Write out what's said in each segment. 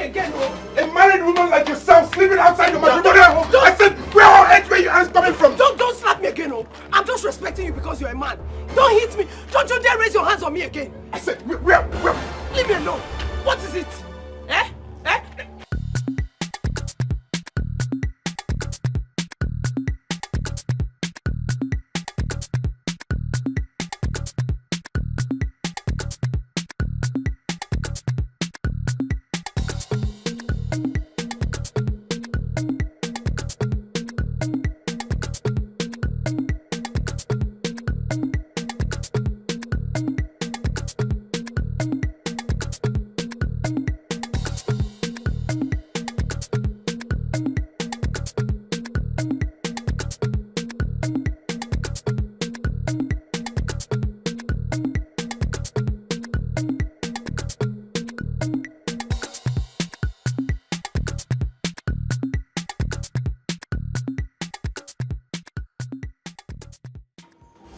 again, oh. A married woman like yourself sleeping outside your matrimonial home. I said, where on earth were your hands coming from? Don't slap me again, oh. I'm just respecting you because you're a man. Don't hit me. Don't you dare raise your hands on me again. I said, where? Leave me alone. What is it? Eh?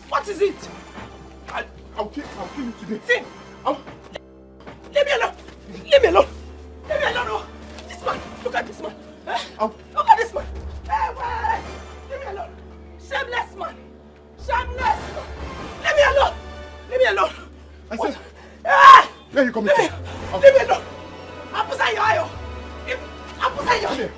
What is it? I'll kill you today. See? Leave me alone. Leave me alone. Leave me alone. Oh. This man. Look at this man. Look at this man. Hey, wait. Leave me alone. Shameless man. Shameless. Leave me alone. Leave me alone. I said. Where you coming from? Leave me alone. I'll put your eye. I'll put your eye.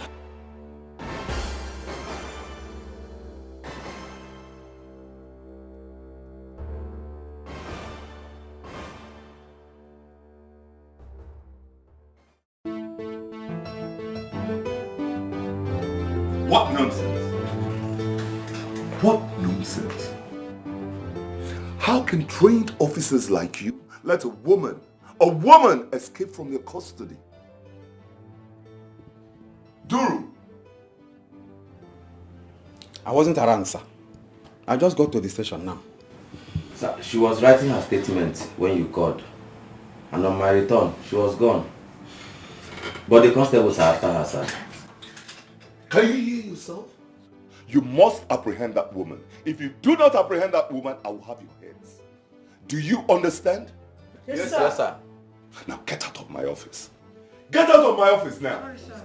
What nonsense? What nonsense? How can trained officers like you let a woman escape from your custody? Duru! I wasn't around, sir. I just got to the station now. Sir, she was writing her statement when you called. And on my return, she was gone. But the constables are after her, sir. Can you hear yourself? You must apprehend that woman. If you do not apprehend that woman, I will have your heads. Do you understand? Yes, sir. Yes, sir. Now get out of my office. Get out of my office now. Sorry, sir.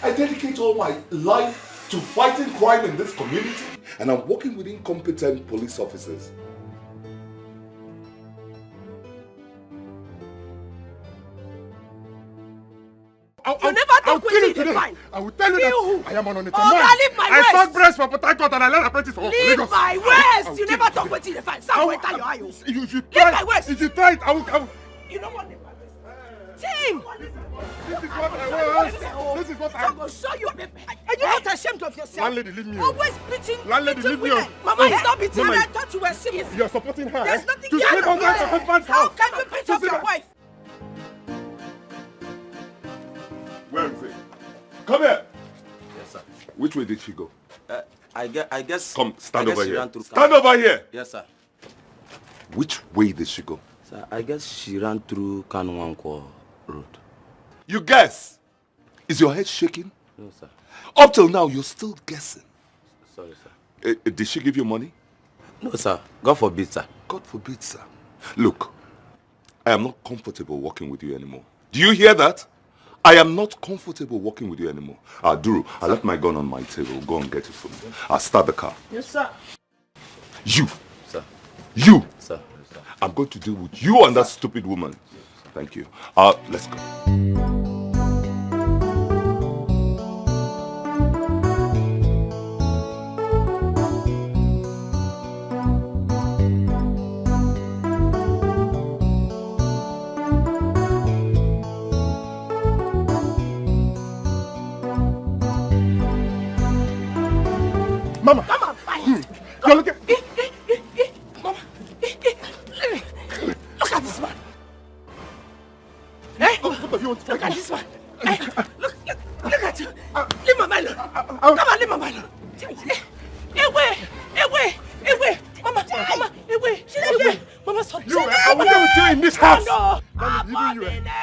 I dedicate all my life to fighting crime in this community, and I'm working with incompetent police officers. You never talk with me, fine. I will tell you that I am on it. Oh, God, leave my waist. I saw breast for Port Harcourt and I learned apprentice for Leave Lagos. my waist. You never talk with me, fine. Someone tell you how you. If you Leave try, my waist. If you try it, I will. You don't want leave my waist. Tim! This is what I want. This is what I will show you. Are you not ashamed of yourself? Landlady, leave me. Always beating. Landlady, leave me. Mama, he's not beating. I thought you were serious. You're supporting her. There's nothing to sleep on my husband's house. How can you beat up your wife? Where is it? Come here. Yes, sir. Which way did she go? I guess. Come, stand over here. Stand over here. Yes, sir. Which way did she go? Sir, I guess she ran through Kanwankwo Road. You guess? Is your head shaking? No, sir. Up till now, you're still guessing. Sorry, sir. Did she give you money? No, sir. God forbid, sir. God forbid, sir. Look, I am not comfortable working with you anymore. Do you hear that? I am not comfortable working with you anymore. Duru, I left my gun on my table. Go and get it for me. I'll start the car. Yes, sir. You. Sir. You. Sir. I'm going to deal with you and that stupid woman. Thank you. Let's go. Mama! Mama, You're looking... Mama! Look at this man! Hey! What do you want to Look at this man! Hey! Look at you! Leave my man alone! Come on, leave my man alone! Away! Mama! Away! Mama, sorry! You, I will deal with you in this house! No!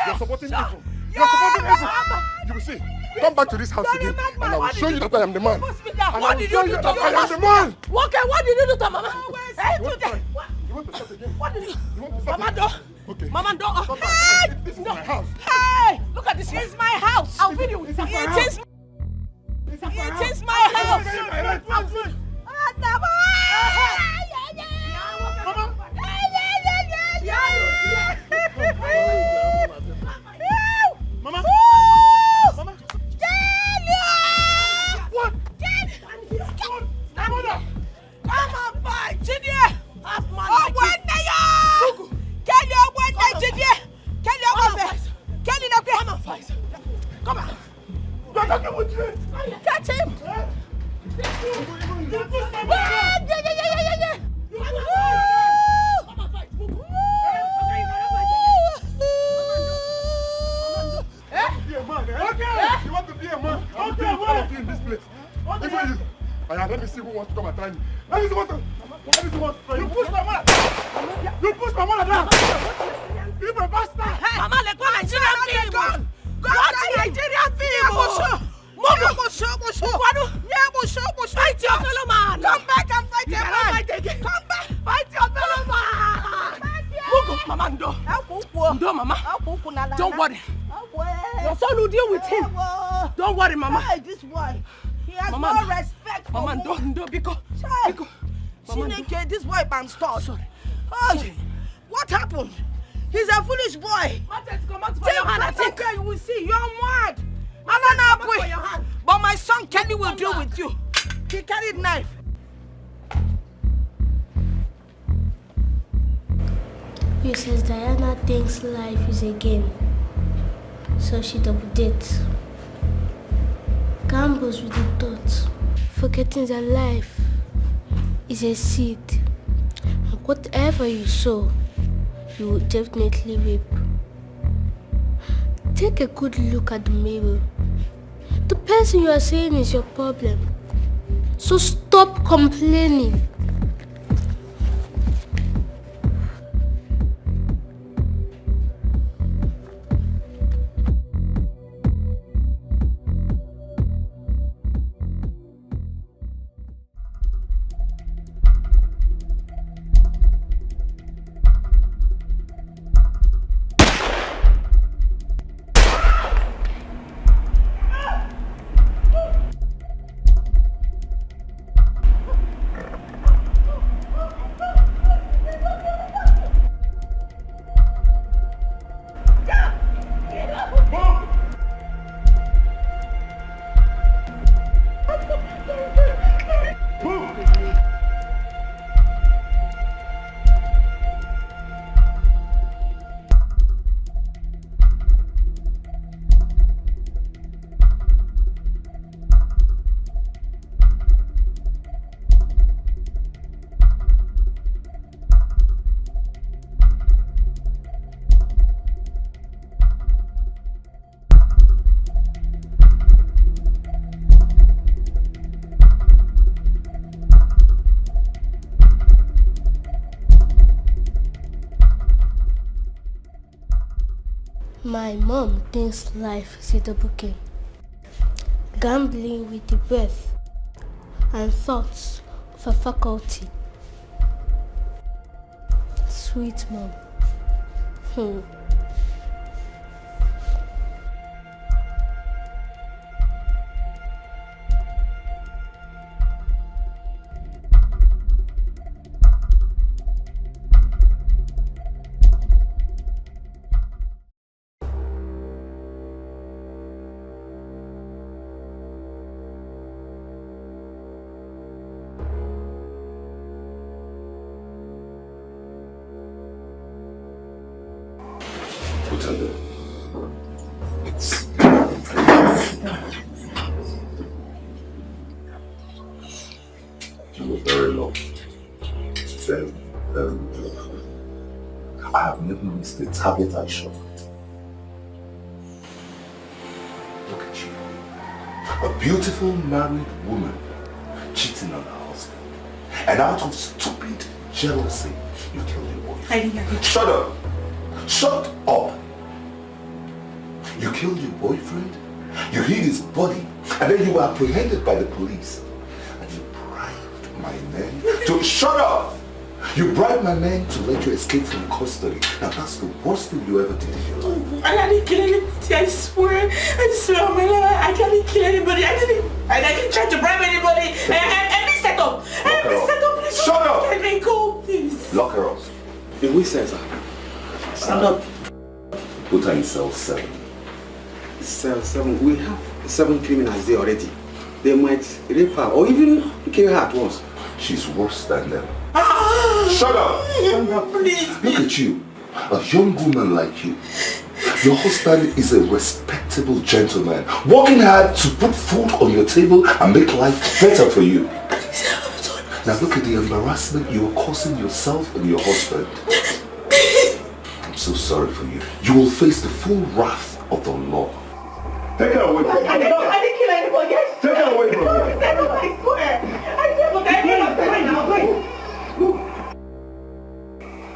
You're supporting evil! You're supporting evil! You will see! Come back to this house again, and I will show you that I am the man. And I will show you that I am the man. Okay, what did you do to Mama? You want to start again? What did you? Mama, don't. Okay. Mama, don't. Hey! This is my house. Hey! Look at this. It's my house. I'll feed you. It is my house. Mama! Mama! What? Come on, fight, Junior! Have man like you. Kelly, Junior! Kelly, come on, fight. Come on. Catch him! You want to be a man? Okay, what? In this place. Okay. Let me see who wants to come and try me. Let me see who wants to try me. You push my mother. You push my mother down. You a bastard. Mama, let's go Nigerian film. Go to Nigerian film. Fight your fellow man. Come back and fight your man. Come back. Fight your fellow man. Mama, Ndo, Mama. Don't worry. Your son will deal with him. Don't worry, Mama. Hey, this boy. He has Mama, no respect for Mama, Ndo, because. Chineke, this boy bastard. Sorry. Oh, what happened? He's a foolish boy. Take your hand, I think. You will see. You're mad. I don't know, but my son Kenny will deal with you. He carried knife. Mrs. Diana thinks life is a game, so she double dates. Gambles with the thoughts, forgetting that life is a seed, and whatever you sow, you will definitely reap. Take a good look at the mirror. The person you are saying is your problem, so stop complaining. My mom thinks life is a double game, gambling with the breath and thoughts of a faculty. Sweet mom. Very low. Very, very low. I have never missed a target I shot. Look at you. A beautiful married woman cheating on her husband. And out of stupid jealousy, you killed your boyfriend. Shut up! Shut up! You killed your boyfriend, you hid his body, and then you were apprehended by the police. And you bribed my men to shut up! You bribed my man to let you escape from custody. Now that's the worst thing you ever did in your life. I didn't kill anybody, I swear on my life, I didn't kill anybody. I didn't try to bribe anybody. Any setup. Please. Shut up! Let me go, please. Lock her up. In which sense, sir? Stand up. Put her in cell 7. Cell 7. We have 7 criminals there already. They might rape her or even kill her at once. She's worse than them. Ah! Shut up! Please. Look at you. A young woman like you. Your husband is a respectable gentleman, working hard to put food on your table and make life better for you. Now look at the embarrassment you are causing yourself and your husband. I'm so sorry for you. You will face the full wrath of the law. Take her away from me. I didn't kill anybody. Take her away from me. I swear.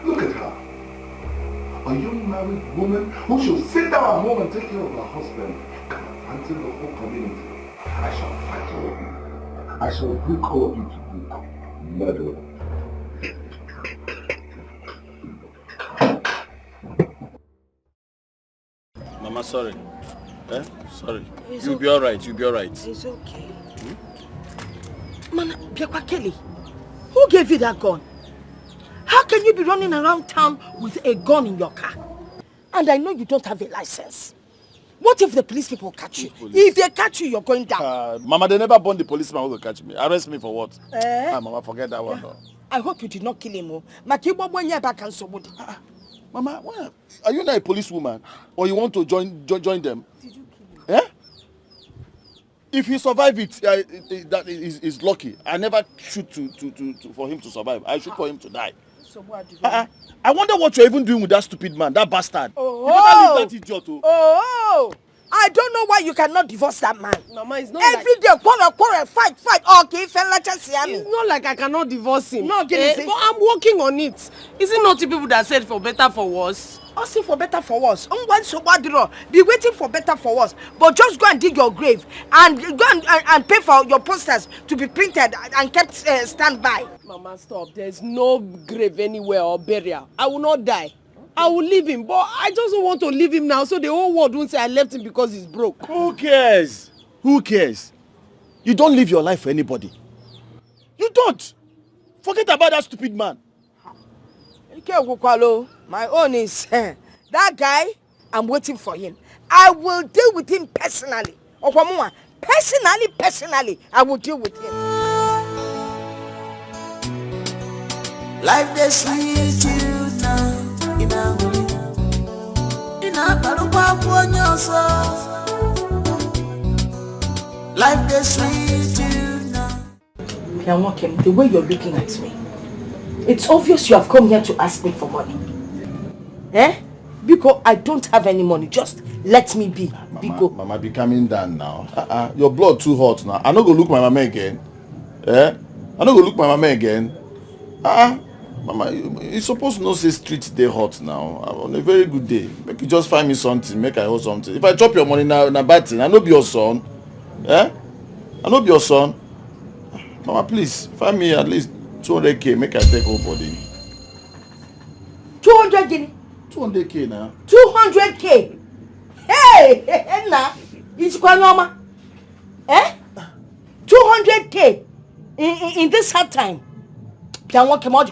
Look at her. A young married woman who should sit down at home and take care of her husband until the whole community. I shall fight all of you. I shall bring all of you to book. Murderer. Mama, sorry. Sorry. You'll be alright, you'll be alright. It's okay. Man, Biakwa Kelly, who gave you that gun? How can you be running around town with a gun in your car? And I know you don't have a license. What if the police people catch you? If they catch you, you're going down. Mama, they never born the policeman who will catch me. Arrest me for what? Mama, forget that one. No. I hope you did not kill him. Mama, what? Are you not a policewoman? Or you want to join them? Did you kill him? If he survive it, that is lucky. I never shoot for him to survive. I shoot for him to die. So what do you I wonder what you're even doing with that stupid man, that bastard. Oh, you better leave that idiot. I don't know why you cannot divorce that man. Mama, it's not Every day, quarrel, fight. Okay, fella, just see me. It's not like I cannot divorce him. No, but I'm working on it. Is it not the people that said for better, for worse? Also for better, for worse. Be waiting for better, for worse. But just go and dig your grave and go and pay for your posters to be printed and kept standby. Mama, stop. There's no grave anywhere or burial. I will not die. I will leave him, but I just don't want to leave him now so the whole world won't say I left him because he's broke. Who cares? Who cares? You don't live your life for anybody. You don't. Forget about that stupid man. My own is that guy. I'm waiting for him. I will deal with him personally. Personally, I will deal with him. Life they sweet you now. Life they sweet you now. Pianwakem, the way you're looking at me, it's obvious you have come here to ask me for money. Because I don't have any money. Just let me be. Mama, be calming down now. Your blood too hot now. I'm not gonna look my mama again. I'm not gonna look my mama again. Mama, you're supposed to know say street day hot now. On a very good day. Make you just find me something, make I hold something. If I chop your money now, na bad thing. I know be your son. I know be your son. Mama, please, find me at least 200k, make I take whole body. 200 guinea? 200k now. 200k? Hey, nah. It's quite normal. 200k in this hard time. What do you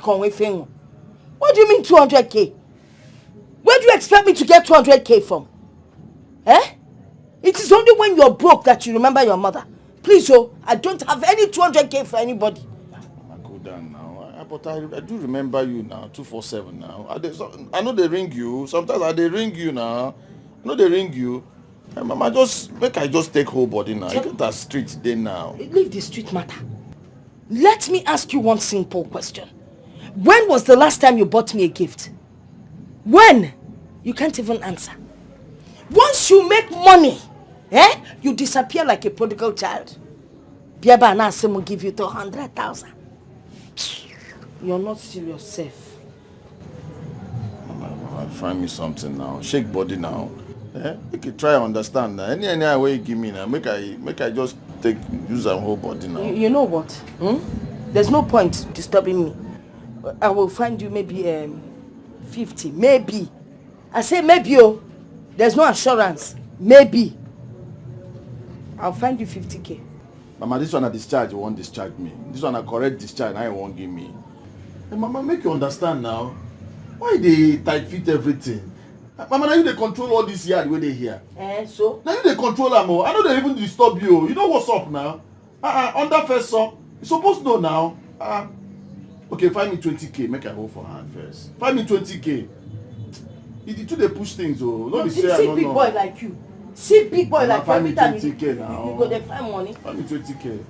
mean 200k? Where do you expect me to get 200k from? It is only when you're broke that you remember your mother. Please, I don't have any 200k for anybody. Go down now. But I do remember you now, 247 now. I know they ring you. Sometimes they ring you now. I know they ring you. Mama, I just take whole body now. You get that street day now. Leave the street matter. Let me ask you one simple question. When was the last time you bought me a gift? When? You can't even answer. Once you make money, you disappear like a prodigal child. Biaba Anase will give you 200,000. You're not serious, safe. Mama, find me something now. Shake body now. You can try and understand now. Any way you give me now, make I just use our whole body now. You know what? There's no point disturbing me. I will find you maybe 50. Maybe. I say maybe, oh. There's no assurance. Maybe. I'll find you 50k. Mama, this one a discharge, you won't discharge me. This one a correct discharge, now you won't give me. Hey, Mama, make you understand now. Why they tight fit everything? Mama, now you they control all this yard where they here. So? Now you they control them all. I know they even disturb you. You know what's up now? Under first sir. You supposed to know now. Okay, find me 20k. Make I go for hand first. Find me 20k. You two they push things, oh. No, see big boy like you. See big boy like you. Find me 20k now. You go there find money. Find me 20k.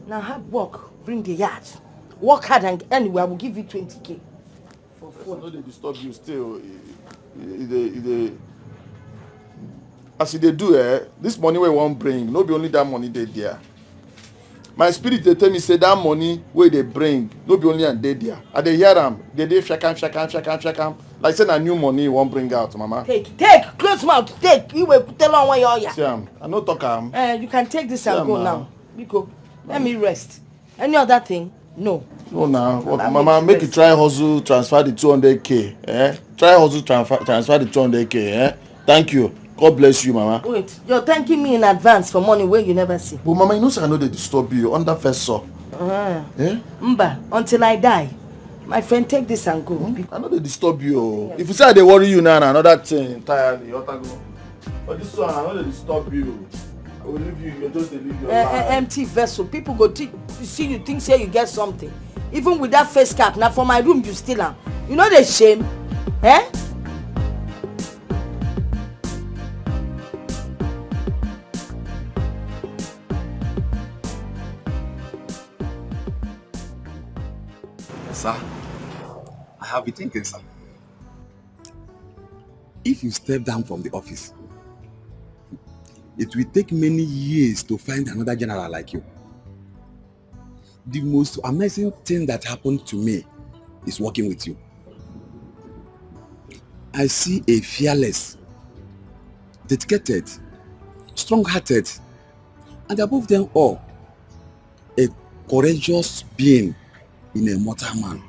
Now hard work, bring the yard. Work hard and anyway I will give you 20k. For I know they disturb you still. As they do, this money we won't bring, no be only that money they there. My spirit they tell me say that money where they bring, no be only and they there. And they hear them, they shakam. Like say na new money won't bring out, Mama. Take, close mouth, take. You will tell on why you're here. See, I no talk you can take this and go now. Biko, let me rest. Any other thing? No. No now. Mama, make you try hustle, transfer the 200k. Try hustle, transfer the 200k. Thank you. God bless you, Mama. Wait, you're thanking me in advance for money where you never see. But Mama, you know I know they disturb you under first saw. Mba, until I die. My friend, take this and go. I know they disturb you. If you say they worry you now, another thing entirely. But this one, I know they disturb you. I will leave you. You're just leave your life. Empty vessel. People go see you think say you get something. Even with that face cap, now for my room you still am. You know the shame, Sir, I have been thinking, sir. If you step down from the office, it will take many years to find another general like you. The most amazing thing that happened to me is working with you. I see a fearless, dedicated, strong-hearted, and above them all, a courageous being in a mortal man.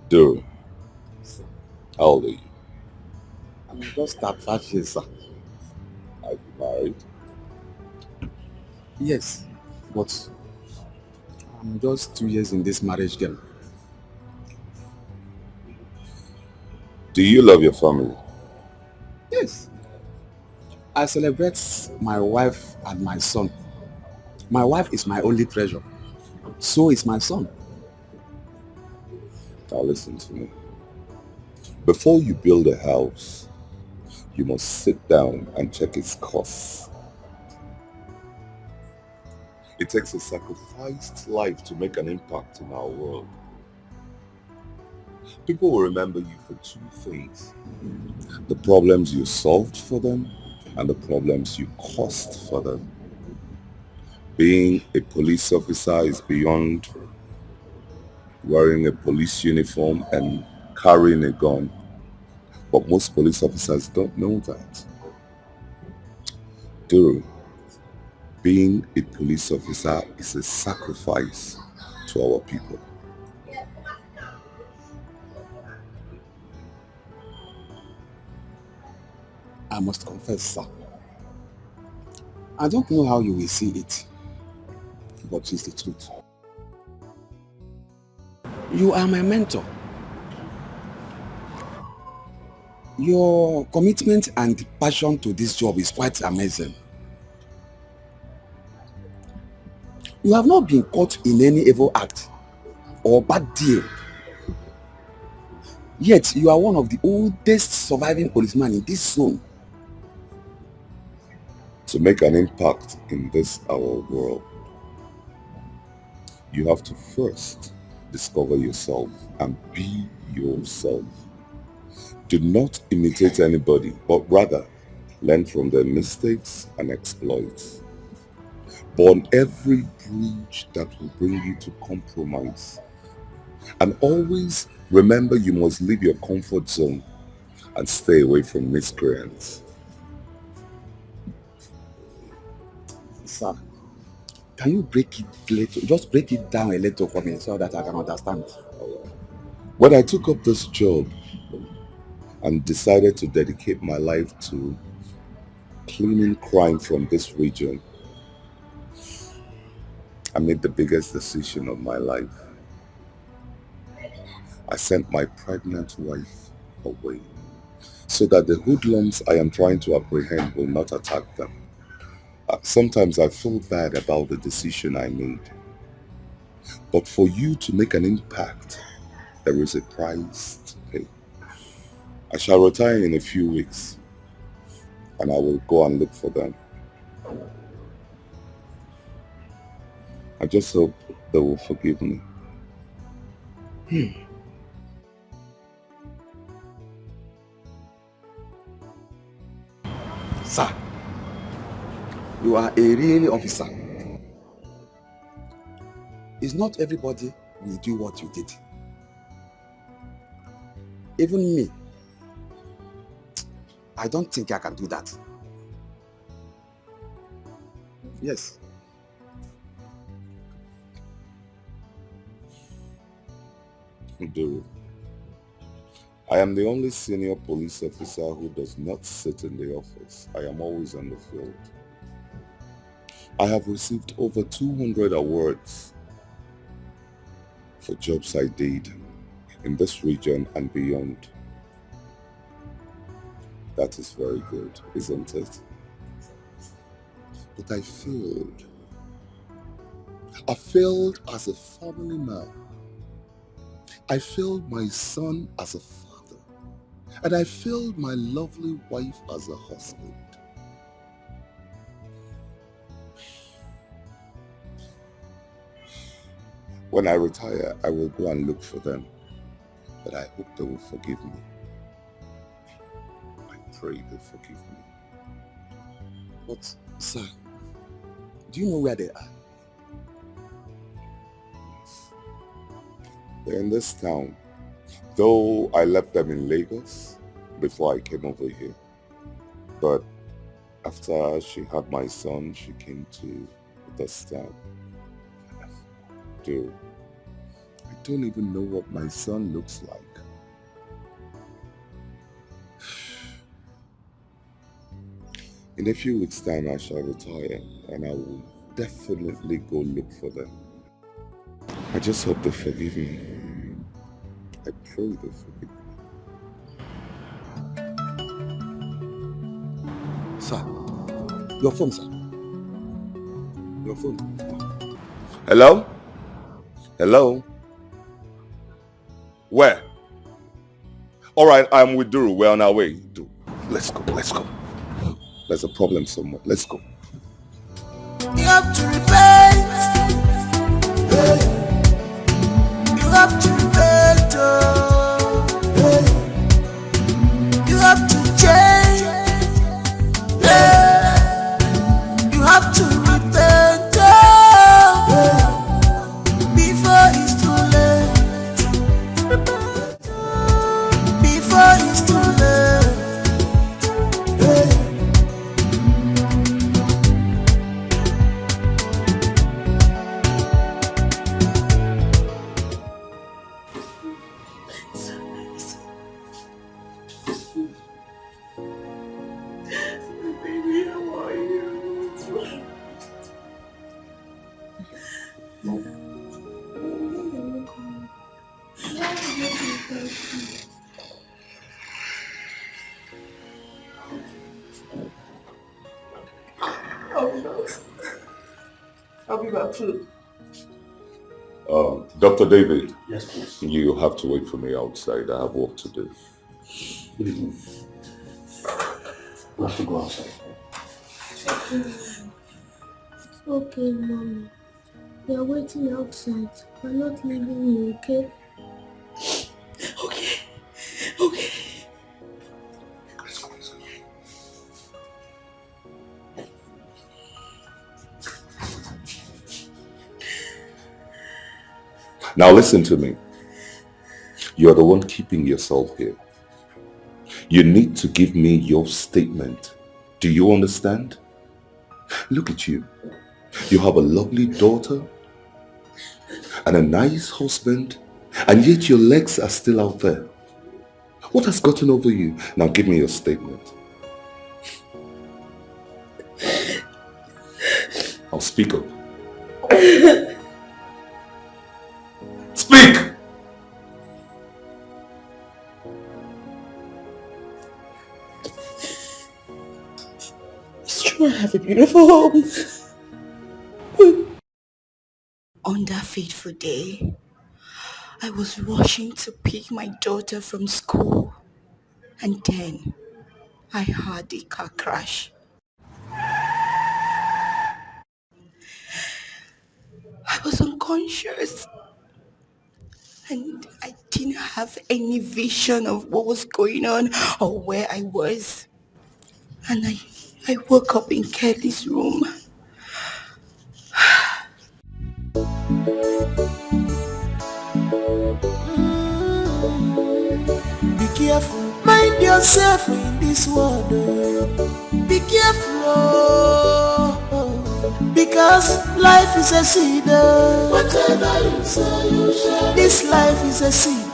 Dude, how old are you? I'm just 35 years, sir. Are you married? Yes, but I'm just 2 years in this marriage game. Do you love your family? Yes. I celebrate my wife and my son. My wife is my only treasure. So is my son. Now listen to me. Before you build a house, you must sit down and check its costs. It takes a sacrificed life to make an impact in our world. People will remember you for two things: the problems you solved for them and the problems you caused for them. Being a police officer is beyond wearing a police uniform and carrying a gun. But most police officers don't know that. Duru, being a police officer is a sacrifice to our people. I must confess, sir. I don't know how you will see it, but it's the truth. You are my mentor. Your commitment and passion to this job is quite amazing. You have not been caught in any evil act or bad deal. Yet you are one of the oldest surviving policemen in this zone. To make an impact in this our world, you have to first discover yourself and be yourself. Do not imitate anybody, but rather learn from their mistakes and exploits. Burn every bridge that will bring you to compromise. And always remember you must leave your comfort zone and stay away from miscreants. Sir, Can you break it little? Just break it down a little for me so that I can understand. When I took up this job and decided to dedicate my life to cleaning crime from this region, I made the biggest decision of my life. I sent my pregnant wife away so that the hoodlums I am trying to apprehend will not attack them. Sometimes I feel bad about the decision I made. But for you to make an impact, there is a price to pay. I shall retire in a few weeks and I will go and look for them. I just hope they will forgive me. Sir, you are a really officer. It's not everybody will do what you did. Even me, I don't think I can do that. Yes. Duru, I am the only senior police officer who does not sit in the office. I am always on the field. I have received over 200 awards for jobs I did in this region and beyond. That is very good, isn't it? But I failed. I failed as a family man. I failed my son as a father. And I failed my lovely wife as a husband. When I retire, I will go and look for them. But I hope they will forgive me. I pray they forgive me. But, sir, do you know where they are? They're in this town. Though I left them in Lagos before I came over here. But after she had my son, she came to this town. Dude, I don't even know what my son looks like. In a few weeks' time, I shall retire and I will definitely go look for them. I just hope they forgive me. I pray they forgive me. Sir, your phone, sir. Your phone. Hello? Hello? Where? Alright, I'm with Duru. We're on our way. Duru, let's go, let's go. There's a problem somewhere. Let's go. You have to repent. You have to repent. You have to change. You have to repent before it's too late. Before it's too late. I'll be back soon. Dr. David. Yes, please. You have to wait for me outside. I have work to do. Good evening. We have to go outside. It's okay, Mommy. We are waiting outside. We're not leaving you, okay? Okay. Okay. Now listen to me. You're the one keeping yourself here. You need to give me your statement. Do you understand? Look at you. You have a lovely daughter and a nice husband, and yet your legs are still out there. What has gotten over you? Now give me your statement. I'll speak up. Speak! It's true, I have a beautiful home. On that fateful day, I was rushing to pick my daughter from school, and then I heard a car crash. I was unconscious, and I didn't have any vision of what was going on or where I was. And I woke up in Kelly's room. Be careful, mind yourself in this world. Be careful, because life is a seed. Whatever you say, you share. This life is a seed.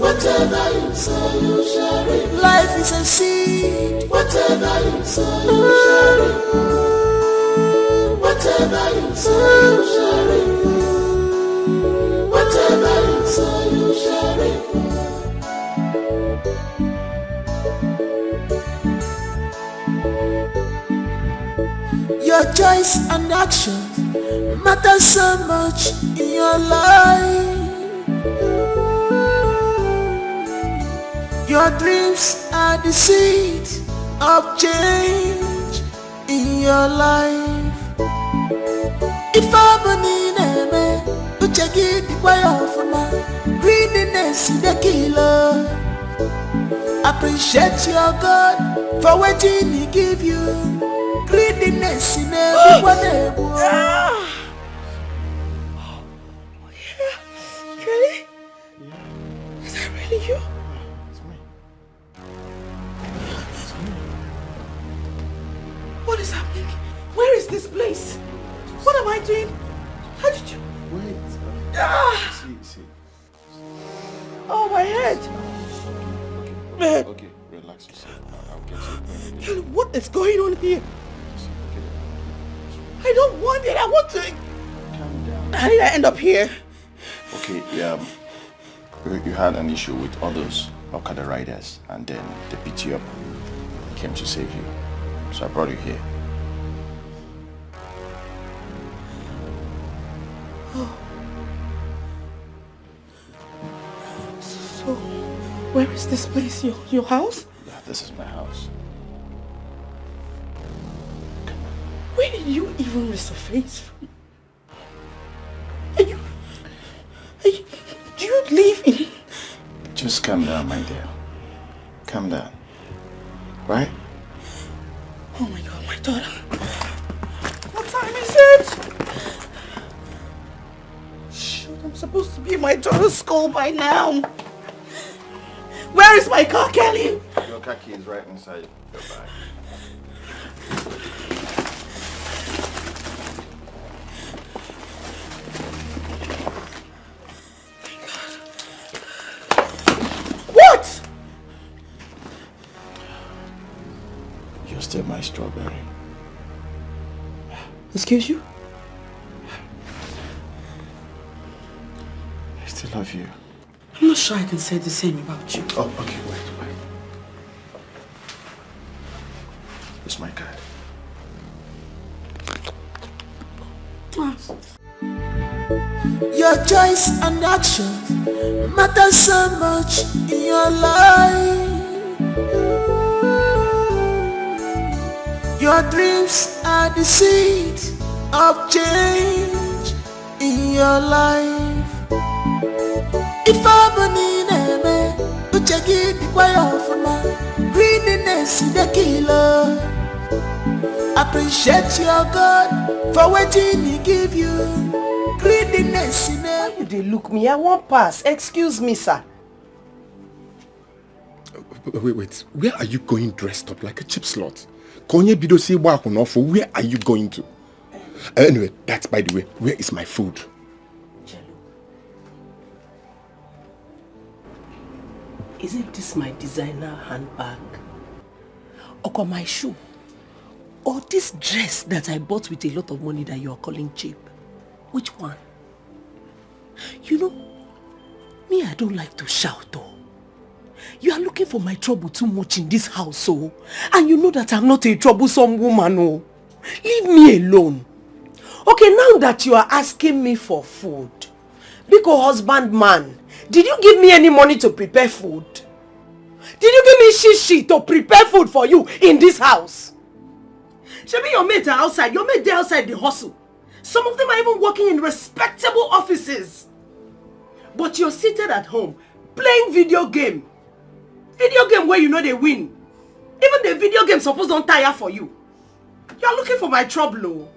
Whatever you say, you share it. Life is a seed. Whatever you say, you share it. Whatever you say, you share it. Whatever you say, you share it. Your choice and action matter so much in your life. Your dreams are the seed of change in your life. If I'm an enemy, you check it the way of my greediness in the killer. Appreciate your God for waiting He give you. Greediness in everyone. Kelly? Is that really you? It's me. What is happening? Where is this place? What am I doing? How did you... Wait. See. Oh, my head. Okay, relax yourself. I'll get you. Kelly, what is going on here? I don't want it. I want to... Calm down. How did I end up here? Okay, you had an issue with others Okada riders, and then they beat you up. I came to save you, so I brought you here. Oh. So, where is this place? Your house? Yeah, this is my house. Where did you even resurface from? Do you live in... Just calm down, my dear. Calm down. Right? Oh my God, my daughter. What time is it? Shoot, I'm supposed to be in my daughter's school by now. Where is my car, Kelly? Your car key is right inside your bag. What? You're still my strawberry. Excuse you? I still love you. I'm not sure I can say the same about you. Oh, okay, wait. It's my card. Your choice and action matter so much in your life. Your dreams are the seed of change in your life. If I'm an enemy, you check it the way of my greediness in the killer. Appreciate your God for waiting He give you. Greediness in Why you dey look me? I won't pass. Excuse me, sir. Wait. Where are you going dressed up like a cheap slut? Konye bido si wa kuno for where are you going to? Anyway, that's by the way. Where is my food? Isn't this my designer handbag? Or my shoe? Or this dress that I bought with a lot of money that you are calling cheap? Which one? You know, me, I don't like to shout though. You are looking for my trouble too much in this house, oh. And you know that I'm not a troublesome woman, oh. Leave me alone. Okay, now that you are asking me for food, Biko husband man, did you give me any money to prepare food? Did you give me shishi to prepare food for you in this house? Shebi, your mates are outside. Your mates, they're outside the hustle. Some of them are even working in respectable offices. But you're seated at home, playing video game. Video game where you know they win. Even the video game suppose don't tire for you. You're looking for my trouble, oh.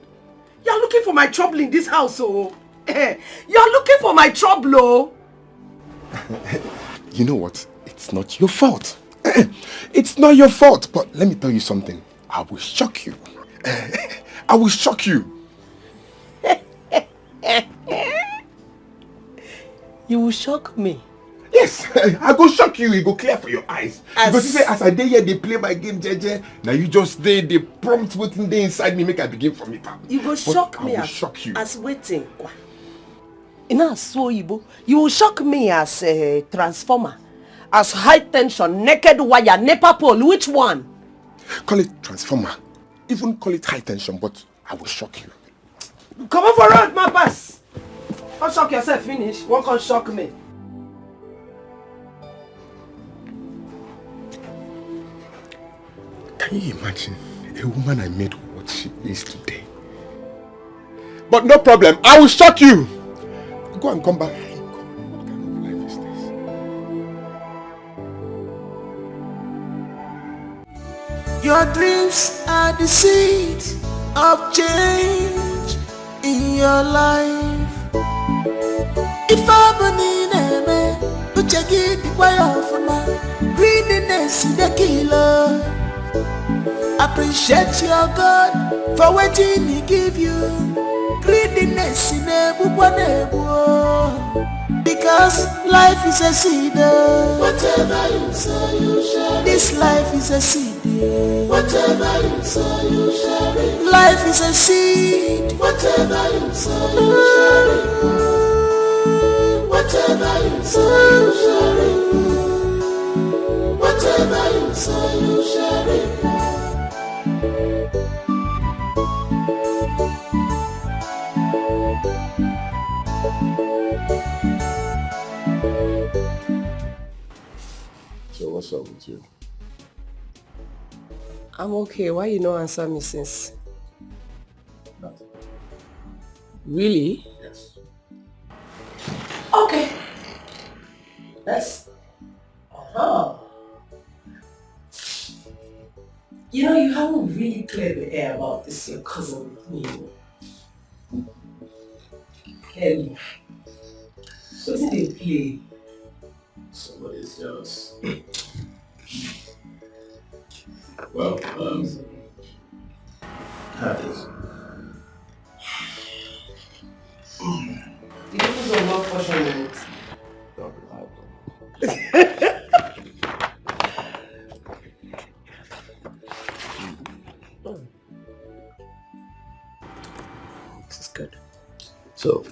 You're looking for my trouble in this house, oh. You're looking for my trouble, oh. You know what? It's not your fault. It's not your fault. But let me tell you something. I will shock you. I will shock you. You will shock me? Yes, I go shock you. It go clear for your eyes. Because you say, as I dey here, they play my game, JJ. Now you just they prompt waiting there inside me, make I begin from it. You go shock me as waiting. You will shock me as a transformer, as high tension, naked wire, NEPA pole. Which one? Call it transformer. Even call it high tension, but I will shock you. Come on for road, my pass. Don't shock yourself, finish. One can shock me. Can you imagine a woman I made what she is today? But no problem, I will shock you. Go and come back. What kind of life is this? Your dreams are the seed of change in your life. If I believe me, you check it the way of greediness is the killer. Appreciate your God for waiting He give you. Greediness in a because life is a seed. Whatever you sow, you share. This life is a seed. Whatever you sow, you share. Life is a seed. Whatever you sow, you share. Whatever you sow, you share. Whatever you sow, you share. So what's up with you? I'm okay. Why you no answer me since? Nothing. Really? Yes. Okay. That's... You know, you haven't really cleared the air about this, your cousin with me. Clearly. So did they play? Somebody's jealous. Well, have this. Did you put some more portion in it? Don't lie. This is good. So,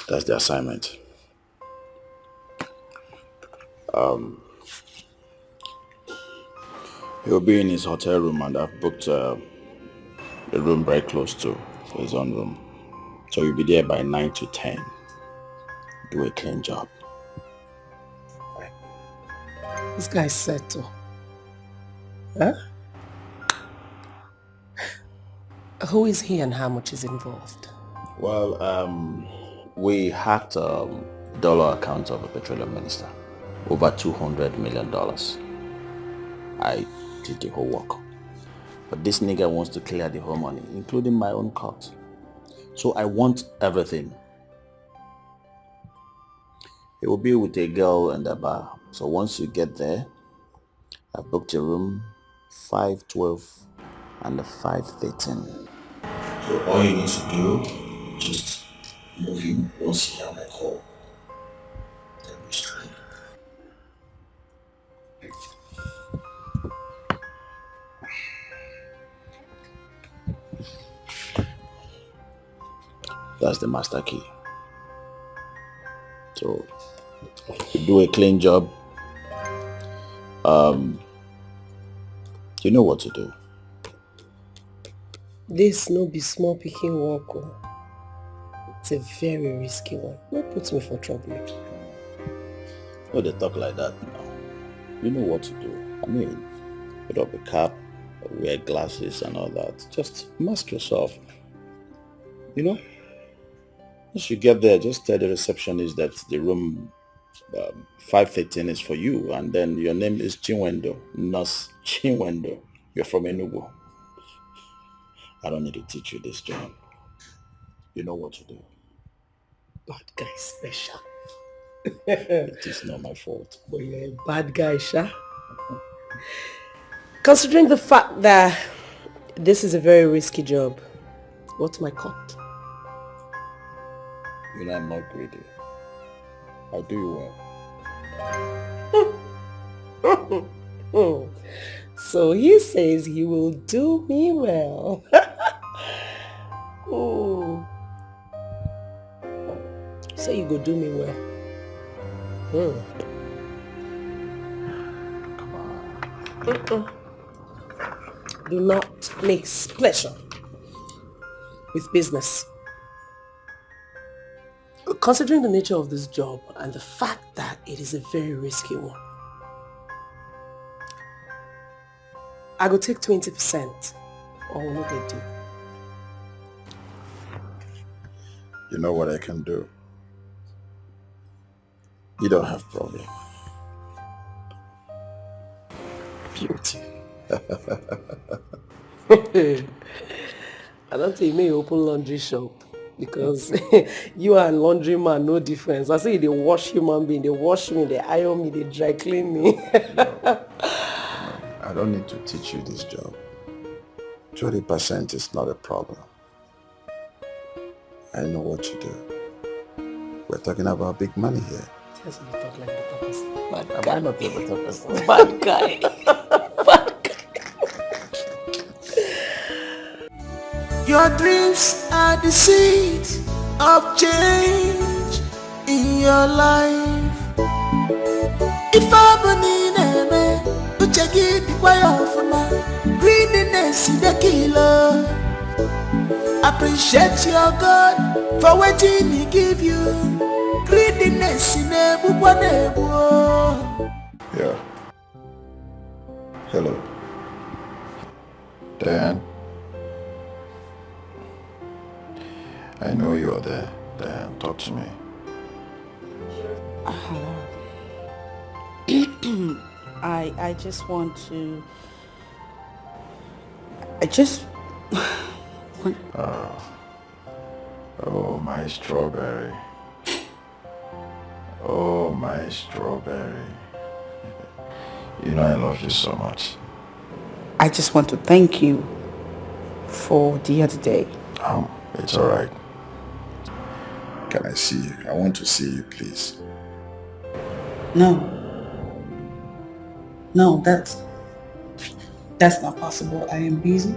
that's the assignment. He'll be in his hotel room, and I've booked a room very close to his own room. So you'll be there by 9 to 10. Do a clean job. Right. This guy's set too. Huh? Who is he and how much is involved? Well, we hacked dollar account of a petroleum minister. Over $200 million. I did the whole work. But this nigga wants to clear the whole money, including my own cut. So I want everything. He will be with a girl in the bar. So once you get there, I booked a room 512 and a 513. So all you need to do, just move in once you hear my call. Then we strike. That's the master key. So you do a clean job. You know what to do. This no be small picking work. Oh. It's a very risky one. No put me for trouble. No, they talk like that now. You know what to do. I mean, put up a cap, wear glasses and all that. Just mask yourself. You know? Once you get there, just tell the receptionist that the room 513 is for you, and then your name is Chinwendo, Nurse Chinwendo. You're from Enugu. I don't need to teach you this, John. You know what to do. Bad guy special. It is not my fault. But you're a bad guy, Sha. Considering the fact that this is a very risky job, what's my cut? You know I'm not greedy. I'll do you well. So he says he will do me well. Oh. So you go do me well. Come on. Do not mix pleasure with business. Considering the nature of this job and the fact that it is a very risky one, I go take 20% or will not get due. You know what I can do? You don't have problem. Beauty. I don't think you may open laundry shop because you and laundry man no difference. I say they wash human being, they wash me, they iron me, they dry clean me. I don't need to teach you this job. 20% is not a problem. I know what to do. We're talking about big money here. Just you talk like the person. Bad Am guy. I not the better person? Bad guy. Bad guy. Your dreams are the seed of change in your life. If I believe in uche gị dịkwa ya ọfụma. Greediness is the killer. Appreciate your God for wetin He give you. Greediness na-egbukwa na-egbu. Yeah. Hello. Dan. I know you are there. Dan, talk to me. I just want to... I just... Oh, my strawberry. Oh, my strawberry. You know I love you so much. I just want to thank you for the other day. It's all right. Can I see you? I want to see you, please. No, that's not possible. I am busy.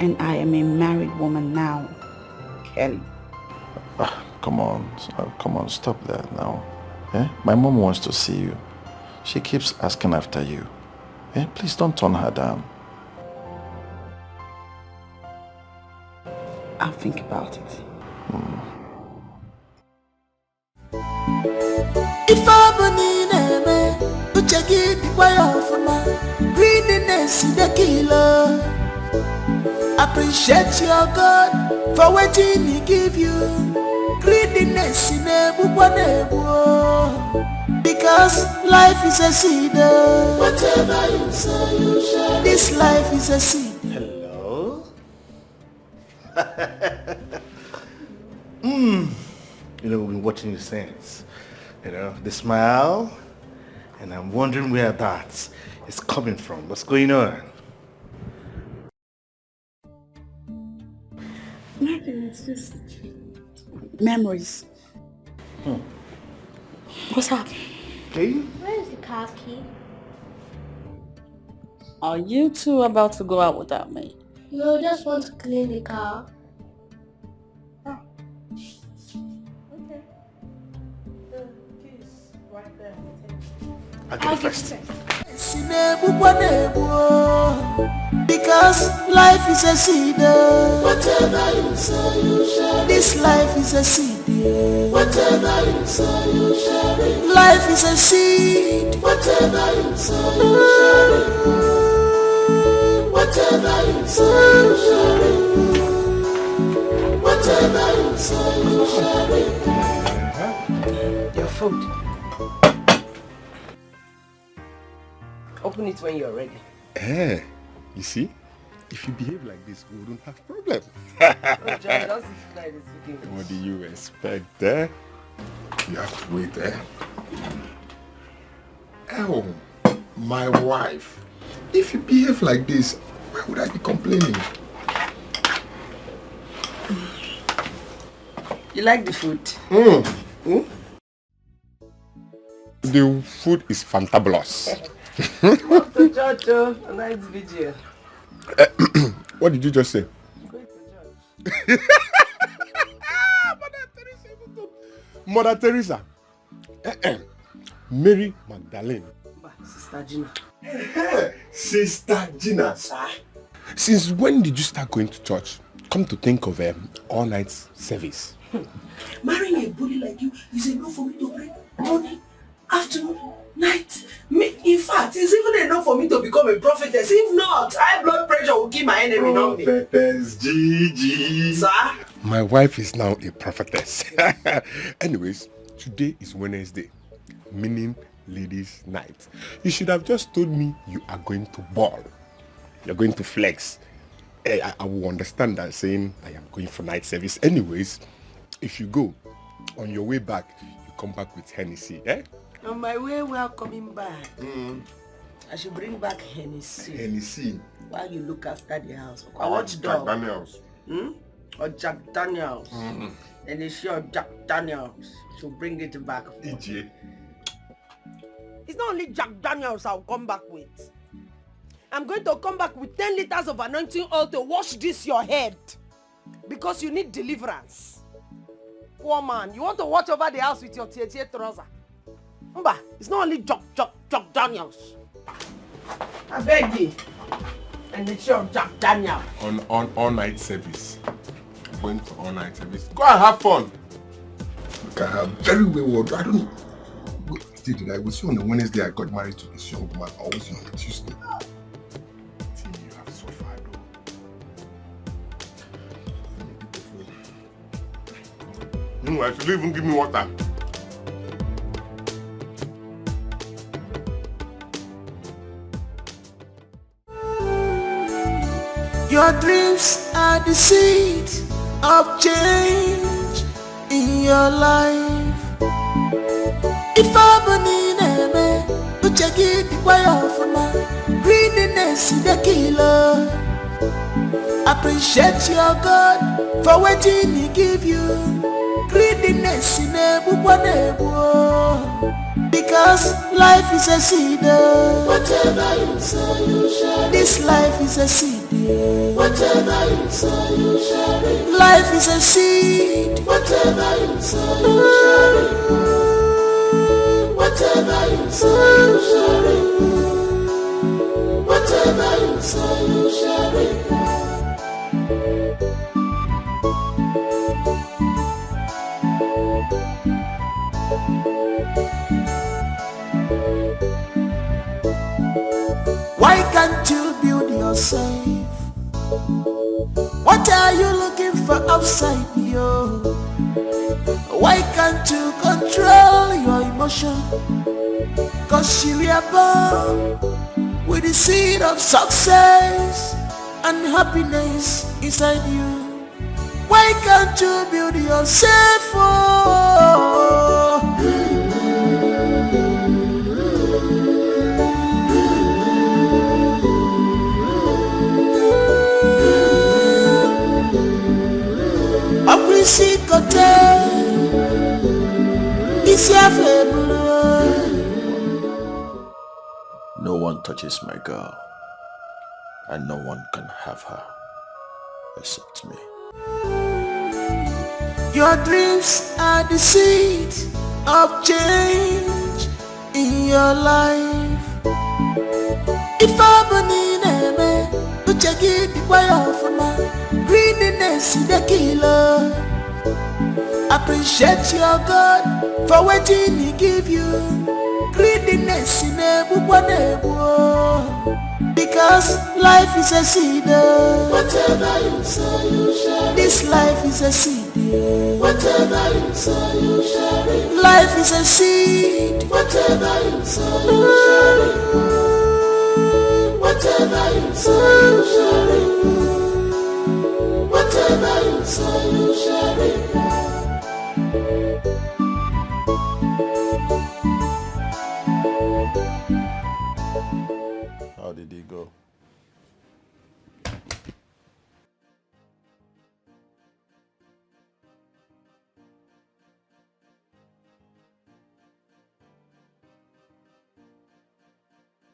And I am a married woman now, Kelly. Come on, stop that now. Eh? My mom wants to see you. She keeps asking after you. Eh? Please don't turn her down. I'll think about it. If I believe in uche gị dịkwa ya ọfụma. Greediness is the killer. Appreciate your God for wetin He give you. Greediness na-egbukwa na-egbu. Because life is a seed. Whatever you say, you shall. This life is a seed. Hello? You know, we've been watching you since. You know, the smile, and I'm wondering where that is coming from. What's going on? just memories. What's up? Okay. Where's the car key? Are you two about to go out without me? No, just want to clean the car. Oh. Okay. The keys right there. I'll get it first. Because life is a seed. Whatever you say, you share. This life is a seed. Whatever you say, you share. Life is a seed. Whatever you say, you share. Whatever you say, you share. Whatever you say, you share. Your food. Open it when you're ready. You see? If you behave like this, we wouldn't have problem. Oh, John, don't sit like this again. What do you expect, eh? You have to wait, eh? Oh, my wife. If you behave like this, why would I be complaining? You like the food? The food is fantabulous. Off to church, a nice video. What did you just say? Going to church. Mother Teresa. Mary Magdalene. Sister Gina. Sister Gina. Since when did you start going to church? Come to think of all-night service. Marrying a bully like you is enough for me to bring morning, afternoon, night. In fact, it's even enough for me to become a prophetess. If not, high blood pressure will kill my enemy. Prophetess Gigi. Sir? My wife is now a prophetess. Anyways, today is Wednesday, meaning ladies' night. You should have just told me you are going to ball. You're going to flex. I will understand that saying I am going for night service. Anyways, if you go, on your way back, you come back with Hennessy, eh? On my way, we are coming back. I should bring back Hennessy. Hennessy. While you look after the house. I want Jack Daniels. Or Jack Daniels. And it's sure Jack Daniels should bring it back. EJ. It's not only Jack Daniels I'll come back with. I'm going to come back with 10 liters of anointing oil to wash this your head. Because you need deliverance. Poor man, you want to watch over the house with your tietie trouser. Mba, it's not only Jack Daniels. I beg you. And it's your Jack Daniels. On all-night service. Going to all-night service. Go and have fun. Look at her, very wayward. I don't know. Did I was you on the Wednesday I got married to this young man, or was you on the Tuesday? You have suffered though. I should even give me water. Your dreams are the seed of change in your life. If I'm to check it, the way of greediness is the killer. Appreciate your God for waiting He give you. Greediness in a because life is a seed. Whatever you say, you share. This life is a seed. Whatever you say, you share. Life is a seed. Whatever you say, you share. Whatever you say, you share. Whatever you say, you share. Why can't you build yourself? What are you looking for outside you? Why can't you control your emotion? Cause you are born with the seed of success and happiness inside you. Why can't you build yourself? one touches my girl, and no one can have her except me. Your dreams are the seed of change in your life. If I believe in me, you check it the way of my greediness is the killer. Appreciate your God for waiting He give you. Greediness in a book, because life is a seed. Whatever you sow, you shall. This life is a seed. Whatever you sow, you shall reap. Life is a seed. Whatever you sow, you shall reap. Whatever you sow, you shall reap. Whatever you sow, you shall reap. How did he go?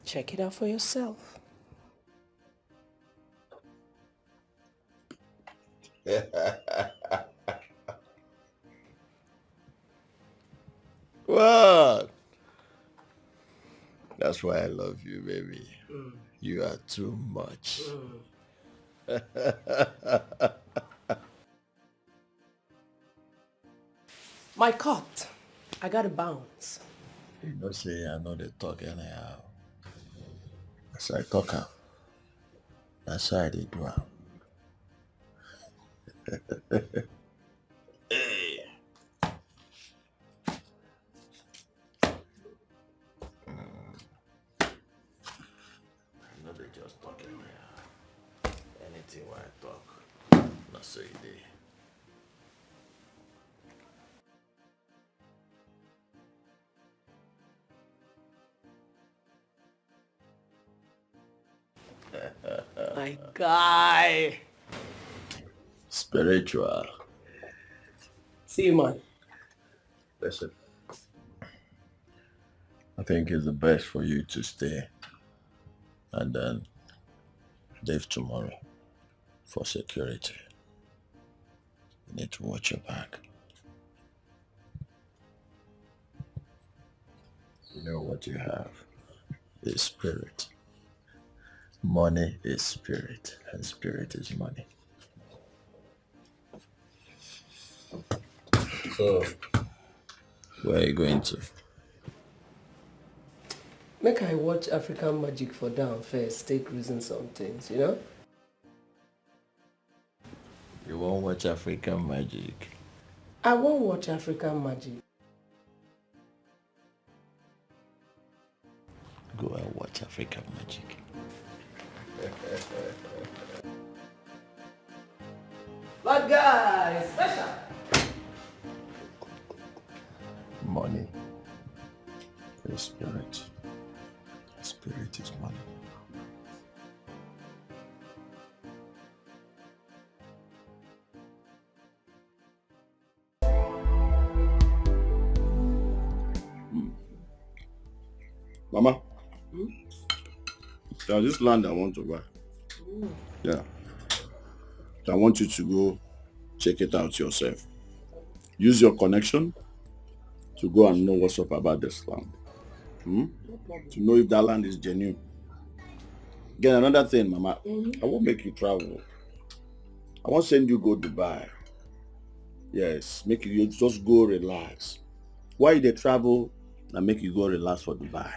Check it out for yourself. What? That's why I love you, baby. You are too much. My cut. I gotta bounce. You know, say I know they talk anyhow. That's how I talk am. That's how I dey do am. I know they just talk anyhow. Anything when I talk, not so you dey. My guy. Spiritual. See you, man. Listen, I think it's the best for you to stay and then leave tomorrow for security. You need to watch your back. You know what you have is spirit. Money is spirit, and spirit is money. So, where are you going to? Make I watch African Magic for down first, take reason some things, you know? You won't watch African Magic. I won't watch African Magic. Go and watch African Magic. But guys, special. Money is spirit. Spirit is money. Mama, there's this land I want to buy. Yeah. I want you to go check it out yourself. Use your connection to go and know what's up about this land. To know if that land is genuine. Again, another thing, Mama, I won't make you travel. I won't send you go Dubai. Yes, make you just go relax. Why they travel and make you go relax for Dubai?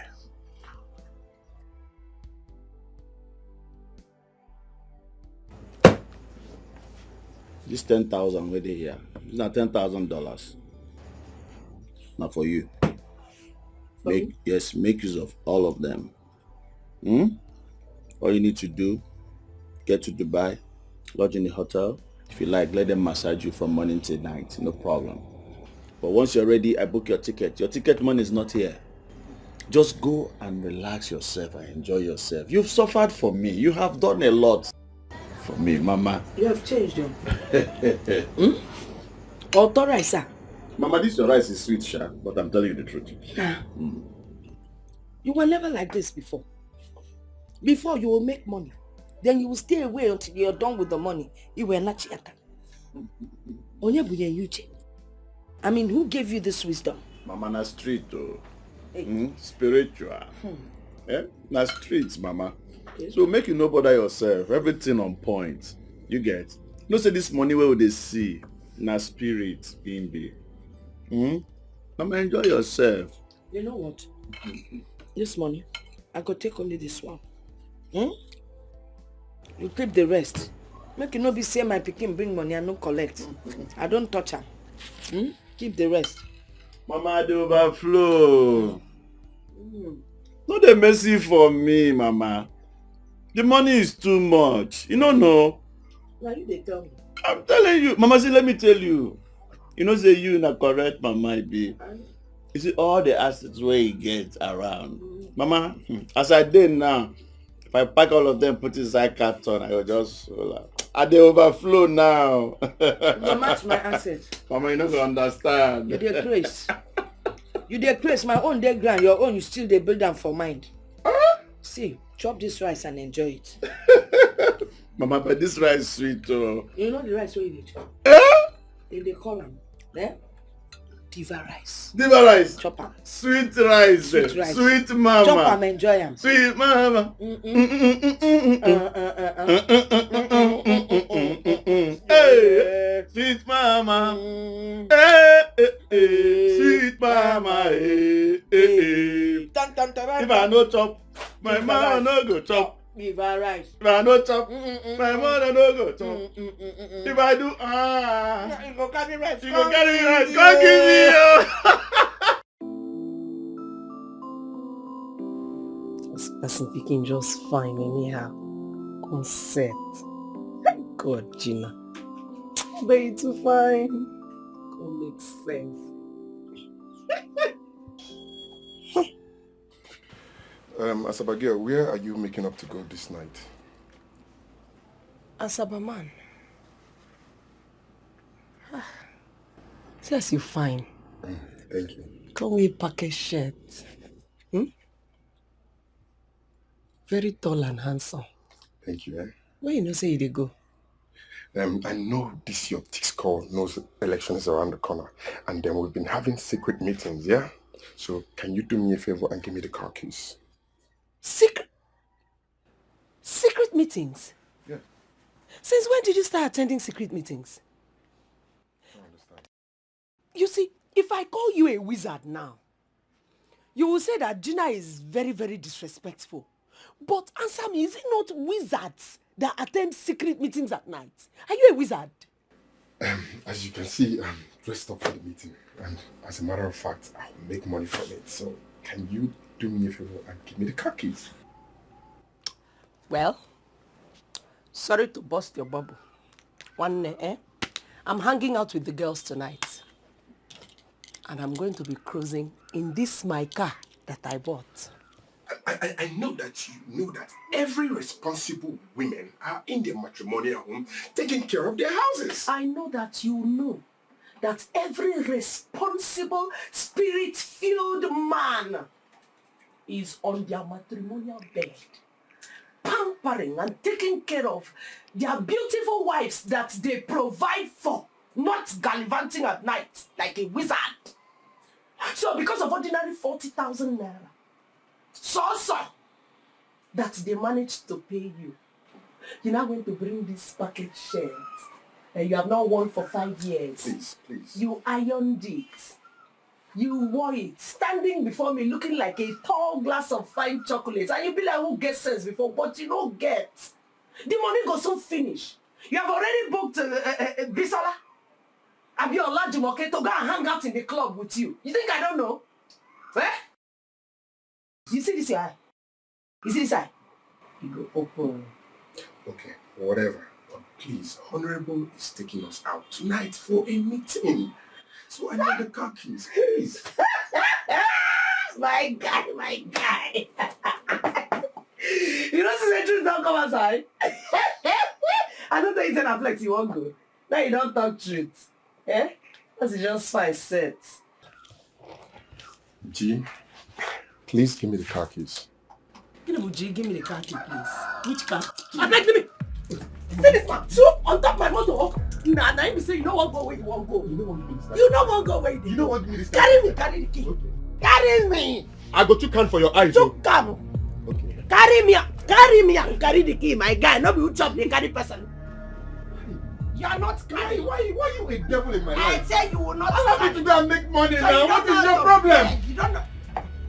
This 10,000 where they here. It's not $10,000. Not for you. Make use of all of them. All you need to do, get to Dubai, lodge in the hotel. If you like, let them massage you from morning till night. No problem. But once you're ready, I book your ticket. Your ticket money is not here. Just go and relax yourself and enjoy yourself. You've suffered for me. You have done a lot for me, Mama. You have changed, though. Auto rice, sir. Mama, this your rice is sweet, Sha, but I'm telling you the truth. You were never like this before. before you will make money. Then you will stay away until you're done with the money. You were not chiaka. I mean, who gave you this wisdom? Mama, na street, oh. Spiritual. Na streets, Mama. Okay. So make you no bother yourself. Everything on point. You get? No say this money where they see. Na spirit in be. Mama, enjoy yourself. You know what? This money, I could take only this one. You keep the rest. Make you no be say my pikin bring money and no collect. I don't touch her. Keep the rest. Mama, the overflow. No dey mercy for me, Mama. The money is too much. You don't know. Now you dey tell me. I'm telling you. Mama, see, let me tell you. You know, say you na correct, Mama, be. You see, all the assets where he gets around. Mama, as I did now, if I pack all of them, put inside carton, I will just... they overflow now. You match my assets. Mama, you don't understand. You dey craze. You dey craze. My own dey grand. Your own, you still dey build them for mind. See, chop this rice and enjoy it. Mama, but this rice is sweet, oh. You know the rice where you dey chop? They call them. Diva rice. Diva rice. Chop am. Sweet rice. Sweet rice. Sweet mama. Chop am, enjoy am. Sweet mama. Hey, sweet mama. Sweet mama. If I no chop, my mama no go chop. Diva rice. If I no chop, my mother no go chop. If I do, you go carry rice. You go carry rice. Come give me. This person picking just fine anyhow. Concept. God, Gina. But you too fine. Don't make sense. Asaba girl, where are you making up to go this night? Asaba man. See as you fine. Thank you. Come with packet shirt. Very tall and handsome. Thank you, Where you know say you dey go? I know this your thick call knows election is around the corner. And then we've been having secret meetings, yeah? So can you do me a favor and give me the car keys? Secret meetings? Yeah. Since when did you start attending secret meetings? I don't understand. You see, if I call you a wizard now, you will say that Gina is very, very disrespectful. But answer me, is it not wizards that attend secret meetings at night? Are you a wizard? As you can see, I'm dressed up for the meeting. And as a matter of fact, I'll make money from it. So can you do me a favor and give me the car keys? Well, sorry to burst your bubble. I'm hanging out with the girls tonight. And I'm going to be cruising in this my car that I bought. I know that you know that every responsible women are in their matrimonial home taking care of their houses. I know that you know that every responsible, spirit-filled man is on their matrimonial bed, pampering and taking care of their beautiful wives that they provide for, not gallivanting at night like a wizard. So because of ordinary 40,000 naira, so that they managed to pay you, you're now going to bring this package shirt and you have not worn for 5 years. Please. You ironed it. You wore it, standing before me looking like a tall glass of fine chocolate. And you be like, who gets sense before? But you don't get. The money goes so finish. You have already booked Bisola, Abiola Jumoke to go and hang out in the club with you. You think I don't know? Eh? You see this eye? You see this eye? You go open. Okay, whatever. But please, Honorable is taking us out tonight for a meeting. So I need the car keys, please. My guy. You know, since the truth don't come outside. I don't think it's an flex you won't go. Now you don't talk truth. Eh? That's just fine set. G, please give me the car keys. You know, Oji, give me the car key, please. Which car? I beg, give me. See this man, so on top my motor. Nah, you say you don't want to go where you want to go. You don't want to do this. You don't want to go where you don't want to do this. Carry the key. Okay. Carry me. I got 2 cans for your eyes. 2 cans. Okay. Carry me and carry the key, my guy. No be you chop the carry person. You are not carrying. Why you a devil in my life? I say you will not. I want you to go and make money now. What is your problem? You don't know.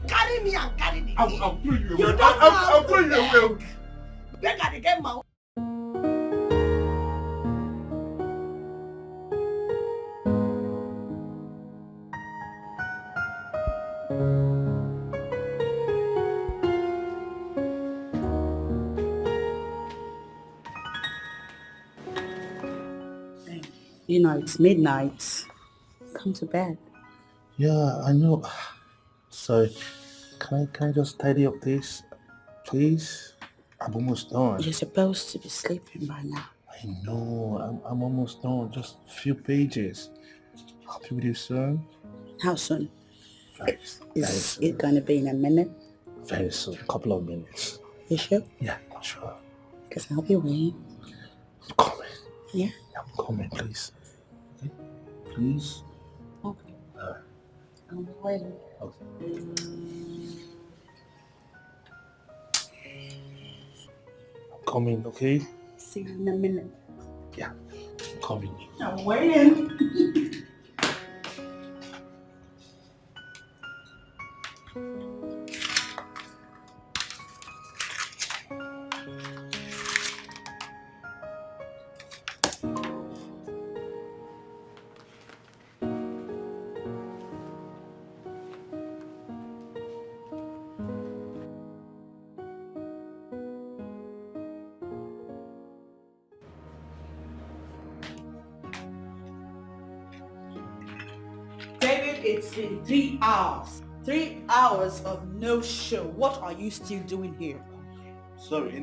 Carry me and carry the key. I'll throw you away. You don't I'll throw you away. Beg at the game, man. You know, it's midnight. Come to bed. Yeah, I know. Sorry. Can I just tidy up this, please? I'm almost done. You're supposed to be sleeping by now. I know. I'm almost done. Just a few pages. I'll be with you soon. How soon? Very Is soon. it gonna be in a minute? Very soon. A couple of minutes. You sure? Yeah, sure. Because I'll be waiting. I'm coming. Yeah? I'm coming, please. Okay? Please? Okay. I'll be waiting. Okay. I'm coming, okay? See you in a minute. Yeah, I'm coming. I'm waiting. It's been 3 hours. 3 hours of no show. What are you still doing here? Sorry,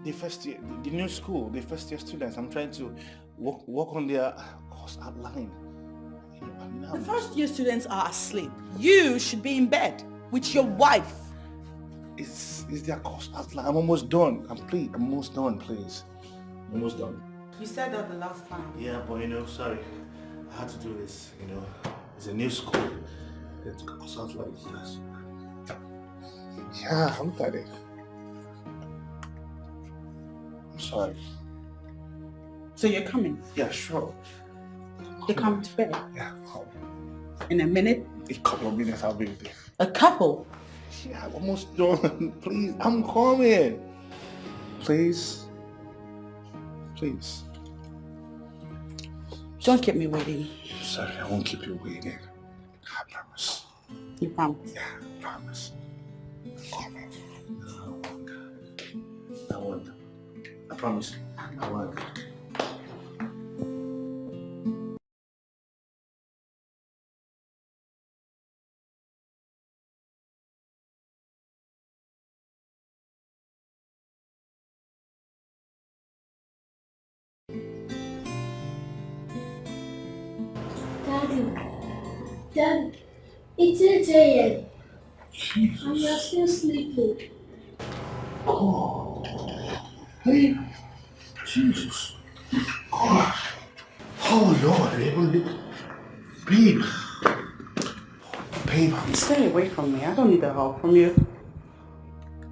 the first year, the new school, the first year students, I'm trying to work on their course outline. The first year students are asleep. You should be in bed with your wife. It's their course outline. I'm almost done. I'm almost done, please. I'm almost done. You said that the last time. Yeah, but sorry. I had to do this, It's a new school. It's course outline, yes. Yeah, look at it. I'm sorry. So you're coming? Yeah, sure. You're coming to bed? Yeah, in a minute? A couple of minutes, I'll be there. A couple? Yeah, I'm almost done. Please, I'm coming. Please. Please. Don't keep me waiting. Sorry, I won't keep you waiting. I promise. You promise? Yeah, I promise. Come on. No, God. I won't. I promise. I won't. Dad, it's 8 a.m. and you're still sleeping. Oh, hey, Jesus. Oh, Lord, babe. Babe. Stay away from me. I don't need the help from you.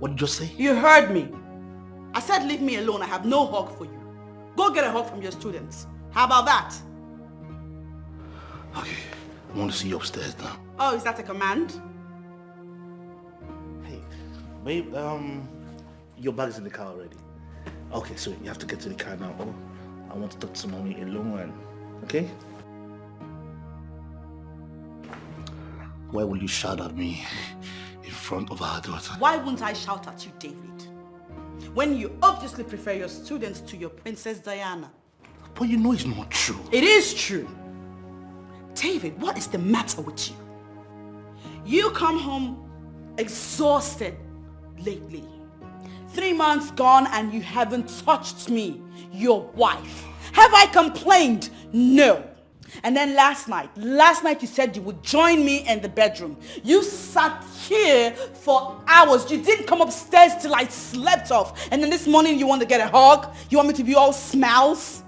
What did you say? You heard me. I said leave me alone. I have no hug for you. Go get a hug from your students. How about that? Okay, I want to see you upstairs now. Oh, is that a command? Hey, babe, your bag is in the car already. Okay, so you have to get to the car now. Oh, I want to talk to mommy alone, okay? Why will you shout at me in front of our daughter? Why wouldn't I shout at you, David? When you obviously prefer your students to your Princess Diana. But you know it's not true. It is true. David, what is the matter with you? You come home exhausted lately. 3 months gone and you haven't touched me, your wife. Have I complained? No. And then last night you said you would join me in the bedroom. You sat here for hours. You didn't come upstairs till I slept off. And then this morning you want to get a hug? You want me to be all smiles?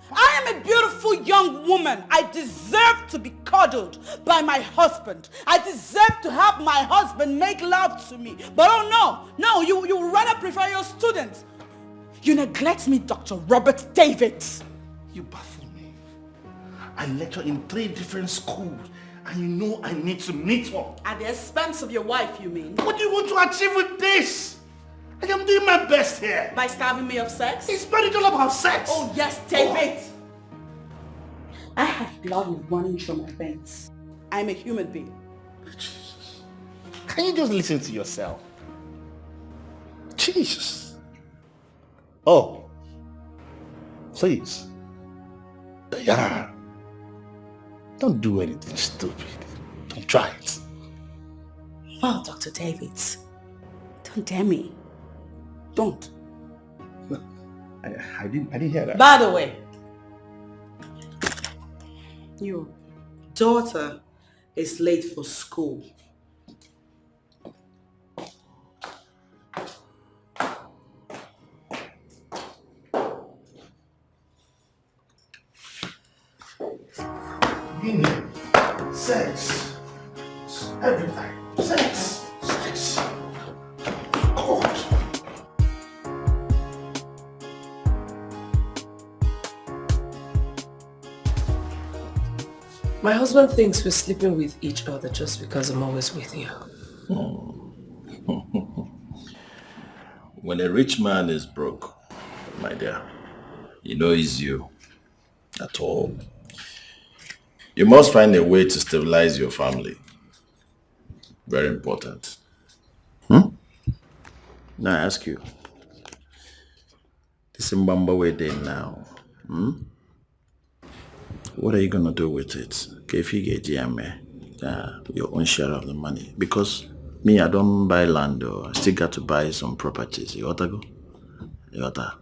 I am a beautiful young woman. I deserve to be cuddled by my husband. I deserve to have my husband make love to me. But oh no, you rather prefer your students. You neglect me, Dr. Robert David. You baffle me. I lecture in 3 different schools, and you know I need to meet one. At the expense of your wife, you mean? What do you want to achieve with this? I am doing my best here. By starving me of sex? It's not all about sex. Oh yes, David. I have blood running through my veins. I'm a human being. Jesus. Can you just listen to yourself? Jesus. Oh. Please. Yeah. Don't do anything stupid. Don't try it. Wow, Dr. David. Don't dare me. Don't. I didn't hear that. By the way, your daughter is late for school. Meaning, sex, everything, sex. God. My husband thinks we're sleeping with each other just because I'm always with you. When a rich man is broke, my dear, you know it's you. At all. You must find a way to stabilize your family. Very important. Now I ask you, this Mbamba wedding now, what are you going to do with it? If you get your own share of the money. Because me, I don't buy land though. I still got to buy some properties. You got to go? You got to.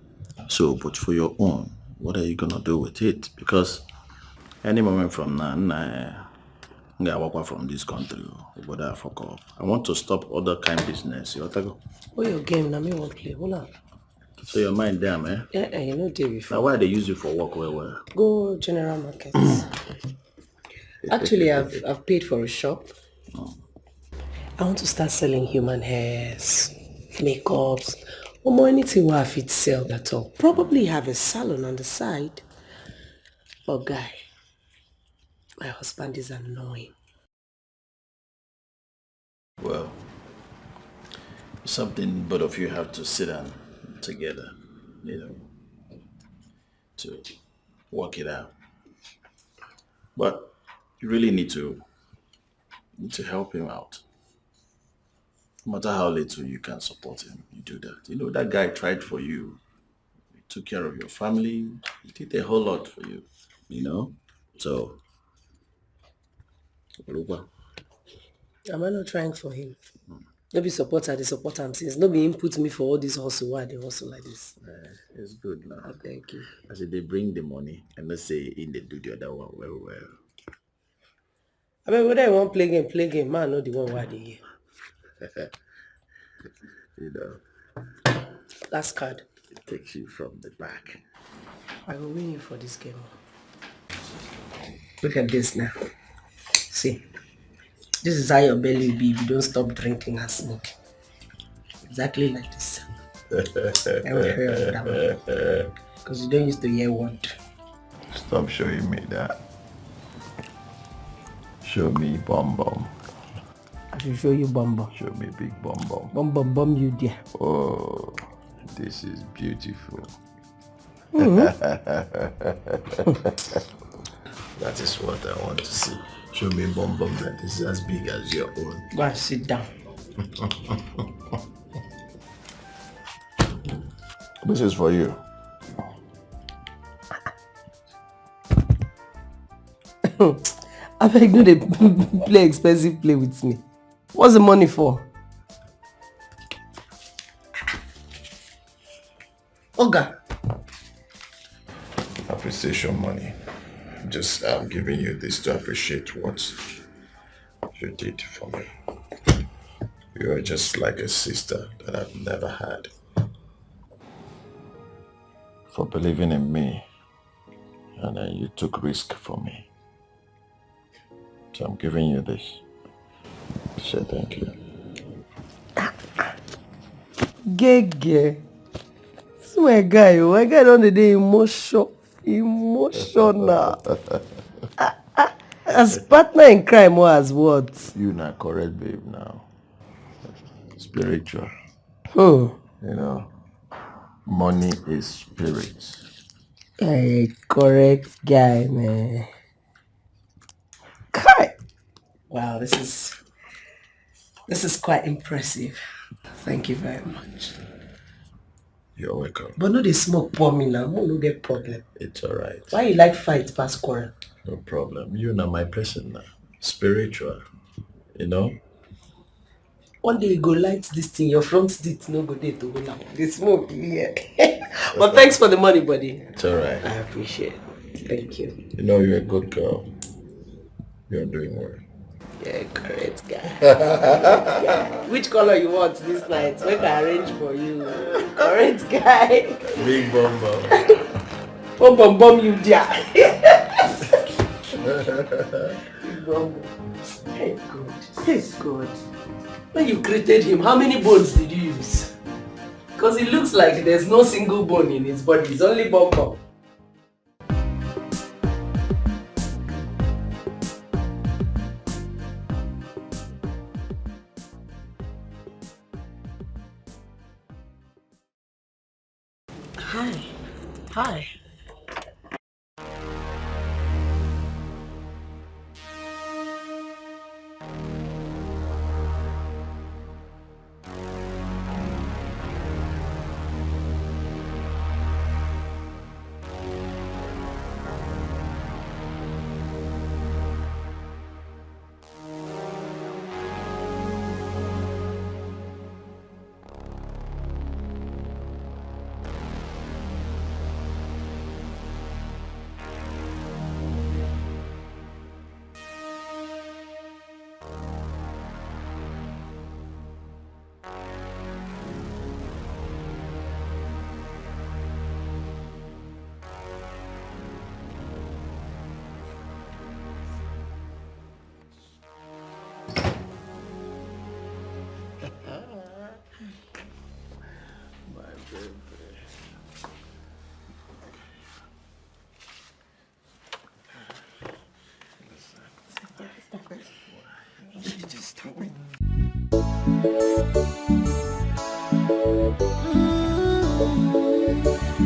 So, but for your own, what are you going to do with it? Because any moment from now, I'm going to walk out from this country. But I fuck up. I want to stop other kind of business. You got to go? Oh, your game, now me won't play. Hold on. So your mind there, man? Yeah, you know day before. Now why they use you for work? Where? Go general markets. Actually, I've paid for a shop. I want to start selling human hairs, makeups, or more anything where I fit sell at all. Probably have a salon on the side. But guy, my husband is annoying. Well, it's something both of you have to sit down together, to work it out. But you really need to help him out. No matter how little you can support him, you do that. That guy tried for you. He took care of your family. He did a whole lot for you, So, Am I not trying for him? No be supporter, the support am since. No be him put me for all this hustle. Why they hustle like this? It's good now. Thank you. As they bring the money, and let's say in they do the other one well. I mean, whether you want play game, man, know the one why they here. Last card. It takes you from the back. I will win you for this game. Look at this now. See. This is how your belly will be if you don't stop drinking and smoking. Exactly like this. I will hear of that one. Because you don't used to hear word. Stop showing me that. Show me bum bum. I should show you bum bum. Show me big bum bum. Bum bum bum you there. Oh, this is beautiful. That is what I want to see. Show me bum bum that is as big as your own. Go and sit down. This is for you. I beg no they play expensive play with me. What's the money for? Oga. Appreciation money. just giving you this to appreciate what you did for me. You are just like a sister that I've never had. For believing in me, and then you took risk for me. So I'm giving you this to say thank you. Gege. This my guy, my guy on the day emotional. As partner in crime or as what? You not correct, babe, now. Spiritual. Oh. You know, money is spirit. A correct guy, man. Kai. Wow, this is quite impressive. Thank you very much. You're welcome. But no, they smoke pour me now. No get problem. It's alright. Why you like fight past quarrel? No problem. You know my person now. Spiritual. You know? One day you go light this thing, your front teeth no go there to go now. The smoke here. But thanks for the money, buddy. It's alright. I appreciate it. Thank you. You know you're a good girl. You're doing well. Yeah, correct guy. Which color you want this night? We can arrange for you. Correct guy. Big bum bum. Bum you there. Big bum. Hey God. Hey God. When you created him, how many bones did you use? Because it looks like there's no single bone in his body. It's only bum bum. Hi.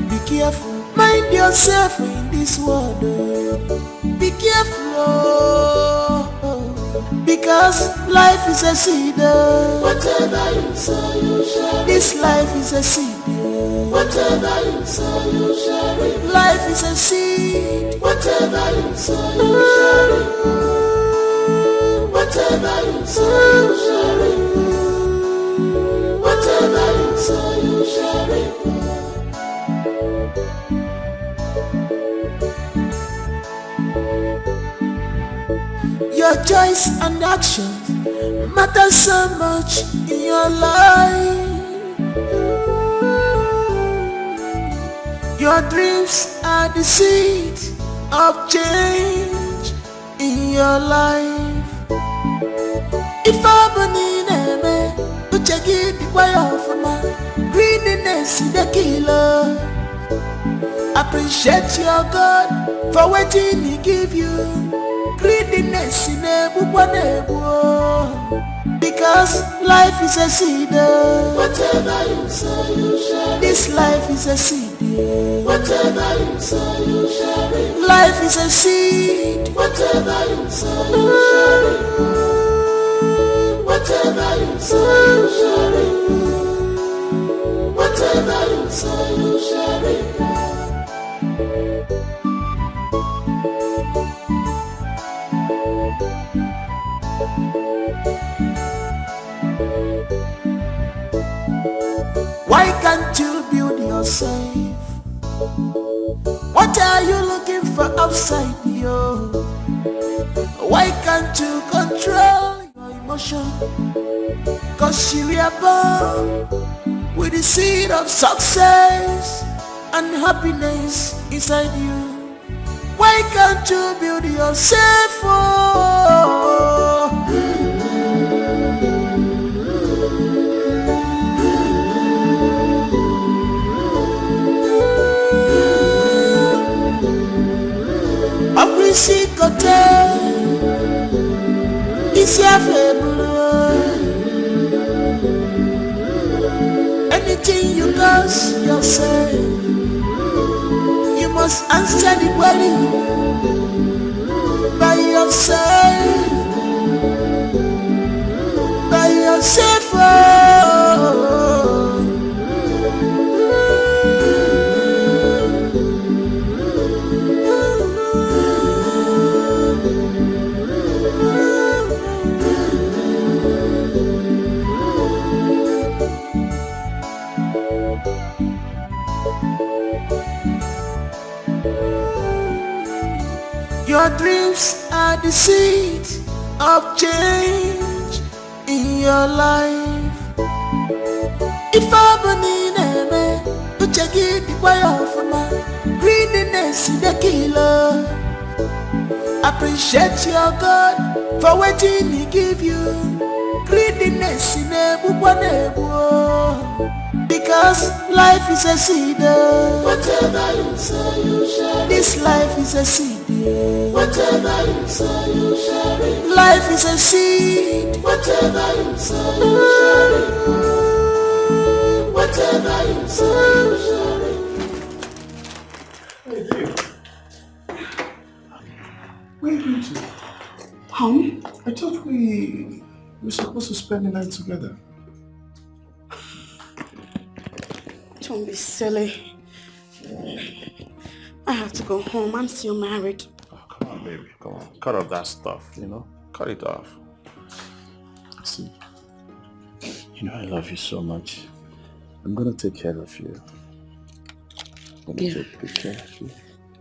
Be careful, mind yourself in this world. Be careful, because life is a seed. Whatever you sow, you shall reap. This life is a seed. Whatever you sow, you shall reap. Life is a seed. Whatever you sow, you shall reap. Whatever you sow, you shall reap. Whatever you sow, you shall reap. Your choice and action matter so much in your life. Your dreams are the seed of change in your life. If I believe in me, you check it the way of my greediness is the killer. Appreciate your God for waiting He give you. Greediness in a because life is a seed. Whatever you sow, you shall reap. This life is a seed. Whatever you sow, you shall reap. Life is a seed. Whatever you sow, you shall reap. Whatever you sow, you shall reap. Whatever you sow, you shall reap. Why can't you build yourself? What are you looking for outside? you. Why can't you control your emotion? Cause you were born with the seed of success and happiness inside you. Why can't you build yourself up? Aprisi kote isi afebulu. Anything you cause yourself, you must answer the query by yourself. By yourself. Oh. Your dreams are the seed of change in your life. If I believe in me, you check it the way of my greediness is the killer. Appreciate your God for waiting He give you. Greediness in a book. Because life is a seed. Whatever you say, you share. This life is a seed. Whatever you say, you share it. Life is a seed. Whatever you say, you share it. Whatever you say, you share it. Hey, dear. Where are you going to? Home? I thought we were supposed to spend the night together. Don't be silly. I have to go home. I'm still married. Oh, come on, baby. Come on. Cut off that stuff, you know? Cut it off. See, you know I love you so much. I'm gonna take care of you. I'm gonna take good care of you.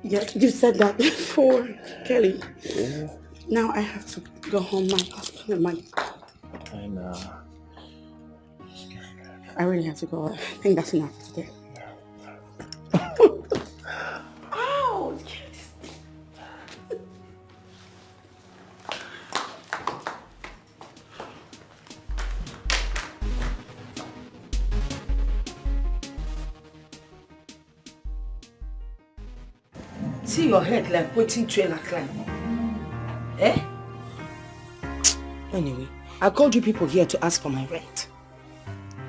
Yeah, you said that before, Kelly. Yeah. Now I have to go home. My husband and my... I know. I really have to go. I think that's enough for today. Ow! See your head like waiting trailer climb. Eh? Anyway, I called you people here to ask for my rent.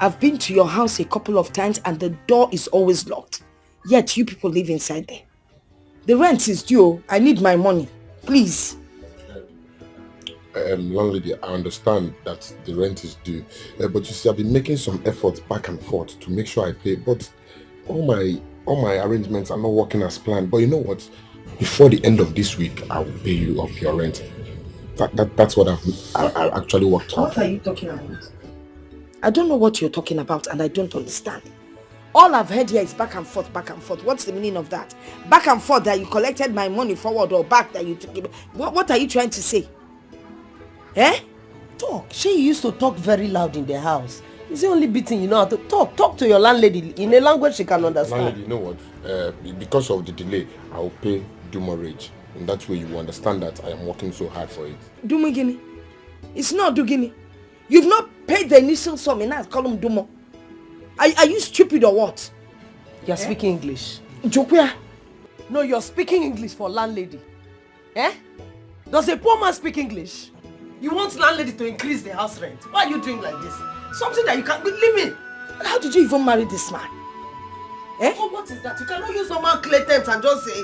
I've been to your house a couple of times and the door is always locked. Yet you people live inside there. The rent is due. I need my money. Please. Landlady, I understand that the rent is due. But you see, I've been making some efforts back and forth to make sure I pay. But all my arrangements are not working as planned. But you know what? Before the end of this week, I will pay you up your rent. That's what I actually worked on. What are you talking about? I don't know what you're talking about and I don't understand. All I've heard here is back and forth, back and forth. What's the meaning of that? Back and forth that you collected my money forward or back that you took it. What are you trying to say? Eh? Talk. She used to talk very loud in the house. It's the only bit thing you know how to talk. Talk to your landlady in a language she can understand. Landlady, you know what? Because of the delay, I will pay demurrage. In that way, you will understand that I am working so hard for it. Dumigini. It's not Dugini. You've not paid the initial sum and now call him Dumo. Are you stupid or what? You're speaking English. Jokwea. No, you're speaking English for landlady. Eh? Does a poor man speak English? You want landlady to increase the house rent. Why are you doing like this? Something that you can't believe in. How did you even marry this man? Eh? Oh, what is that? You cannot use normal clear terms and just say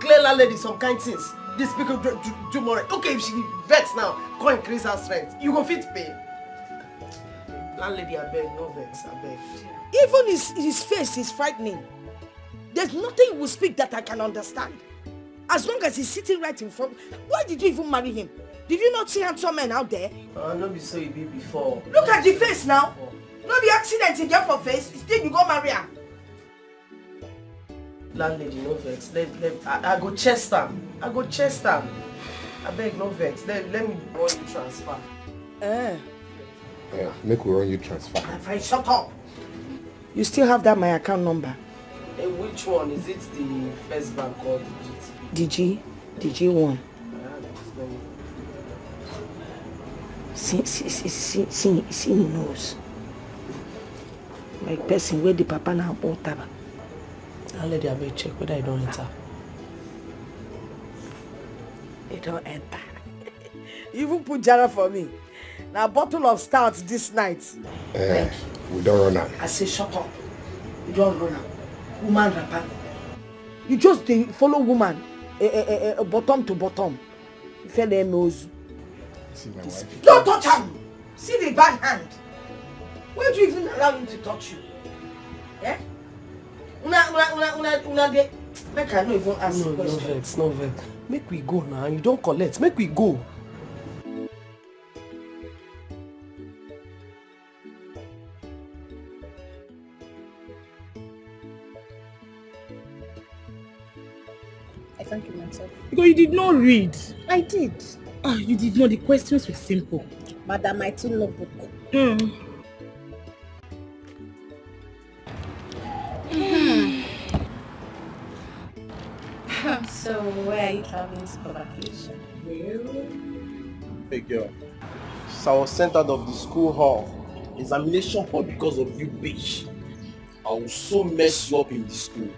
clear landlady some kind things. This people do more. Okay, if she vex now, go increase house rent. You go fit pay. Landlady, I beg, no vex, I beg. Even his face is frightening. There's nothing he will speak that I can understand. As long as he's sitting right in front. Why did you even marry him? Did you not see handsome men out there? No be so you be before. Look at the face now. No be accident in there for face. Still you go marry her. Landlady, no vex. I go chest am. I go chase them. I beg, no vex. Let me run you transfer. Yeah, make we run you transfer. My friend, shut up. You still have that my account number? Which one? Is it the First Bank or the GT? DG1. See knows. Like person where the papa now bought taba. I'll let the abeg check whether I don't enter. It don't enter. You even put Jara for me. Now a bottle of stout this night. We don't run out. I say shut up. You don't run out. Woman rapper. You just follow woman. Bottom to bottom. You feel them nose. See my wife. Don't touch him. See the bad hand. Why do you even allow him to touch you? Eh? Una de. Make I no even ask No questions. vex, no vex. Make we go now. You don't collect. Make we go. I thank you myself. Because you did not read. I did. You did not. The questions were simple. Madam, I took notebook. So, where are you traveling for vacation? Hey girl, so I was sent out of the school hall, examination hall because of you, bitch. I will so mess you up in the school.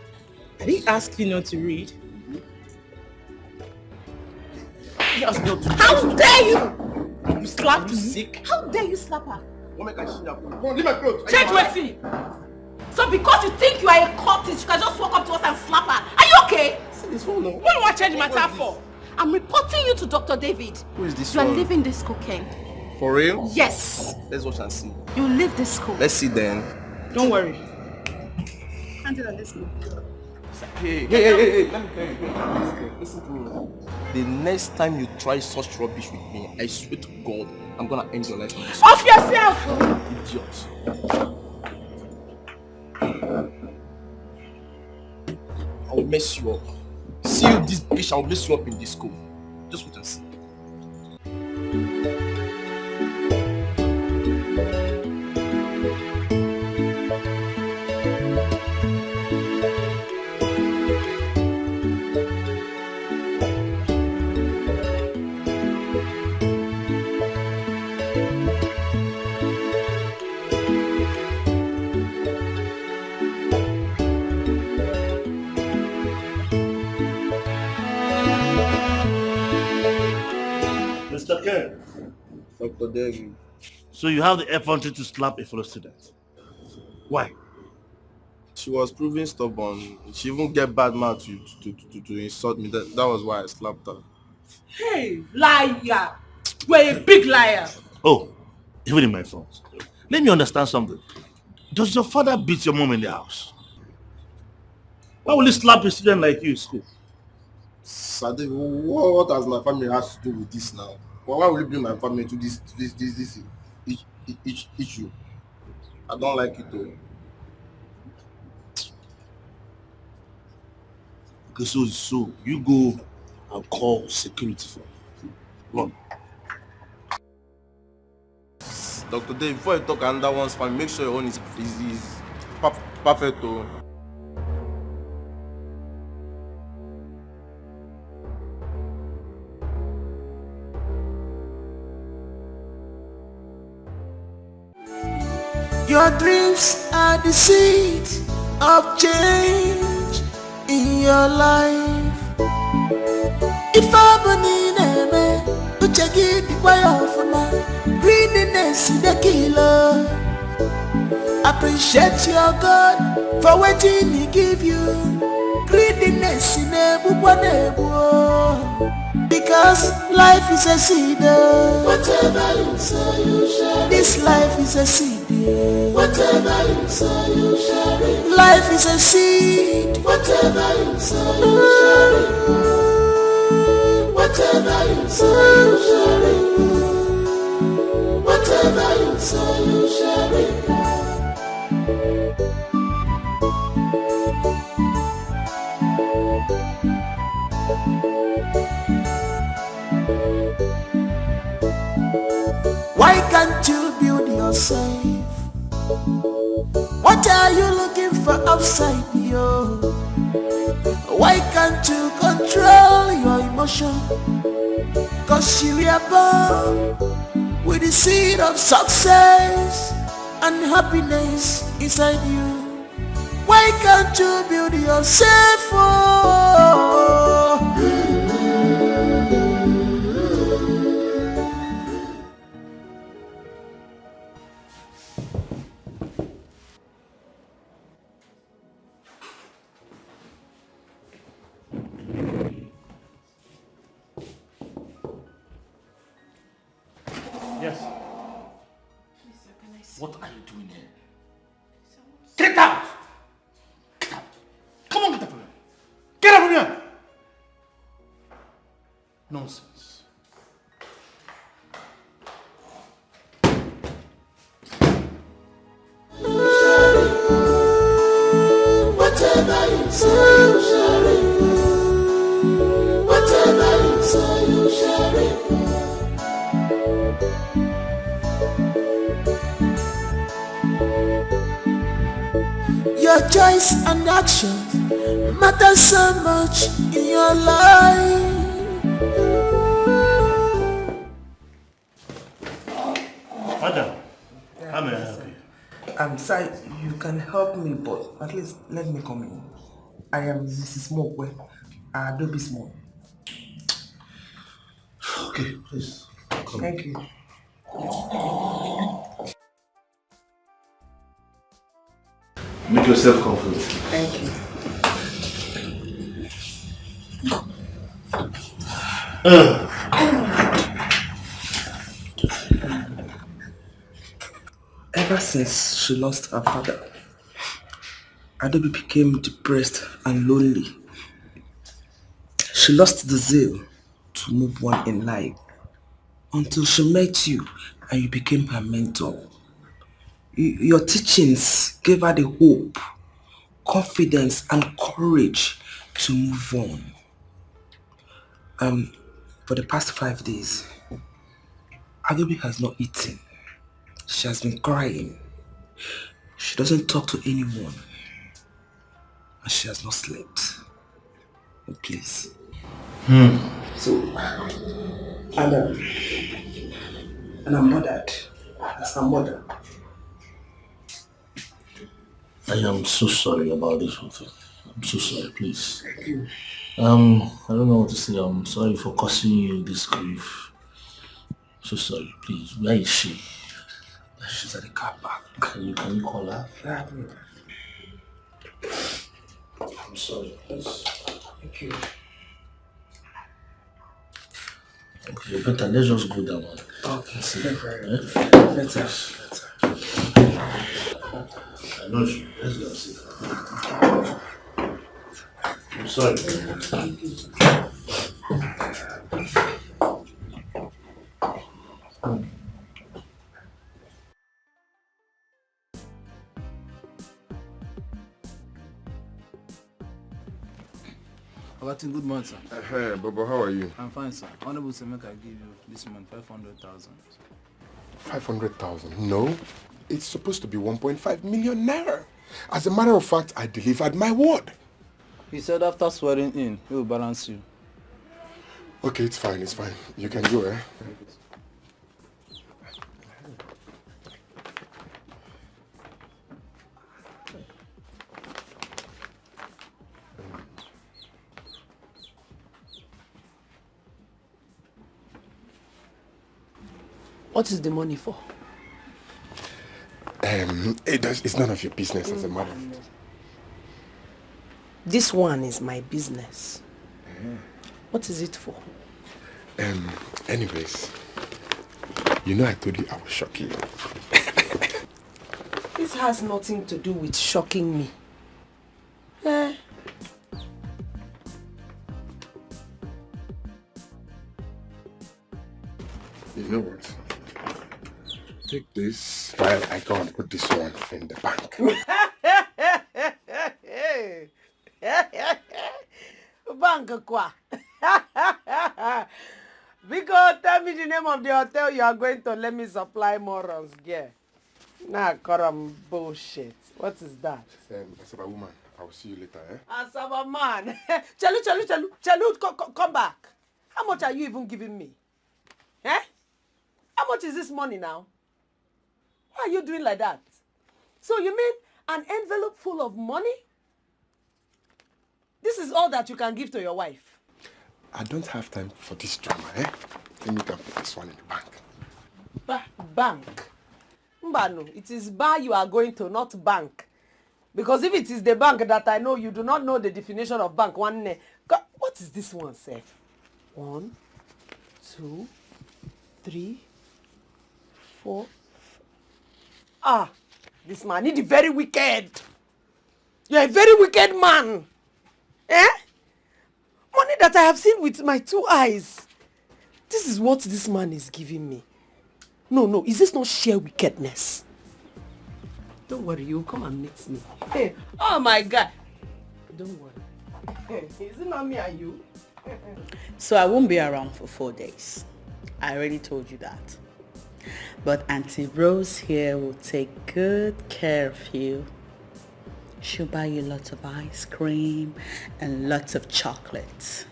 I didn't ask you not to read. Yes, not to How dare you! You slapped me? Sick? How dare you slap her? What make I see that? Come on, leave my clothes. Change wetin. So because you think you are a cultist, you can just walk up to us and slap her. Are you okay? See this one now. What do you want to change matter for? I'm reporting you to Dr. David. Who is this You are one? leaving this cocaine. For real? Yes. Let's watch and see. You leave this school. Let's see then. Don't worry. Hand it on this school. Hey. Let me tell you. Listen to me. The next time you try such rubbish with me, I swear to God, I'm gonna end your life in this. Off yourself! Idiot. I will mess you up. See you this bitch, I will mess you up in this school. Just wait and see. Mr. Ken. Dr. David. So you have the effrontery to slap a fellow student. Why? She was proving stubborn. She even get bad mouth to insult me. That was why I slapped her. Hey, liar! You're a big liar! Oh, even in my front. Let me understand something. Does your father beat your mom in the house? Why will he slap a student like you in school? Sade, what has my family has to do with this now? Why will you bring my family to this issue? I don't like it though. Okay, so you go and call security for me. Run. Dr. Dave, before you talk another one's family, make sure your own is perfect though. Your dreams are the seed of change in your life. If I'm uche gị dịkwa ya ọfụma, greediness the killer. Appreciate your God for wetin he give you. Greediness na-egbukwa na-egbu. Because life is a seed. Whatever you say you share. This life is a seed. Whatever you say you share. Life is a seed. Whatever you say you share. Whatever you say you share. Whatever you say you share. safe. What are you looking for outside, yo? Why can't you control your emotion? Cause you are born with the seed of success and happiness inside you. Why can't you build yourself? Oh? Yes. What are you doing here? Get out! Get out! Come on, get up from here! Get up from here! Nonsense. Whatever you say, you share it. Whatever you say, you share it. Your choice and action matter so much in your life. Madam, how may I help you? Sir, you can help me, but at least let me come in. I am Mrs. Mokwe, Adobe's mom. Okay, please. Come. Thank you. Make yourself comfortable. Thank you. Ever since she lost her father, Adobe became depressed and lonely. She lost the zeal to move on in life until she met you and you became her mentor. Your teachings gave her the hope, confidence and courage to move on. For the past 5 days, Adobe has not eaten. She has been crying. She doesn't talk to anyone. And she has not slept. Oh, please. So, and I'm bothered as her mother. I am so sorry about this whole thing. I'm so sorry, please. Thank you. I don't know what to say. I'm sorry for causing you this grief. So sorry, please. Where is she? She's at the car park. Can you call her? Yeah, I'm sorry, please. thank you. Okay, better. Let's just go down. Okay. See. Better. I know you. Let's go see. I'm sorry. Abatin, good morning, sir. Hey, Bobo, how are you? I'm fine, sir. Honorable sir, make I give you this month 500,000. 500,000? No, it's supposed to be 1.5 million naira. As a matter of fact, I delivered my word. He said after swearing in, he will balance you. Okay, it's fine, it's fine. You can go, eh? What is the money for? It's none of your business, as a matter of fact. This one is my business. What is it for? Anyways, you know I told you I was shocking you. This has nothing to do with shocking me. Eh? You know what? Take this while I go and put this one in the bank. Bank kwa. Because tell me the name of the hotel you are going to let me supply more runs, girl. Nah, Karam, bullshit. What is that? Asaba woman, I will see you later, eh? Asaba man. Chalu, come back. How much are you even giving me? Eh? How much is this money now? Why are you doing like that? So you mean an envelope full of money? This is all that you can give to your wife? I don't have time for this drama, eh? Let me go put this one in the bank. Bank? Mbano, it is bar you are going to, not bank. Because if it is the bank that I know, you do not know the definition of bank. What is this one, sir? 1, 2, 3, 4. Ah, this man is very wicked. You are a very wicked man. Eh? Money that I have seen with my 2 eyes. This is what this man is giving me. No, is this not sheer wickedness? Don't worry, you'll come and meet me. Hey, oh my God. Don't worry. Hey, is it not me and you? So I won't be around for 4 days. I already told you that. But Auntie Rose here will take good care of you. She'll buy you lots of ice cream and lots of chocolates.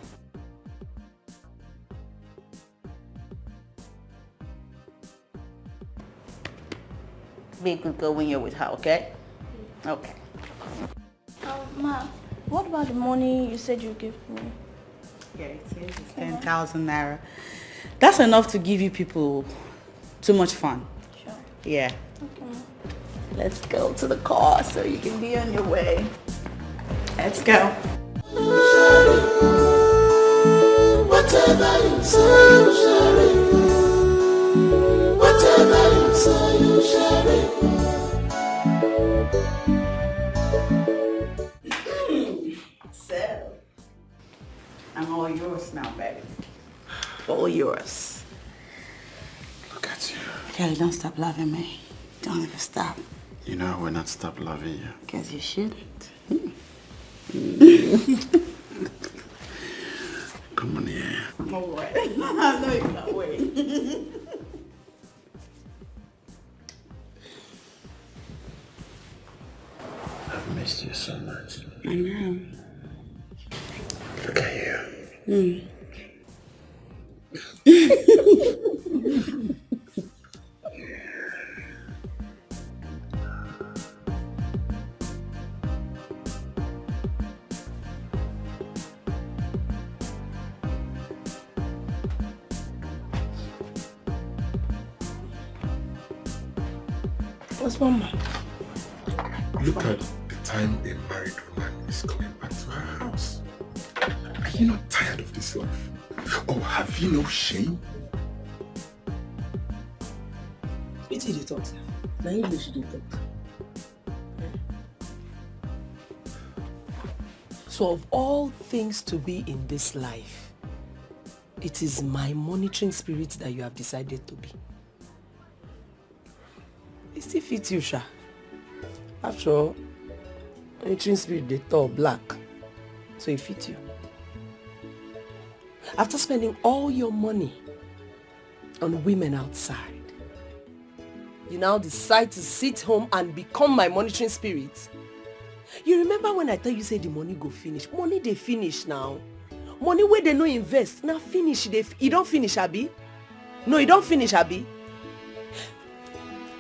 Be a good girl when you're with her, okay? Okay. Ma, what about the money you said you'd give me? Yeah, it's 10,000 naira. That's enough to give you people too much fun. Sure. Yeah. Okay, Ma. Let's go to the car so you can be on your way. Let's go. Whatever you say, you share it. Whatever you say, you share it. So, I'm all yours now, baby. All yours. Look at you. Kelly, don't stop loving me. Don't ever stop. You know I will not stop loving you. Because you shouldn't. Come on here. All right. I know you can't wait. I've missed you so much. I know. Look at you. What's wrong, man? Look at the time a married woman is coming back to her house. Are you not tired of this life? Oh, have you no shame? What did you talk, sir? Now English you talk. So of all things to be in this life, it is my monitoring spirit that you have decided to be. It still fits you, Sha. After all, monitoring spirit they tall black, so it fits you. After spending all your money on women outside, you now decide to sit home and become my monitoring spirit. You remember when I tell you say the money go finish? Money they finish now. Money where they no invest, now finish. You don't finish, Abi? No, you don't finish, Abi.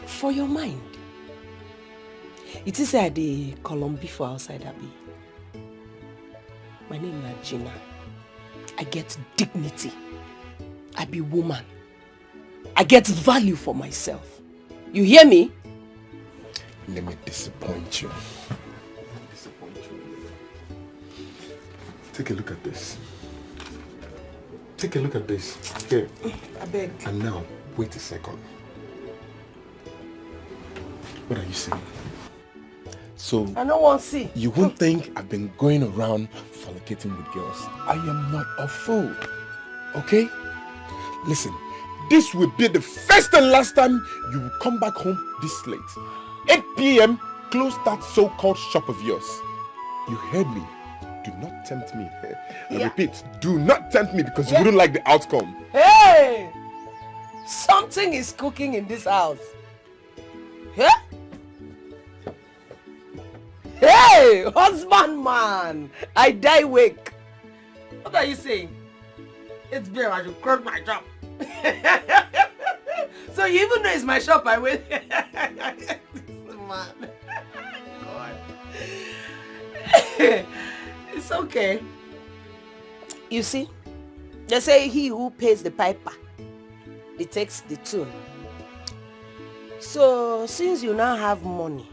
For your mind, it is at the Columbi for outside, Abi. My name is Gina. I get dignity. I be woman. I get value for myself. You hear me? Let me disappoint you. Take a look at this. Take a look at this. Here. I beg. And now, wait a second. What are you saying? So, I don't want to see. You won't think I've been going around fornicating with girls. I am not a fool. Okay? Listen, this will be the first and last time you will come back home this late. 8 p.m., close that so-called shop of yours. You heard me. Do not tempt me. I repeat, do not tempt me because you wouldn't like the outcome. Hey! Something is cooking in this house. Hey! Hey, husband man, I die wake. What are you saying? It's beer, I should close my shop. So you even know it's my shop, I wait. Man. God. It's okay. You see, they say he who pays the piper, he takes the tune. So since you now have money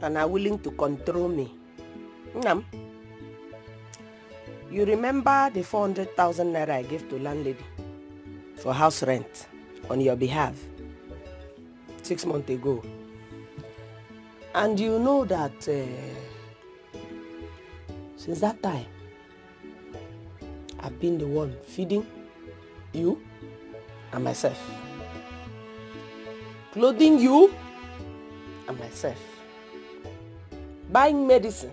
and are willing to control me, you remember the 400,000 naira I gave to landlady for house rent on your behalf 6 months ago? And you know that since that time, I've been the one feeding you and myself, clothing you and myself, buying medicine,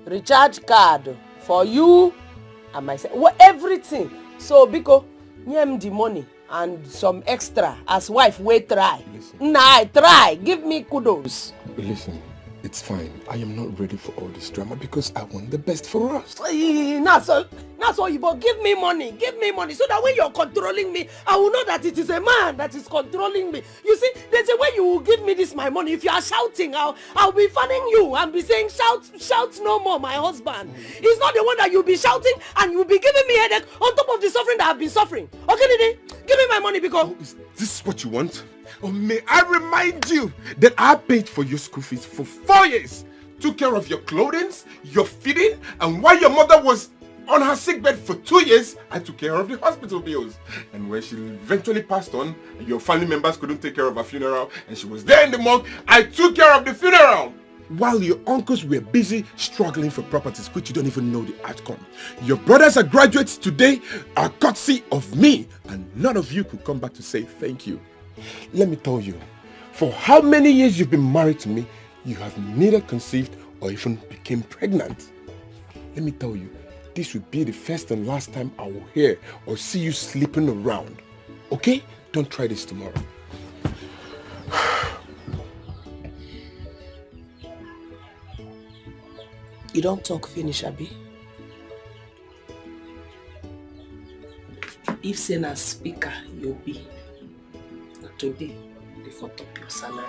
recharge card for you and myself, well, everything. So Biko, give the money and some extra as wife we try. Nah, I try. Give me kudos. Listen, it's fine. I am not ready for all this drama because I want the best for us. That's all you but give me money so that when you're controlling me, I will know that it is a man that is controlling me. You see, there's a way you will give me this my money. If you are shouting, I'll be fanning you and be saying shout no more, my husband. He's not the one that you'll be shouting and you'll be giving me headache on top of the suffering that I've been suffering. Okay, Didi? Give me my money because... Oh, is this what you want? Or may I remind you that I paid for your school fees for 4 years, took care of your clothing, your feeding, and while your mother was on her sickbed for 2 years, I took care of the hospital bills. And when she eventually passed on, your family members couldn't take care of her funeral, and she was there in the morgue, I took care of the funeral. While your uncles were busy struggling for properties which you don't even know the outcome. Your brothers are graduates today, are courtesy of me, and none of you could come back to say thank you. Let me tell you, for how many years you've been married to me, you have neither conceived or even became pregnant. Let me tell you, this will be the first and last time I will hear or see you sleeping around. Okay? Don't try this tomorrow. You don't talk finish, Abi. If say na speaker you be, today they for top your salary.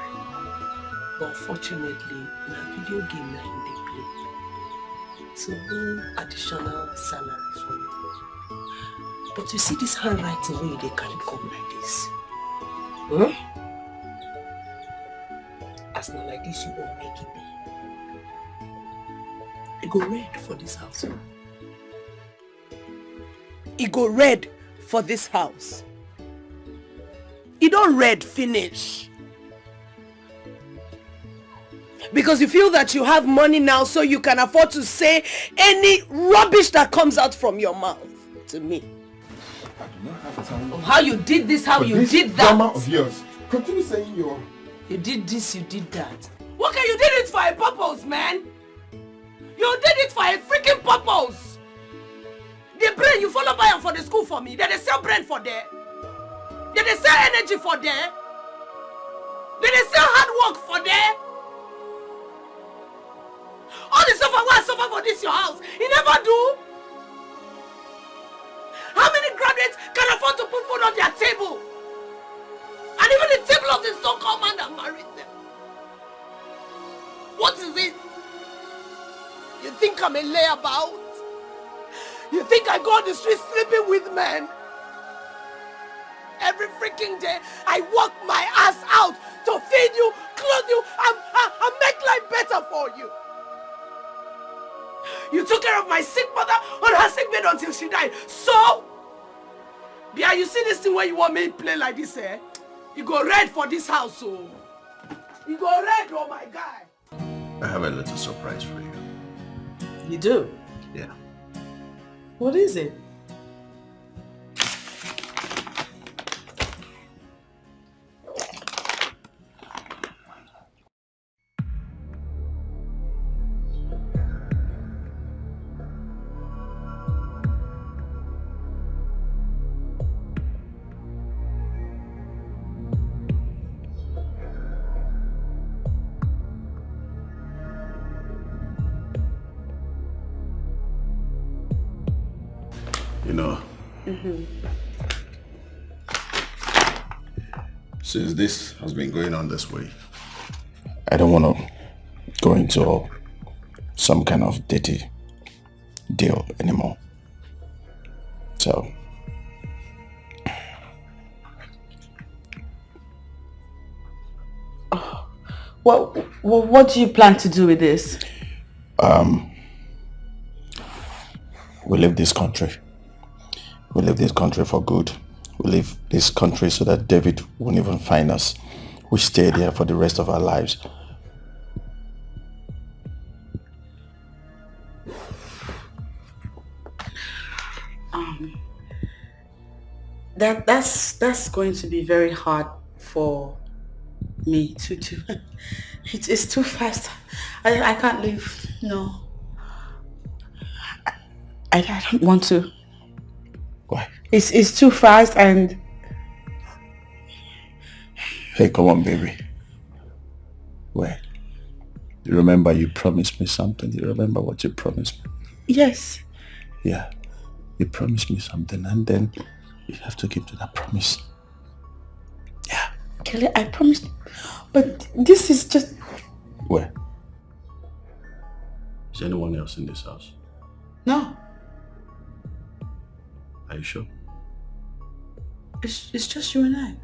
But unfortunately, na video game na in dey play. So no additional salary for you. But you see this handwriting where they carry come like this. As not like this, you won't make it be. It go red for this house. It go red for this house. It don't red finish. Because you feel that you have money now so you can afford to say any rubbish that comes out from your mouth to me. I do not have time. How you did this, how you did that. Drama of yours. Continue saying your... You did this, you did that. Okay, you did it for a purpose, man. You did it for a freaking purpose. The brain you follow buy for the school for me. They sell brain for there. They sell energy for there. They sell hard work for there. All the suffer I suffer for this your house. You never do. How many graduates can afford to put food on their table? And even the table of the so-called man that married them. What is it? You think I'm a layabout? You think I go on the street sleeping with men? Every freaking day, I work my ass out to feed you, clothe you, and make life better for you. You took care of my sick mother on her sick bed until she died. So, Bia, you see this thing where you want me to play like this, eh? You go red for this house, oh. You go red, oh my guy. I have a little surprise for you. You do? Yeah. What is it? know, since this has been going on this way, I don't want to go into some kind of dirty deal anymore. So, what do you plan to do with this? we leave this country. We leave this country for good. We leave this country so that David won't even find us. We stay there for the rest of our lives. That's going to be very hard for me to do. It's too fast. I can't leave. No. I don't want to. Why? It's too fast and... Hey, come on, baby. Wait. You remember you promised me something? You remember what you promised me? Yes. Yeah. You promised me something and then you have to keep to that promise. Yeah. Kelly, I promised. But this is just... Where? Is anyone else in this house? No. Are you sure? It's just you and I.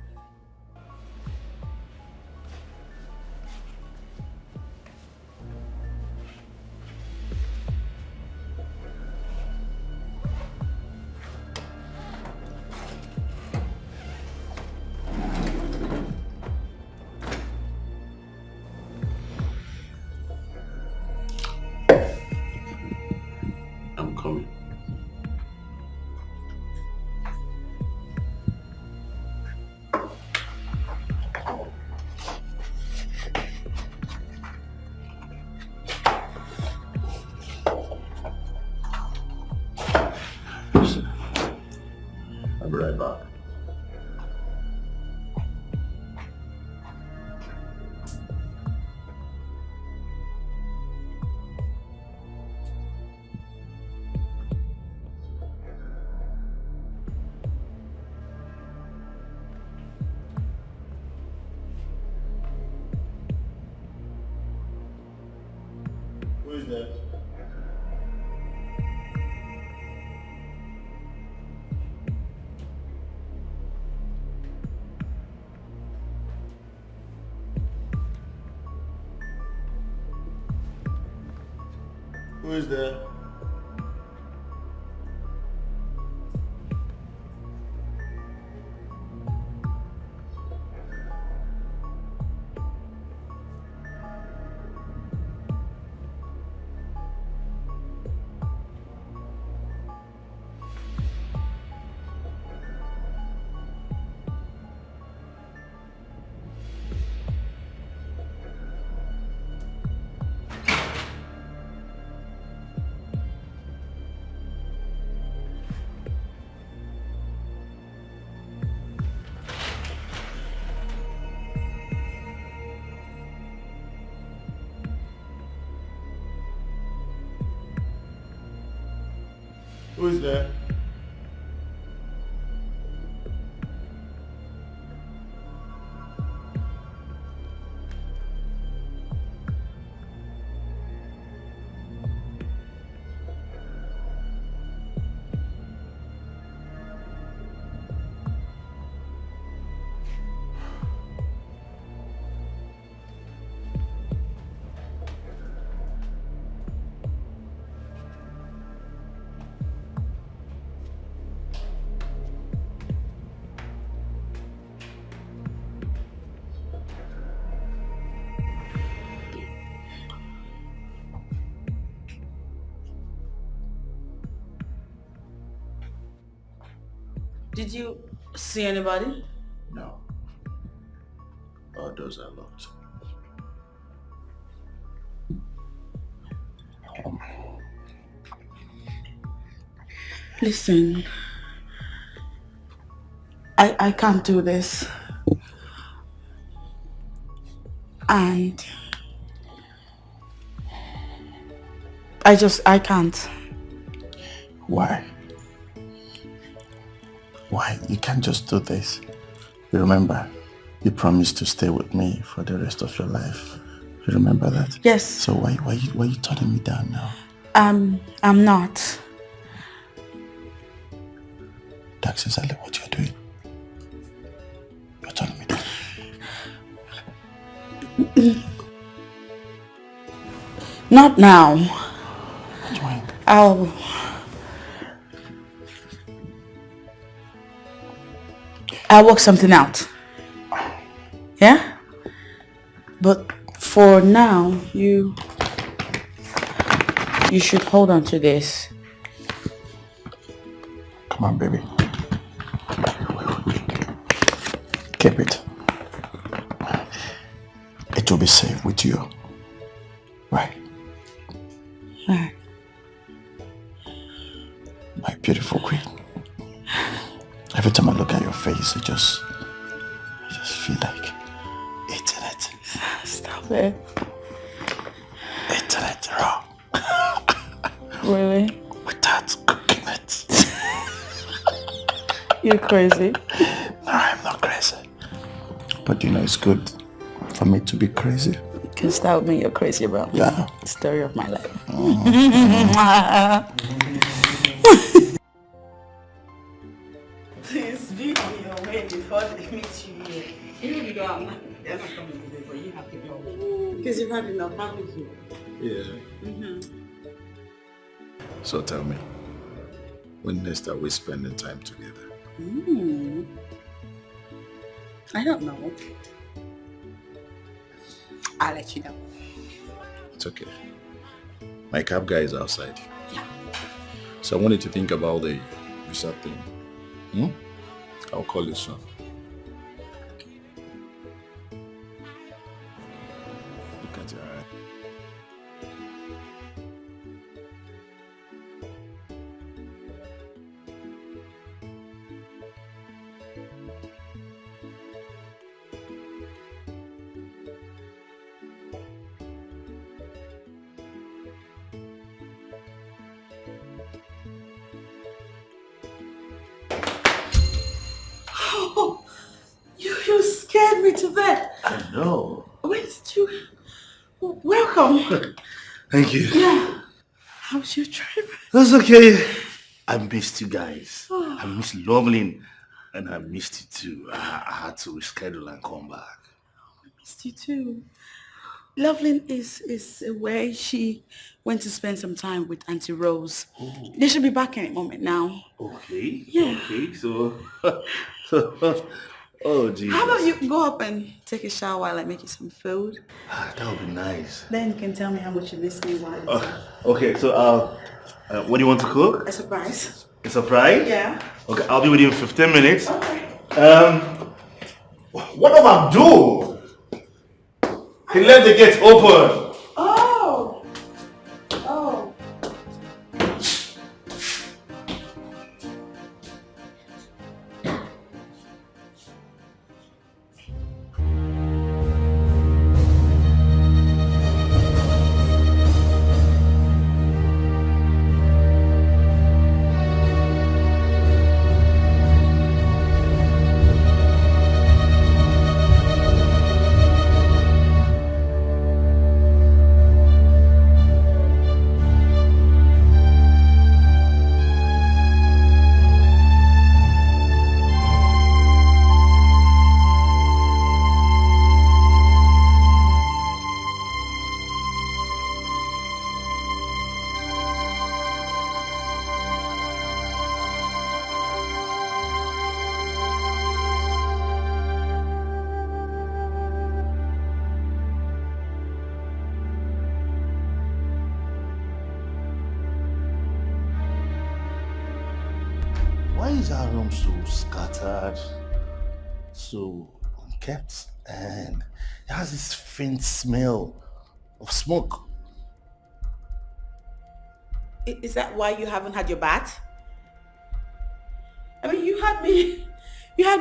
I'm coming. I'll be right back. Who is that? Who is there? Who is there? Did you see anybody? No. All doors are locked. Listen, I can't do this. And I can't. Why? Why? You can't just do this. You remember, you promised to stay with me for the rest of your life. You remember that? Yes. So why you turning me down now? I'm not. That's exactly what you're doing. You're turning me down. Not now. Why? I'll work something out. Yeah? But for now, you should hold on to this. Come on, baby. Keep it. It will be safe with you. Right? Alright. My beautiful queen. Every time I look at your face, I just feel like eating it. Stop it. Eating it raw. Really? Without cooking it. You're crazy. No, I'm not crazy. But you know, it's good for me to be crazy. Because that would mean you're crazy about me. Yeah. Story of my life. Please be on your way before they meet you here. Even if they're not coming today, but you have to go. Because you've had enough, haven't you? Yeah. So tell me, when next are we spending time together? I don't know. I'll let you know. It's okay. My cab guy is outside. Yeah. So I wanted to think about the visa thing. I'll call you soon. Look at it, alright? Oh, you scared me to death. I know. Where did you... Welcome. Thank you. Yeah. How's your trip? That's okay. I missed you guys. Oh. I missed Loveling, and I missed you too. I had to reschedule and come back. I missed you too. Loveling is away. She went to spend some time with Auntie Rose. Oh. They should be back any moment now. Okay. Yeah. Okay. So, oh Jesus. How about you go up and take a shower while I make you some food? That would be nice. Then you can tell me how much you miss me while it's Okay. So, what do you want to cook? a surprise. A surprise? Yeah. Okay. I'll be with you in 15 minutes. Okay. What do I do? He left the gate open. Oh. Oh. Why is our room so scattered, so unkept, and it has this faint smell of smoke? Is that why you haven't had your bath? I mean, you had me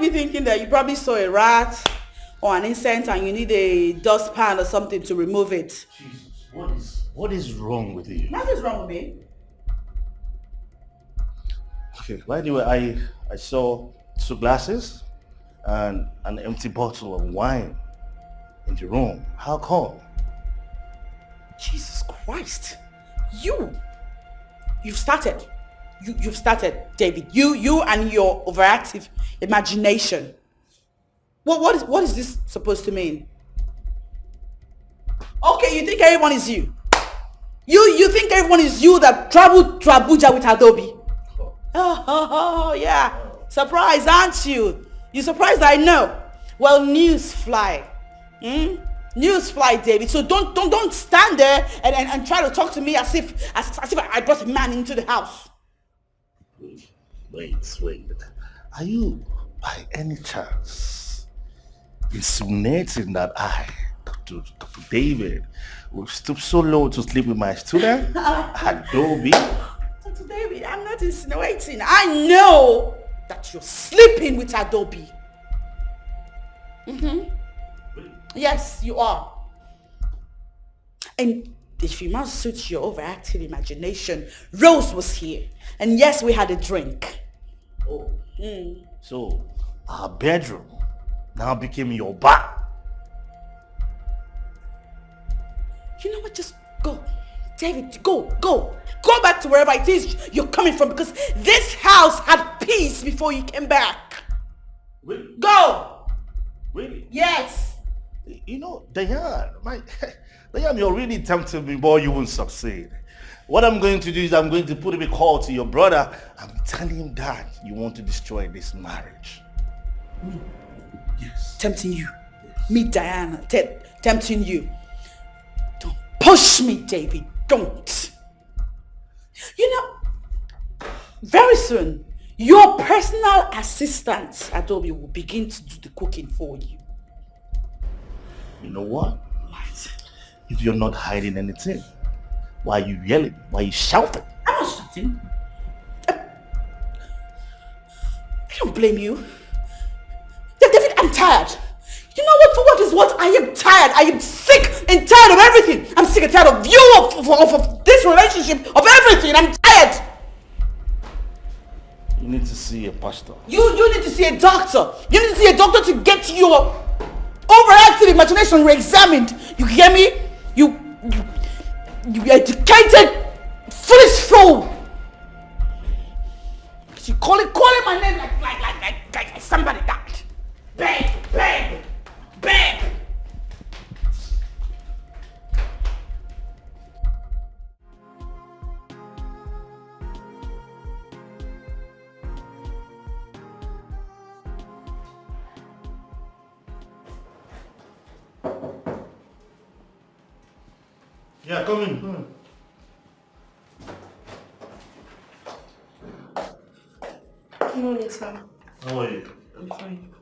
thinking that you probably saw a rat or an insect and you need a dustpan or something to remove it. Jesus, what is wrong with you? Nothing's wrong with me. Okay, by the way, I saw 2 glasses and an empty bottle of wine in the room. How come? Jesus Christ. You've started. You've started, David. You and your overactive imagination. What is this supposed to mean? Okay, you think everyone is you? You think everyone is you that traveled to Abuja with Adobe? Oh, yeah. Surprised, aren't you? You surprised, I know. Well, news fly. News fly, David. So don't stand there and try to talk to me as if I brought a man into the house. Wait. Are you, by any chance, insinuating that I, Dr. David, will stoop so low to sleep with my student, Adobe? Dr. David, I'm not insinuating. I know that you're sleeping with Adobe. Yes, you are. And if you must suit your overactive imagination, Rose was here. And yes, we had a drink. Oh. So, our bedroom now became your bar. You know what? Just go. David, go. Go back to wherever it is you're coming from, because this house had peace before you came back. Really? Go! Really? Yes. You know, Diane, you're really tempting me, boy, you won't succeed. What I'm going to do is I'm going to put a call to your brother. I'm telling him that you want to destroy this marriage. Yes. Tempting you. Yes. Me, Diana, tempting you. Don't push me, David. Don't. You know, very soon, your personal assistant, Adobe, will begin to do the cooking for you. You know what? If you're not hiding anything, why are you yelling? Why are you shouting? I'm not shouting. I don't blame you. David, I'm tired. You know what? For what is what? I am tired. I am sick and tired of everything. I'm sick and tired of you, of this relationship, of everything. I'm tired. You need to see a pastor. You need to see a doctor. You need to see a doctor to get your overactive imagination re-examined. You hear me? You educated, foolish fool. She calling my name like somebody died. Bang. Yeah, come in. Good morning, sir. How are you? I'm fine.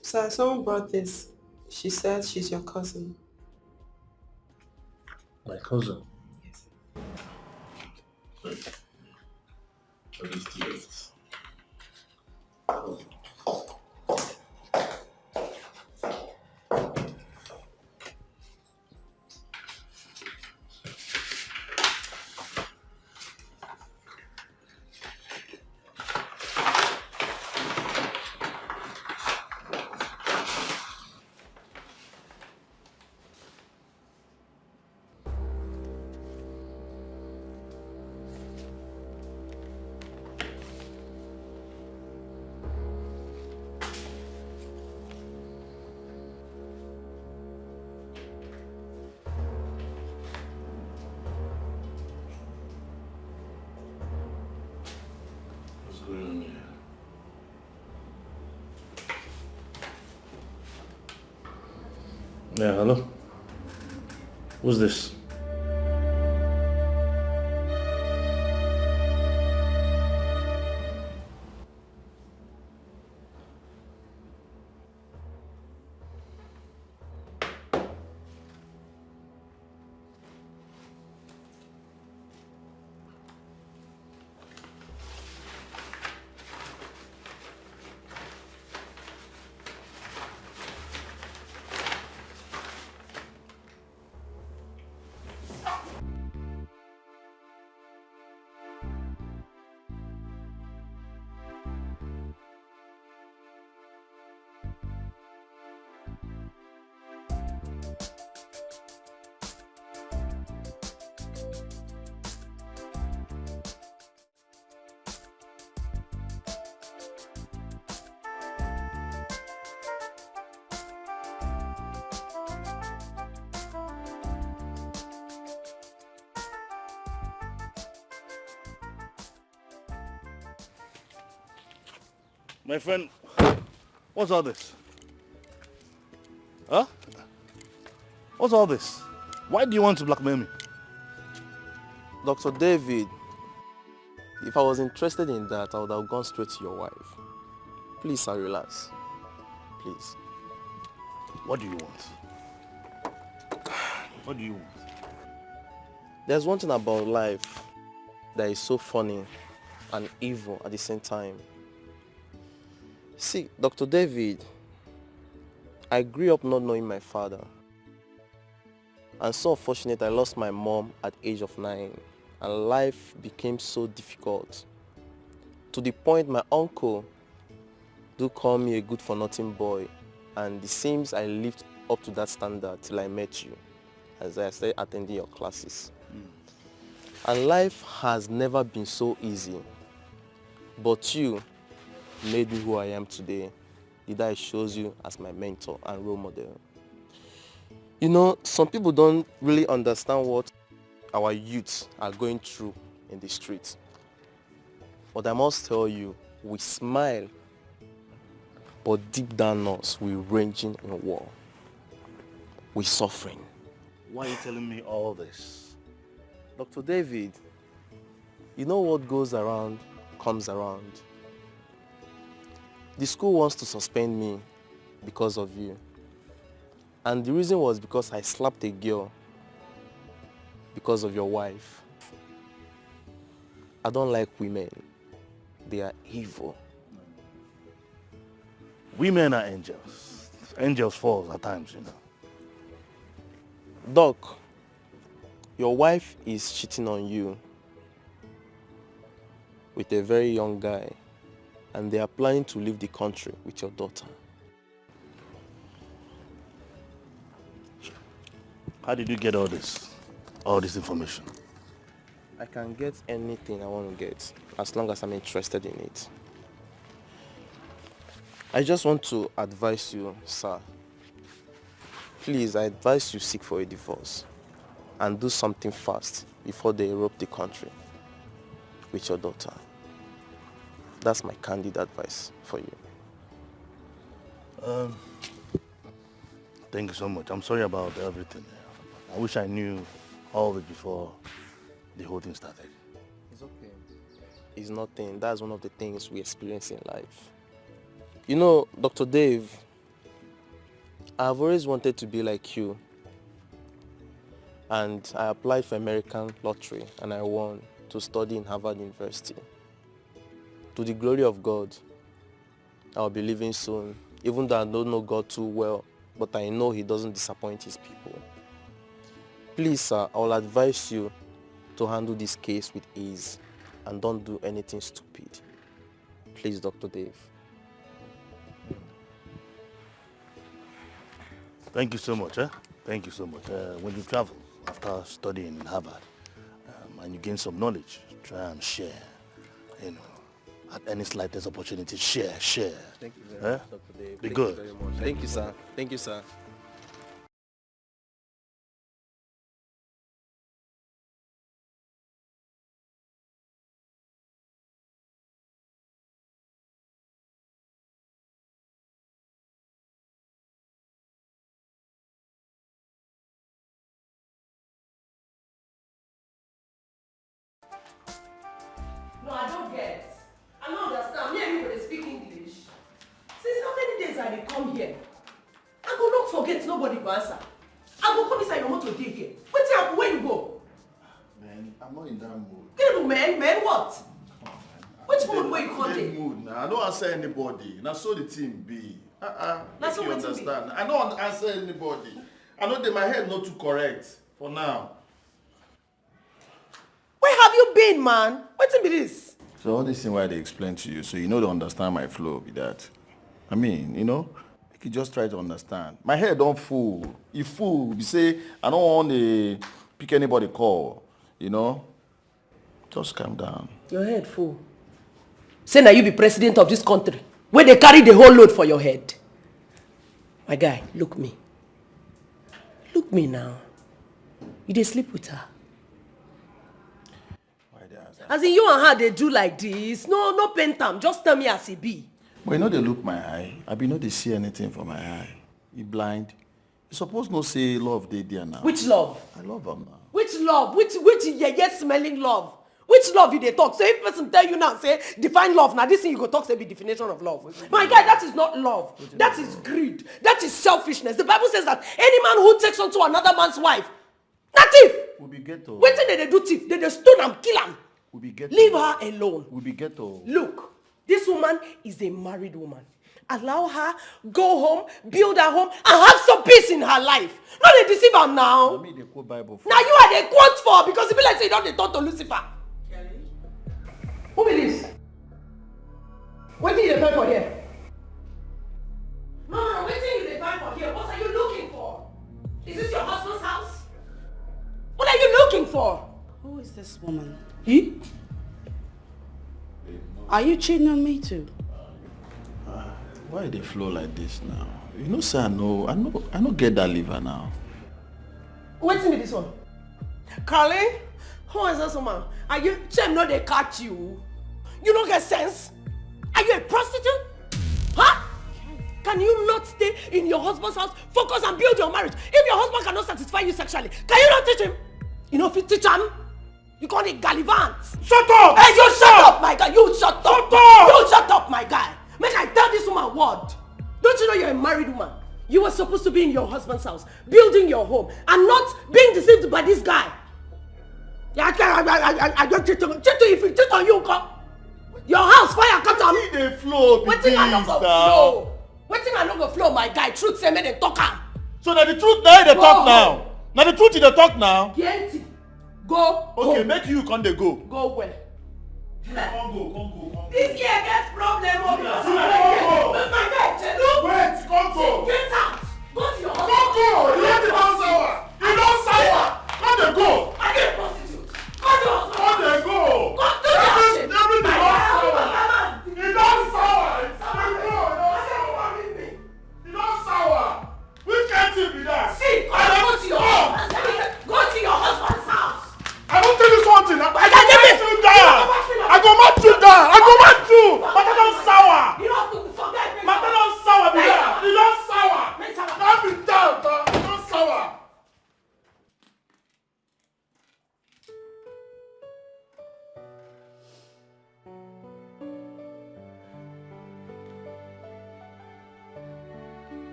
Sir, someone brought this. She said she's your cousin. My cousin? Yes. Wait. What is this? Yeah, hello? Who's this? My friend, what's all this? Huh? What's all this? Why do you want to blackmail me? Dr. David, if I was interested in that, I would have gone straight to your wife. Please, sir, relax. Please. What do you want? What do you want? There's one thing about life that is so funny and evil at the same time. See, Dr. David, I grew up not knowing my father. And so unfortunate, I lost my mom at the age of 9. And life became so difficult. To the point my uncle do call me a good-for-nothing boy. And it seems I lived up to that standard till I met you, as I started attending your classes. And life has never been so easy. But you made me who I am today. The day I chose you as my mentor and role model. You know, some people don't really understand what our youths are going through in the streets. But I must tell you, we smile, but deep down us, we're raging in war. We're suffering. Why are you telling me all this? Dr. David, you know what goes around comes around. The school wants to suspend me because of you. And the reason was because I slapped a girl because of your wife. I don't like women. They are evil. Women are angels. Angels fall at times, you know. Doc, your wife is cheating on you with a very young guy, and they are planning to leave the country with your daughter. How did you get all this information? I can get anything I want to get as long as I'm interested in it. I just want to advise you, sir. Please, I advise you seek for a divorce and do something fast before they erupt the country with your daughter. That's my candid advice for you. Thank you so much. I'm sorry about everything. I wish I knew all of it before the whole thing started. It's okay. It's nothing. That's one of the things we experience in life. You know, Dr. Dave, I've always wanted to be like you. And I applied for American lottery and I won to study in Harvard University. To the glory of God, I'll be leaving soon. Even though I don't know God too well, but I know He doesn't disappoint His people. Please, sir, I will advise you to handle this case with ease and don't do anything stupid. Please, Dr. Dave. Thank you so much. Thank you so much. When you travel after studying in Harvard and you gain some knowledge, try and share. You know, at any slightest opportunity, share. Thank you very much, Dr. Dave. Be Thank good. you very much. Thank you, sir. Thank you, sir. No, I don't get. I don't understand. Me and you will speak English. Since how many days I dey come here? I go not forget nobody go answer. I go come inside your motor dey here. Wetin happen? Where you go? Man, I'm not in that mood. Get man, what? Which mood where you come dey? Mood now. I don't answer anybody. Now so the team be. Na Make so you wetin be? understand. I don't answer anybody. I know that my head not too correct for now. Where have you been, man? Wetin be this? So all this thing why they explain to you, so you know to understand my flow be that. I mean, you know, you can just try to understand. My head don't full. If full, you say I don't want to pick anybody call, you know. Just calm down. Your head full. Say now you be president of this country. Where they carry the whole load for your head. My guy, look me. Look me now. You dey sleep with her. As in you and her, they do like this. No paint am. Just tell me as it be. But you know they look my eye. I be know they see anything for my eye. You blind. You suppose no say love they there now. Which love? I love them now. Which love? Which yet smelling love? Which love you they talk? So if person tell you now, say, define love. Now this thing you go talk, say, be definition of love. My guy, that is not love. That is greed. That is selfishness. The Bible says that any man who takes on to another man's wife, not thief. We be ghetto. Wait till they do thief. They stone and kill him. We be ghetto. Leave her alone. We be ghetto. Look, this woman is a married woman. Allow her, go home, build her home, and have some peace in her life. No, they deceive her now. I mean, they quote Bible for. Now you are the quote for because if you like say you don't they talk to Lucifer. Who be this? What did you find for here? No, what did you find for here? What are you looking for? Is this your husband's house? What are you looking for? Who is this woman? He? Are you cheating on me too? Why they flow like this now? You know, sir, I know get that liver now. What's in this one? Carly? Who is this woman? Are you shame no they catch you? You don't get sense? Are you a prostitute? Huh? Can you not stay in your husband's house, focus and build your marriage? If your husband cannot satisfy you sexually, can you not teach him? You know if you teach him, you call it gallivant. Shut up! Hey, you shut up, my guy. You shut up. Shut up! You shut up, my guy. Make I tell this woman word. Don't you know you're a married woman? You were supposed to be in your husband's house, building your home, and not being deceived by this guy. I don't cheat on you. If he cheat on you, come. Your house fire cut on. They flow. What thing I don't go flow? What thing I don't go flow, my guy? Truth say make them talk am. So now the truth now they talk now. Now the truth they talk now. Yenti, go. Okay, make you come they go. Go where? Come go. This year gets problem. Come go. My guy, Chelu. Wait, come go. Get out. Go to your house. Come go. You let the house sour. You don't sour. Come they go. I get prostitute. Go to your house. Come they go. Go to your house. Everything don't sour. You don't sour. You don't sour. Which can't you be that? See, go to your house. Go to your husband's house. I won't tell you something. I Give go match you down. I go match you down. I go match you. Matter don't sour. You don't have to forget me. Matter don't sour be that. You don't sour. Don't be down, man. You don't sour.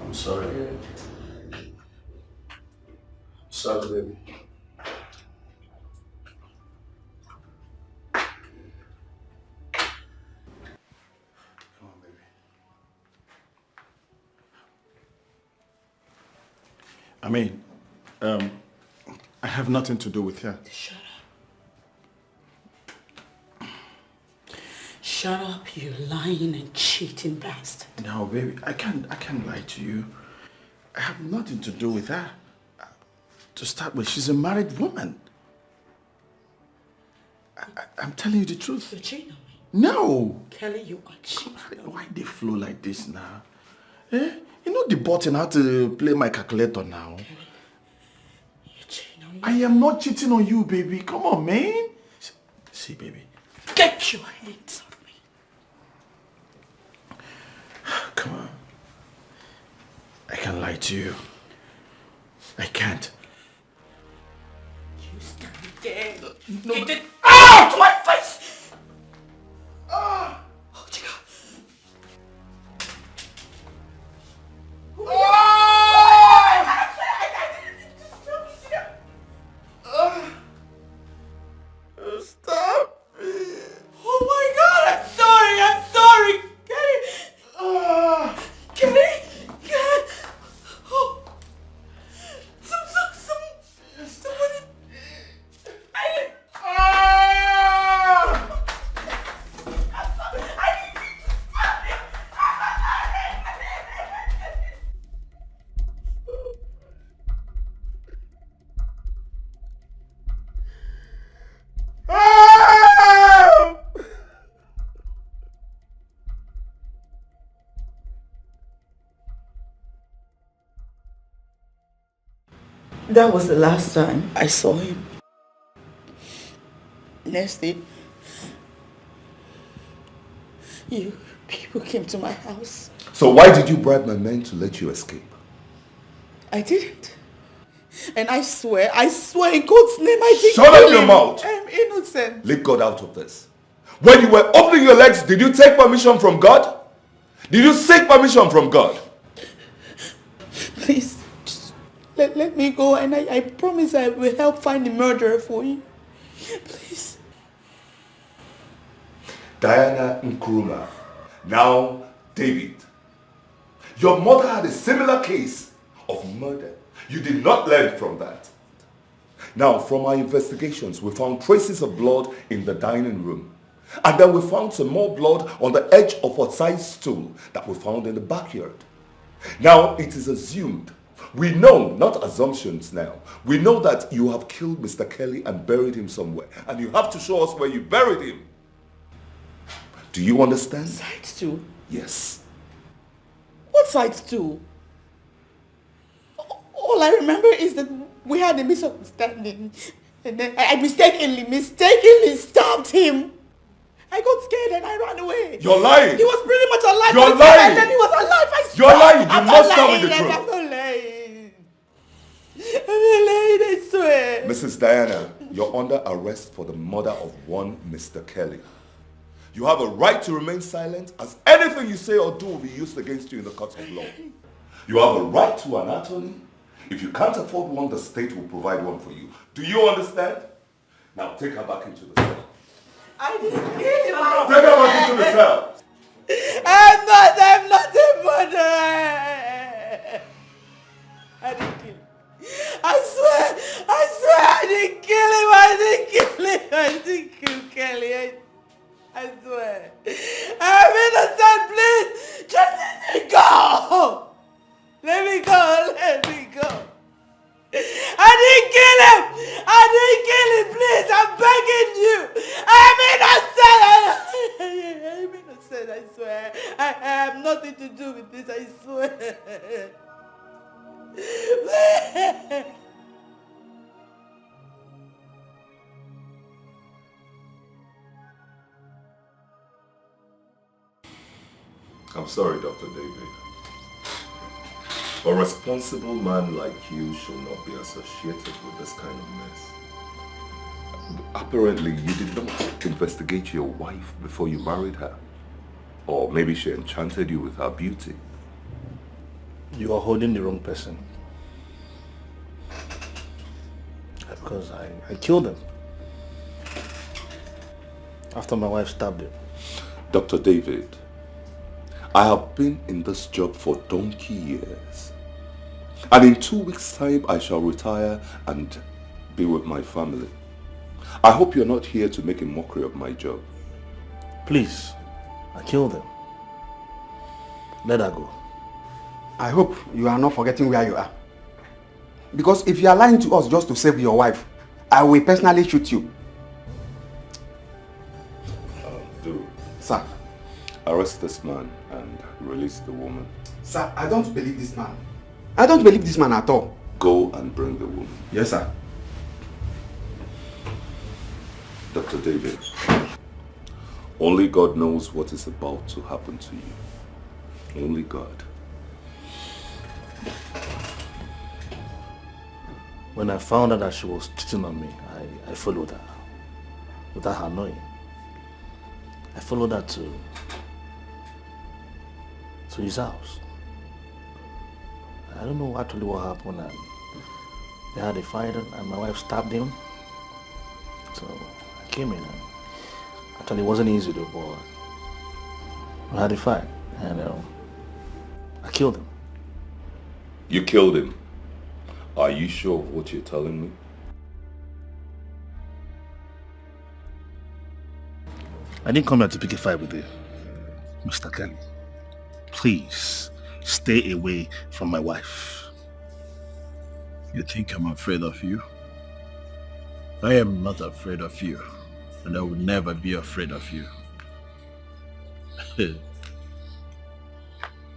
I'm sorry. Sorry, baby. Come on, baby. I mean, I have nothing to do with her. Shut up. Shut up, you lying and cheating bastard. No, baby, I can't lie to you. I have nothing to do with her. To start with, she's a married woman. I'm telling you the truth. You're cheating on me. No. Kelly, you are cheating. Why they flow like this now? Eh? You know the button how to play my calculator now. Kelly, you're cheating on me. I am not cheating on you, baby. Come on, man. See, baby. Get your hands off me. Come on. I can't lie to you. I can't. You stand there. No. You did. Ah! To my face! Ah! Oh, dear God. Stop me. Oh my God, I'm sorry. Kenny, oh. Somebody. That was the last time I saw him. Next day, You people came to my house. So why did you bribe my men to let you escape? I didn't. And I swear in God's name, I didn't Shut kill up your him. mouth. I'm innocent. Leave God out of this. When you were opening your legs, did you take permission from God? Did you seek permission from God? Please, just let me go, and I promise I will help find the murderer for you. Please. Diana Nkrumah. Now, David. Your mother had a similar case of murder. You did not learn from that. Now, from our investigations, we found traces of blood in the dining room. And then we found some more blood on the edge of a side stool that we found in the backyard. Now, it is assumed, we know, not assumptions now, we know that you have killed Mr. Kelly and buried him somewhere. And you have to show us where you buried him. Do you understand? Side stool? Yes. What side stool? All I remember is that we had a misunderstanding. And then I mistakenly stabbed him. I got scared and I ran away. You're lying. He was pretty much alive. You're lying. And then he was alive. I swear. You're lying. You I'm must not tell me lying. the truth. I'm not lying. I'm not lying, I swear. Mrs. Diana, you're under arrest for the murder of one Mr. Kelly. You have a right to remain silent, as anything you say or do will be used against you in the courts of law. You have a right to an attorney. If you can't afford one, the state will provide one for you. Do you understand? Now take her back into the cell. I didn't kill him. Take her back into the cell. I'm not a murderer. I didn't kill him. I swear, I didn't kill him. I didn't kill Kelly. I swear. I'm innocent, please. Just let me go. Let me go. I didn't kill him, please. I'm begging you. I'm innocent, I swear. I have nothing to do with this, I swear. I'm sorry, Dr. David. A responsible man like you should not be associated with this kind of mess. Apparently, you did not investigate your wife before you married her. Or maybe she enchanted you with her beauty. You are holding the wrong person. Because I killed him. After my wife stabbed him. Dr. David, I have been in this job for donkey years. And in 2 weeks' time, I shall retire and be with my family. I hope you're not here to make a mockery of my job. Please, I killed him. Let her go. I hope you are not forgetting where you are. Because if you are lying to us just to save your wife, I will personally shoot you. Do. Sir. Arrest this man and release the woman. Sir, I don't believe this man. I don't believe this man at all. Go and bring the woman. Yes, sir. Dr. David, only God knows what is about to happen to you. Only God. When I found out that she was cheating on me, I followed her. Without her knowing. I followed her to his house. I don't know actually what happened, and they had a fight and my wife stabbed him. So I came in, and actually it wasn't easy though, but we had a fight and I killed him. You killed him? Are you sure of what you're telling me? I didn't come here to pick a fight with you, Mr. Kelly. Please, stay away from my wife. You think I'm afraid of you? I am not afraid of you, and I will never be afraid of you.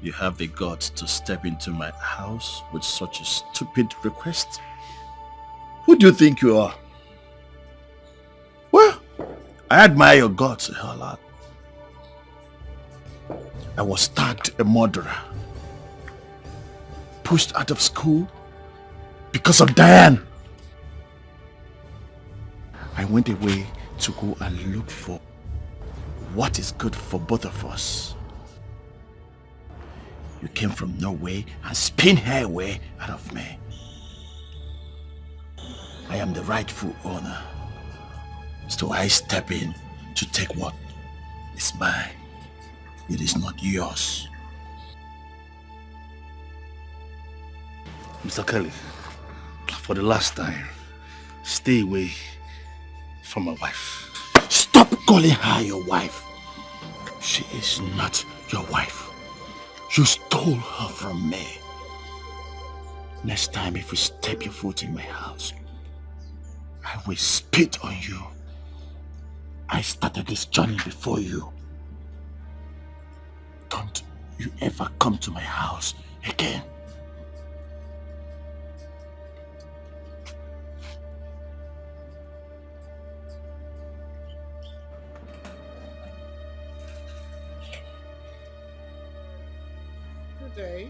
You have the guts to step into my house with such a stupid request? Who do you think you are? Well, I admire your guts a whole lot. I was tagged a murderer. Pushed out of school because of Diane. I went away to go and look for what is good for both of us. You came from Norway and spin her away out of me. I am the rightful owner. So I step in to take what is mine. It is not yours. Mr. Kelly, for the last time, stay away from my wife. Stop calling her your wife. She is not your wife. You stole her from me. Next time if you step your foot in my house, I will spit on you. I started this journey before you. Don't you ever come to my house again. Good day.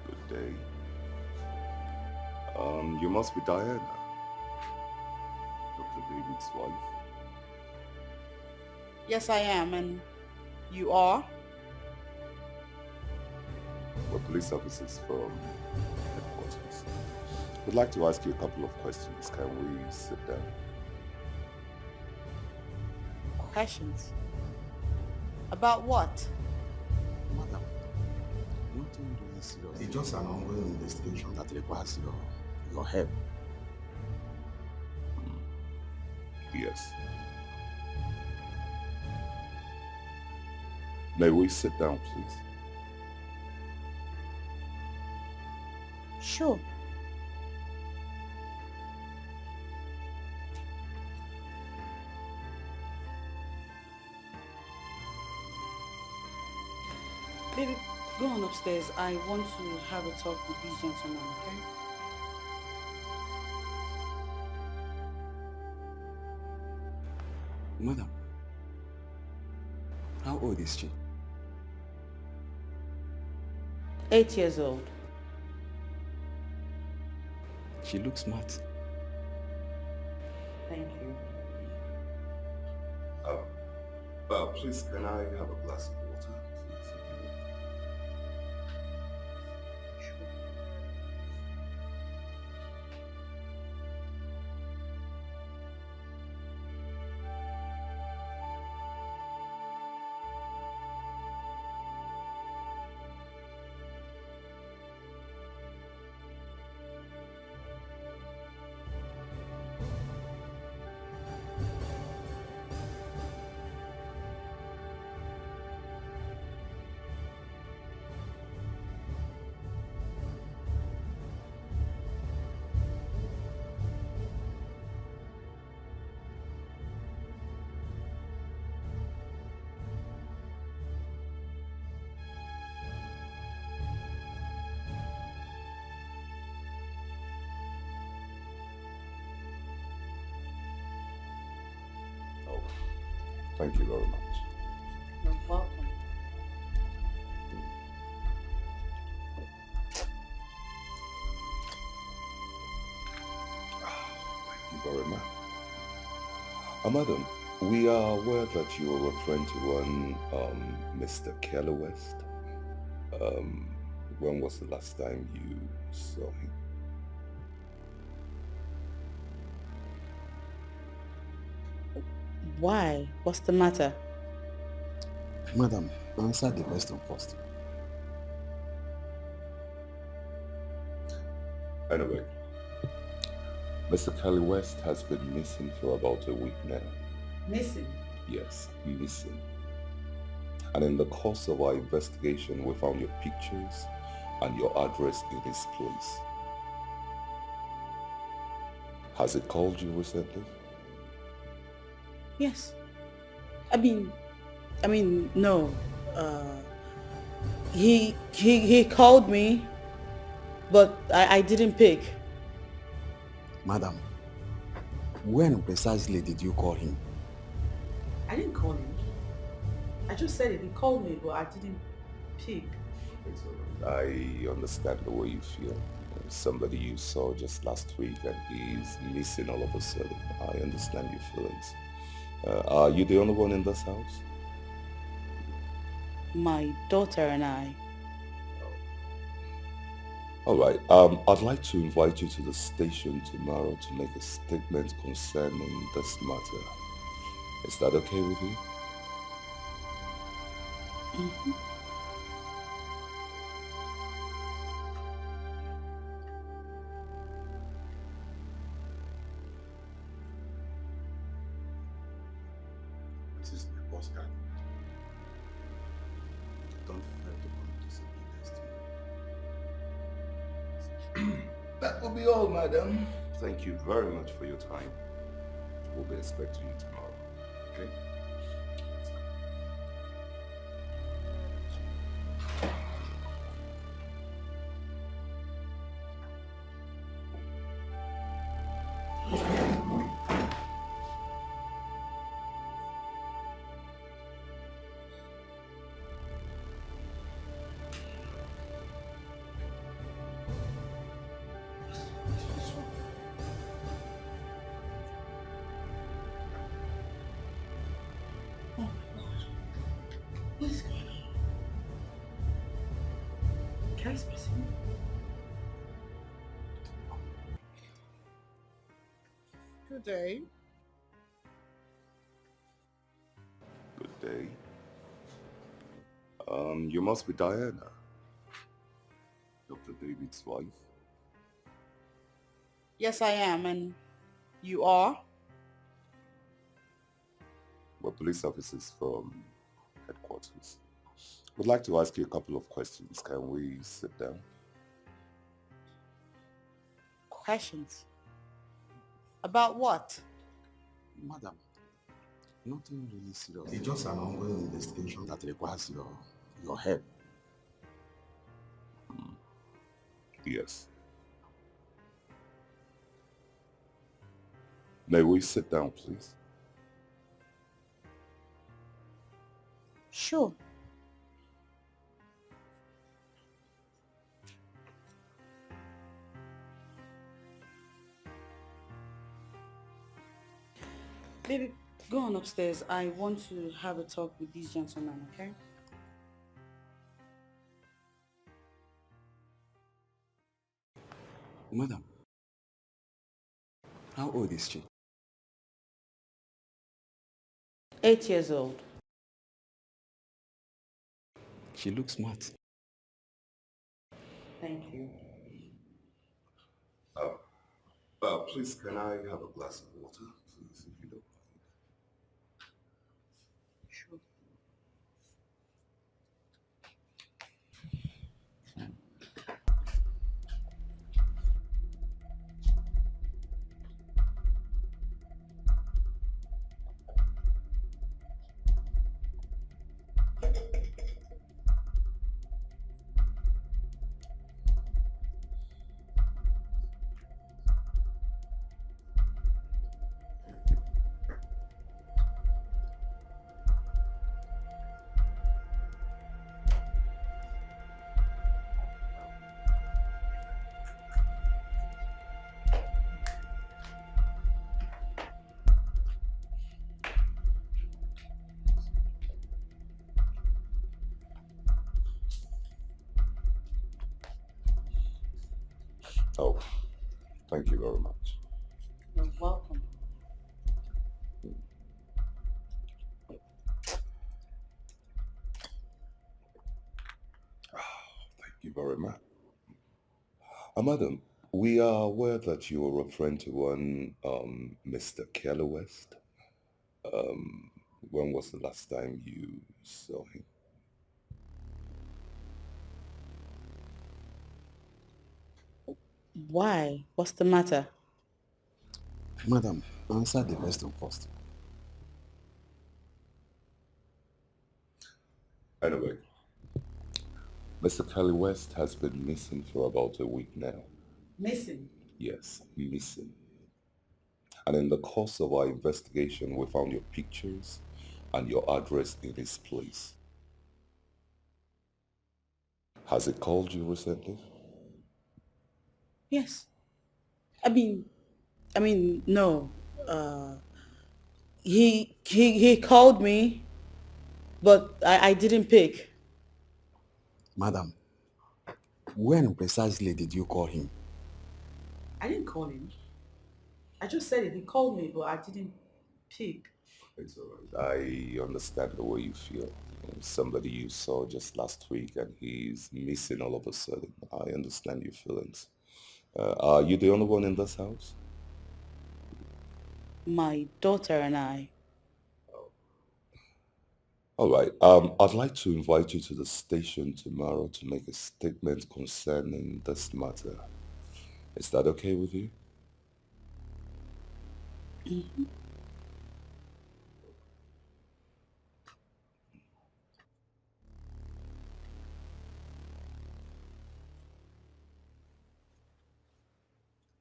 Good day. You must be Diana, Dr. David's wife. Yes, I am, and you are? We're police officers from headquarters. We'd like to ask you a couple of questions. Can we sit down? Questions? About what? Madam, nothing really serious. It's just an ongoing investigation that requires your help. Yes. May we sit down, please? Sure. Baby, go on upstairs. I want to have a talk with these gentlemen, okay? Madam, how old is she? 8 years old. She looks smart. Thank you. Please, can I have a glass of water, please? Thank you very much. You're welcome. Thank you very much. Madam, we are aware that you are referring to one Mr. Kelly West. When was the last time you saw him? Why? What's the matter? Madam, answer the question first. Anyway, Mr. Kelly West has been missing for about a week now. Missing? Yes, missing. And in the course of our investigation, we found your pictures and your address in his place. Has he called you recently? Yes. I mean, no. He called me, but I didn't pick. Madam, when precisely did you call him? I didn't call him. I just said it. He called me, but I didn't pick. It's all right. I understand the way you feel. Somebody you saw just last week and he's missing all of a sudden. I understand your feelings. Are you the only one in this house? My daughter and I. All right. I'd like to invite you to the station tomorrow to make a statement concerning this matter. Is that okay with you? Mm-hmm. This is my postcard. Don't fail to come to see me next week. That will be all, madam. Thank you very much for your time. We'll be expecting you tomorrow. Okay? Guys, pressing. Good day. Good day. You must be Diana, Dr. David's wife. Yes, I am, and you are? We're police officers from headquarters. Would like to ask you a couple of questions. Can we sit down? Questions? About what? Madam, nothing really serious. It's just an ongoing investigation that requires your help. Yes. May we sit down, please? Sure. Baby, go on upstairs. I want to have a talk with these gentlemen, okay? Madam, how old is she? 8 years old. She looks smart. Thank you. Please, can I have a glass of water, please, if you don't mind? Sure. Oh, thank you very much. You're welcome. Thank you very much. Madam, we are aware that you are referring to one Mr. Kelly West. When was the last time you saw him? Why? What's the matter? Madam, answer the question first. Anyway, Mr. Kelly West has been missing for about a week now. Missing? Yes, missing. And in the course of our investigation, we found your pictures and your address in his place. Has he called you recently? Yes. I mean, no. He called me, but I didn't pick. Madam, when precisely did you call him? I didn't call him. I just said it. He called me, but I didn't pick. It's alright. I understand the way you feel. Somebody you saw just last week and he's missing all of a sudden. I understand your feelings. Are you the only one in this house? My daughter and I. All right. I'd like to invite you to the station tomorrow to make a statement concerning this matter. Is that okay with you? Mm-hmm.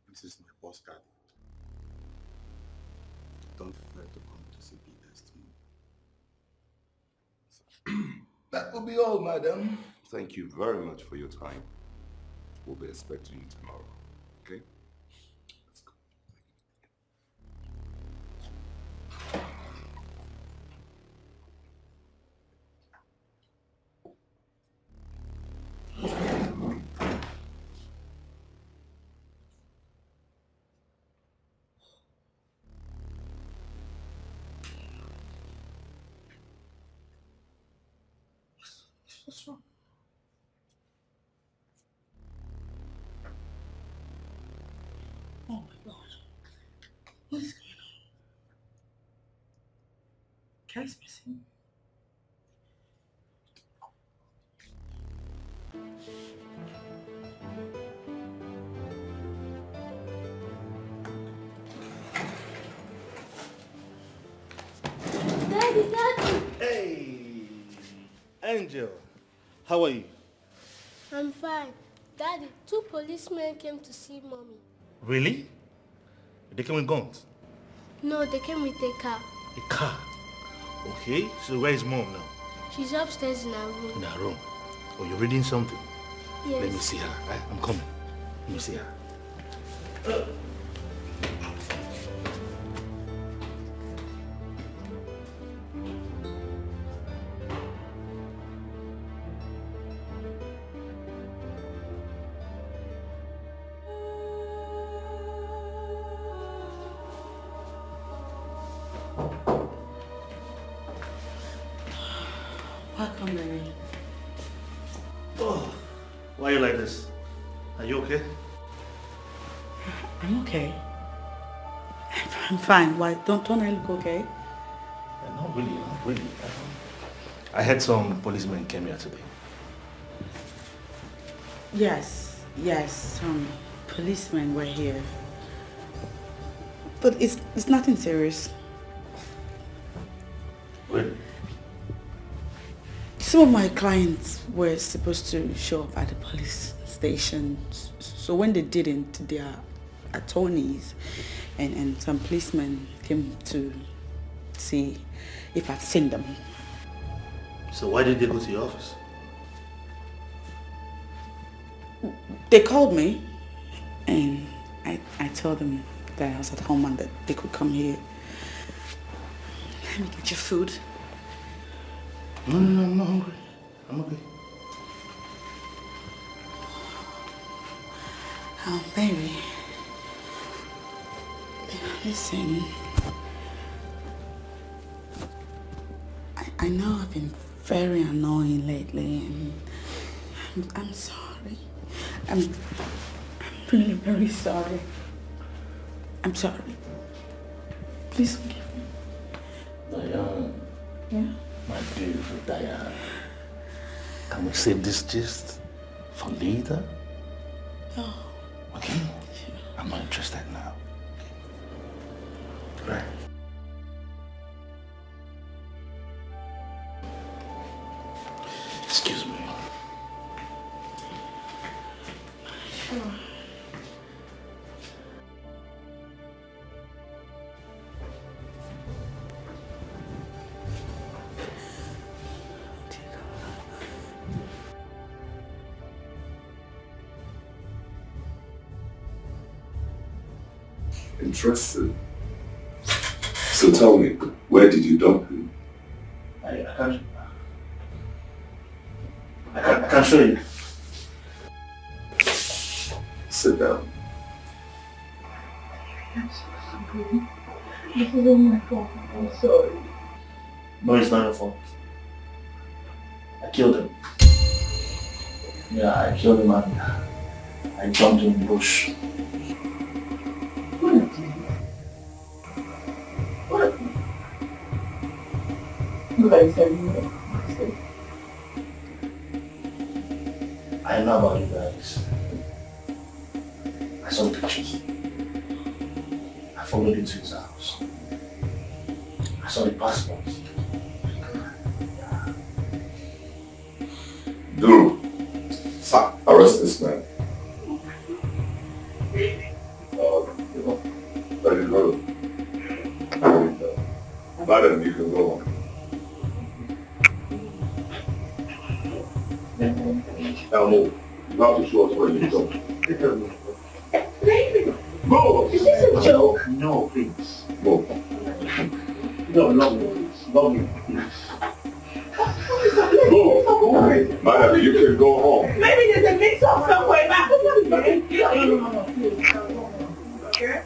This is my postcard. Don't forget to come to see me next month. That will be all, madam. Thank you very much for your time. We'll be expecting you tomorrow. Okay? Let's go. What's wrong? Oh my God. What is going on? Kelly's missing. Daddy. Hey, Angel, how are you? I'm fine. Daddy, 2 policemen came to see Mommy. Really? They came with guns? No, they came with a car. A car? Okay, so where is Mom now? She's upstairs in her room. In her room. Oh, you're reading something? Yes. Let me see her, right? I'm coming. Let me see her. Welcome, Mary. Oh, why are you like this? Are you okay? I'm okay. I'm fine. Why? Don't I look okay? Yeah, not really, not really. I had some policemen came here today. Yes, some policemen were here. But it's nothing serious. Really? Some of my clients were supposed to show up at the police station. So when they didn't, their attorneys and some policemen came to see if I'd seen them. So why did they go to your office? They called me and I told them that I was at home and that they could come here. Let me get your food. No, I'm not hungry. I'm okay. Oh, baby. Listen. I know I've been very annoying lately and I'm sorry. I'm really very sorry. I'm sorry. Please forgive me. Diane. Yeah? My beautiful Diane. Can we save this gist for later? No. Okay? I'm not interested now. Right. Excuse me. Sure. Interesting. So tell me, where did you dump him? I can't show you. Sit down. I'm so sorry. This isn't my fault. I'm sorry. No, it's not your fault. I killed him. Yeah, I killed him and I jumped in the bush. What did you do? What? Nobody said you were. I know about you guys. I saw the pictures. I followed him to his house. I saw the passports. Duru, sir, arrest this man. Let it go. Madam, you can go on. Now move. You have to show us where you go. Move! Is this a joke? No, please. Move. No, love me, please. Move. Madam, you can go home. Maybe there's a mix-up somewhere. No. Okay?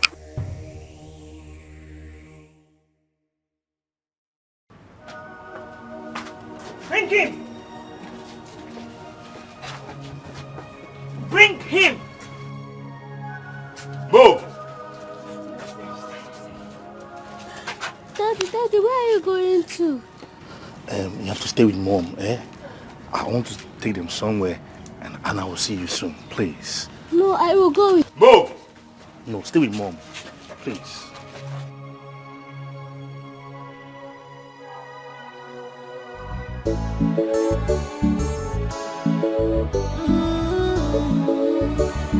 Bring him! Bring him! Move! Daddy, where are you going to? You have to stay with Mom, eh? I want to take them somewhere and I will see you soon, please. No, I will go with... Move! No, stay with Mom, please.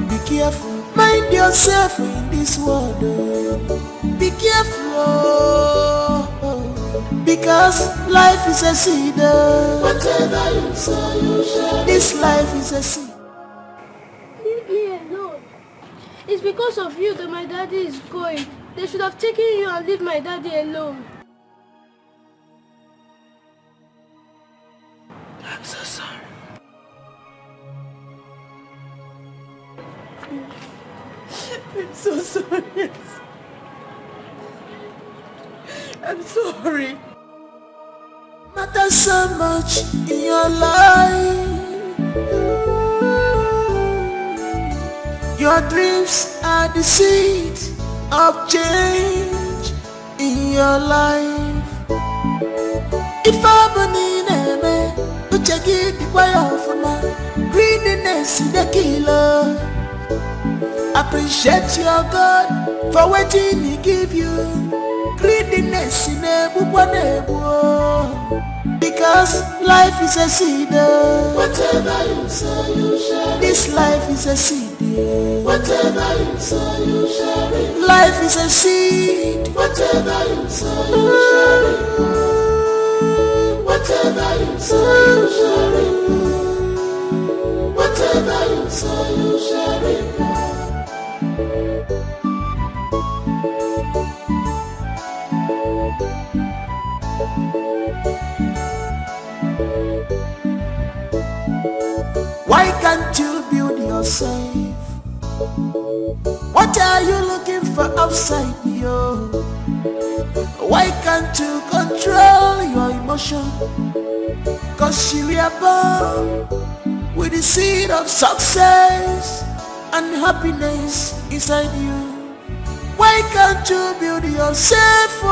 Be careful, mind yourself in this world. Be careful, because life is a seed. Whatever you sow, you shall. This life is a seed. Leave me alone. It's because of you that my daddy is going. They should have taken you and leave my daddy alone. I'm so sorry. I'm so sorry. I'm sorry. Matters so much in your life. Your dreams are the seed of change in your life. If I believe in me, you check it the way of greediness is the killer. Appreciate your God for waiting He give you. Greediness in a because life is a seed. Whatever you sow, you shall. This life is a seed. Whatever you sow, you shall reap. Life is a seed. Whatever you sow, you shall reap. Whatever you sow, you shall reap. Whatever you sow, you shall reap. Why can't you build yourself? What are you looking for outside you? Why can't you control your emotion? Cause you were born with the seed of success and happiness inside you. Why can't you build yourself?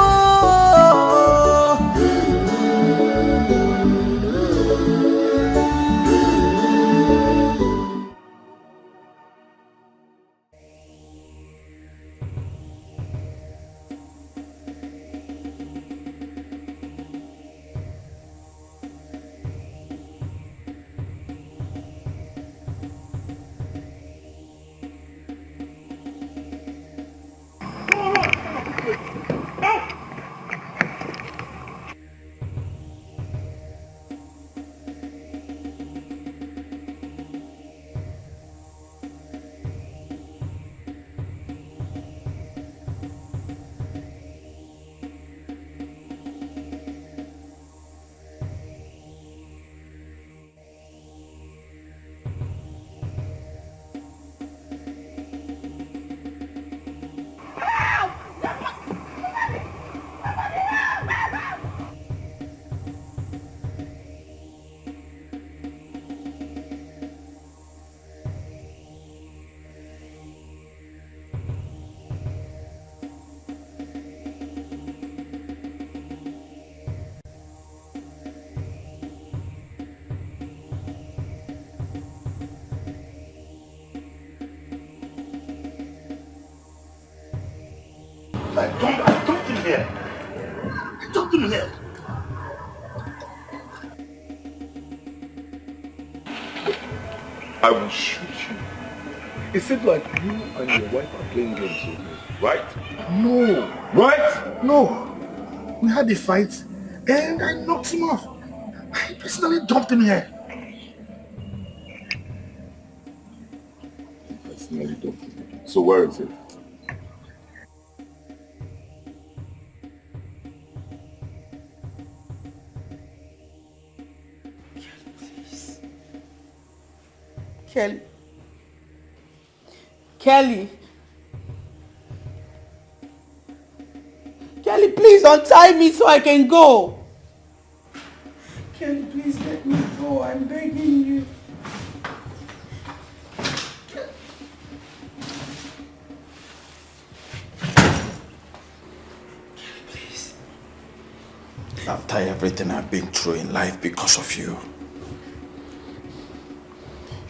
Talk to me here. Talk to me here. I will shoot you. It seems like you and your wife are playing games with me, right? No. Right? No. We had a fight and I knocked him off. I personally dumped him here. Personally dumped him. So where is it? Kelly. Kelly. Kelly, please untie me so I can go. Kelly, please let me go. I'm begging you. Please. After everything I've been through in life because of you,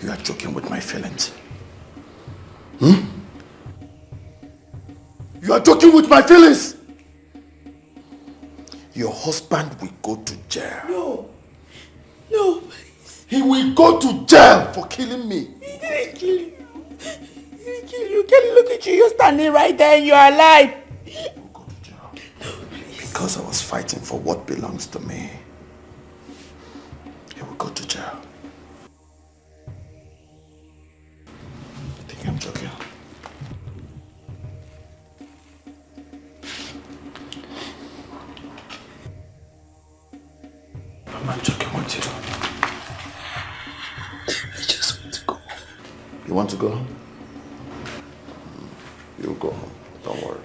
you are joking with my feelings. You are joking with my feelings. Your husband will go to jail. No. No, please. He will go to jail for killing me. He didn't kill you. He didn't kill you. Kelly, look at you. You're standing right there and you're alive. He will go to jail. Because I was fighting for what belongs to me. He will go to jail. I think I'm joking. I'm not joking with you. I just want to go. You want to go home? You'll go home. Don't worry.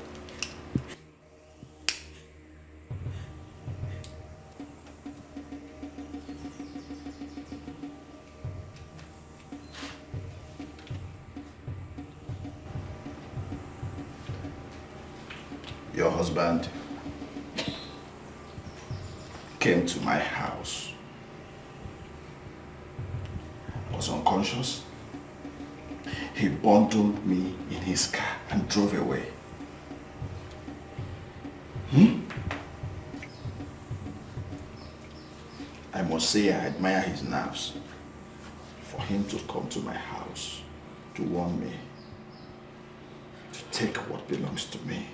Your husband came to my house, was unconscious. He bundled me in his car and drove away. I must say I admire his nerves for him to come to my house to warn me to take what belongs to me.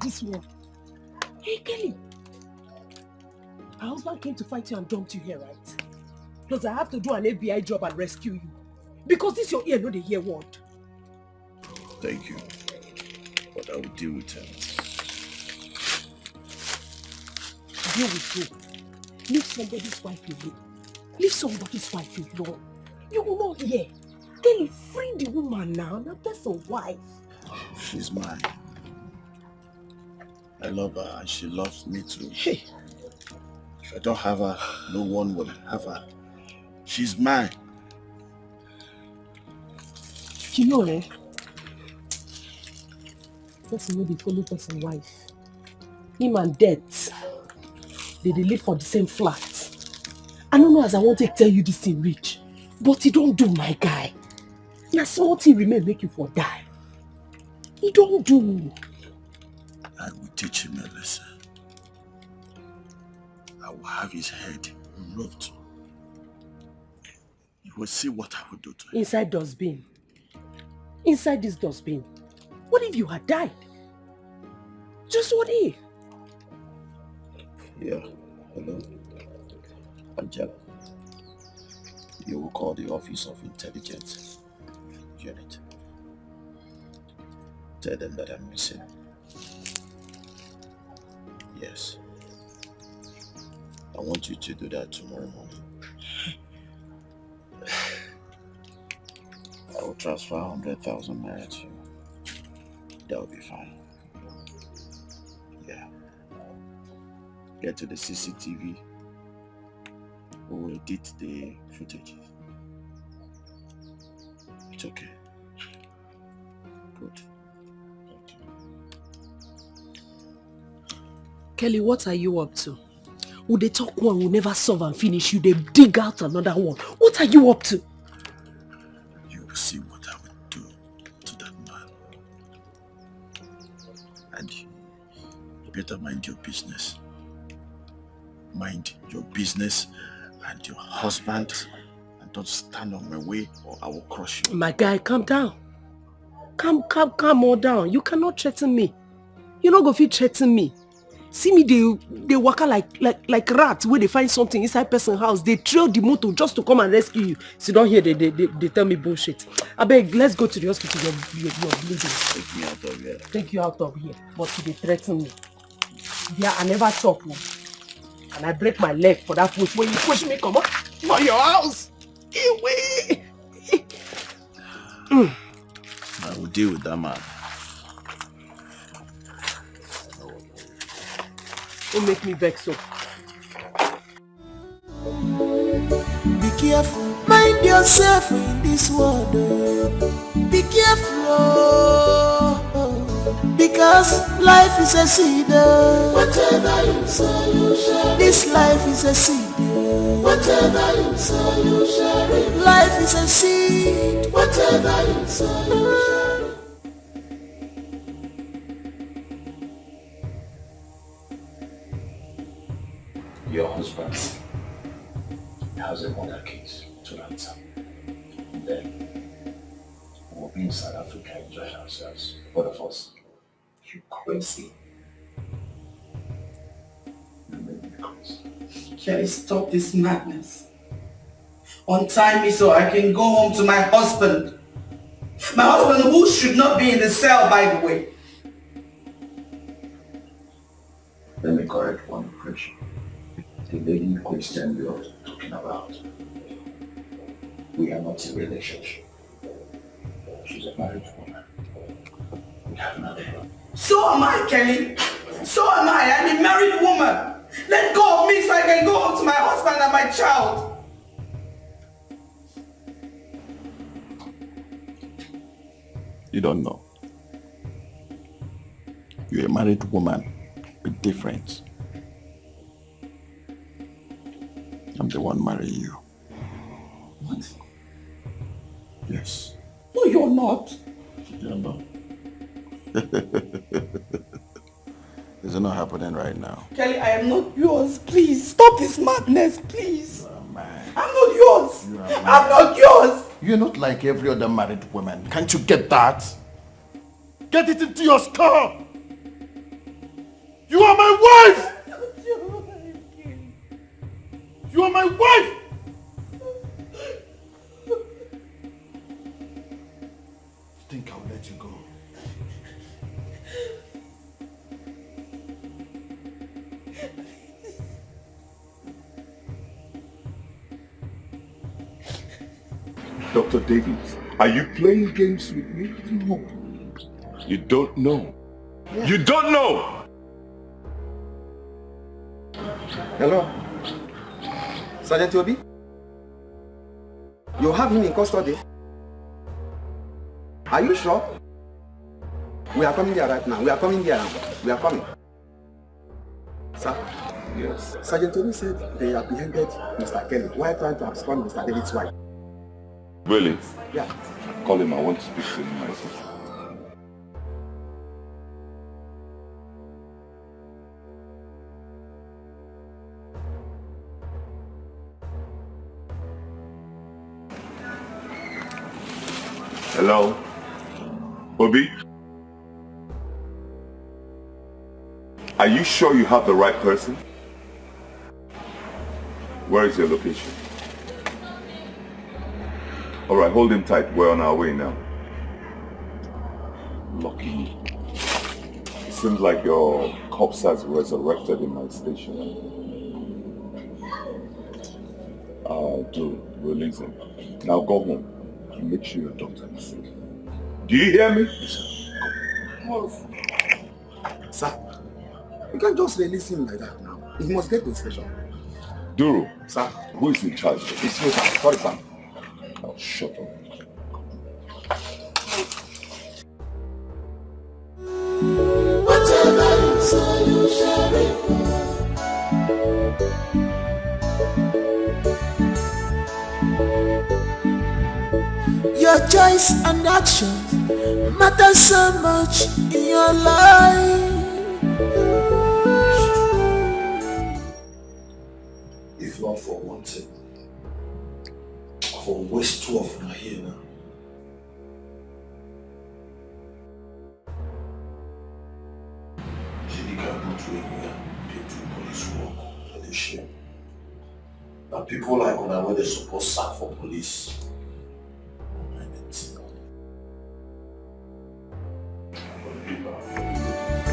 this one. Hey, Kelly. Her husband came to fight you and dumped you here, right? Because I have to do an FBI job and rescue you. Because this your ear, not the hear word. Thank you. But I will deal with him. Deal with you. Leave somebody's wife alone. Leave somebody's wife alone. You will not hear. Kelly, free the woman now. Now that's a wife. She's mine. I love her and she loves me too. Hey. If I don't have her, no one will have her. She's mine. You know, eh? Person wey dey follow person wife. Him and death. They live for the same flat. I don't know as I want to tell you this thing rich. But you don't do, my guy. Na small thing remain make you for die. You don't do. I will teach him a lesson. I will have his head removed. You will see what I will do to him. Inside dustbin. Inside this dustbin. What if you had died? Just what if? Yeah, hello. Angela. You will call the Office of Intelligence Unit. Tell them that I'm missing. Yes. I want you to do that tomorrow morning. I will transfer 100,000 naira to you. That will be fine. Yeah. Get to the CCTV. We will edit the footage. It's okay. Good. Kelly, what are you up to? Would they talk one will never solve and finish you? They dig out another one. What are you up to? You will see what I will do to that man. And you better mind your business. Mind your business and your husband. And don't stand on my way or I will crush you. My guy, calm down. Calm more down. You cannot threaten me. You're not going to threaten me. See me, they waka like rats where they find something inside person's house. They trail the motor just to come and rescue you. So don't hear they tell me bullshit. I beg, let's go to the hospital. You're bleeding. Take me out of here. Take you out of here. But they threaten me. Yeah, I never talk. And I break my leg for that push. When you push me, come on. For your house. Away. I will deal with that man. Don't make me vex so. Be careful, mind yourself in this world. Be careful, because life is a seed. Whatever you sow, you shall reap. This life is a seed. Whatever you sow, you shall reap. Life is a seed. Whatever you sow, you shall reap. Your husband has a murder case to answer. And then we'll be in South Africa enjoying ourselves. Both of us. You crazy. You make me crazy. Kelly, stop this madness. Untie me so I can go home to my husband. My husband who should not be in the cell, by the way. Let me correct one impression. The lady Christian you're talking about, we are not in a relationship. She's a married woman. We have nothing. So am I, Kelly. So am I. I'm a married woman. Let go of me so I can go home to my husband and my child. You don't know. You're a married woman. Be different. I'm the one marrying you. What? Yes. No, you're not. You're not. Is it not happening right now? Kelly, I am not yours. Please, stop this madness, please. I'm not yours. I'm not yours. You're not like every other married woman. Can't you get that? Get it into your skull. You are my wife! You are my wife! Think I'll let you go? Dr. Davis, are you playing games with me? No. You don't know. Yeah. You don't know! Hello? Sergeant Obi? You have him in custody? Are you sure? We are coming there right now. We are coming there now. We are coming. Sir? Yes. Sergeant Obi said they apprehended Mr. Kelly while trying to abscond Mr. David's wife. Really? Yeah. Call him. I want to speak to him myself. Hello? Obi? Are you sure you have the right person? Where is your location? Alright, hold him tight. We're on our way now. Lucky. It seems like your corpse has resurrected in my station. Do release him. Now go home and make sure your doctor is safe. Do you hear me? Sir, you can't just release him like that now. He must get the station. Duru, sir, who is in charge? It's you, sir. Sorry, sir. Oh, shut up. Whatever you say, you shall reap. Your choice and action matter so much in your life. If not for one thing, for waste two of them here now. She can put you anywhere, they do police work and they share. Now people like on where they suppose sack for police.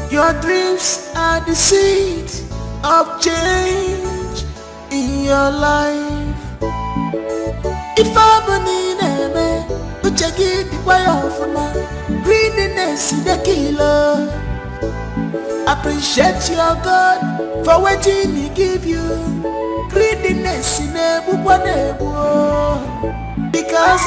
Your dreams are the seed of change in your life. If I'm in but you get the way off my greediness is the killer. Appreciate your God for waiting He give you. Greediness in a because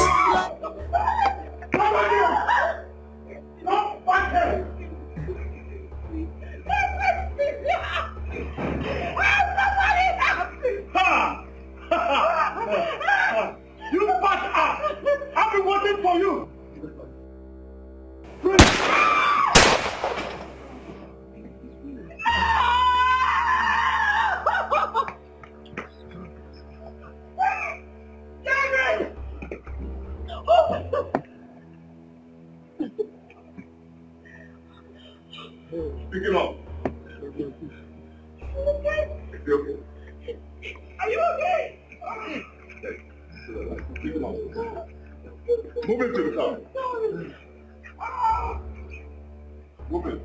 You bastard! I've been waiting for you! Pick him up. Are you okay? Pick him up. Move him to the car. Move him.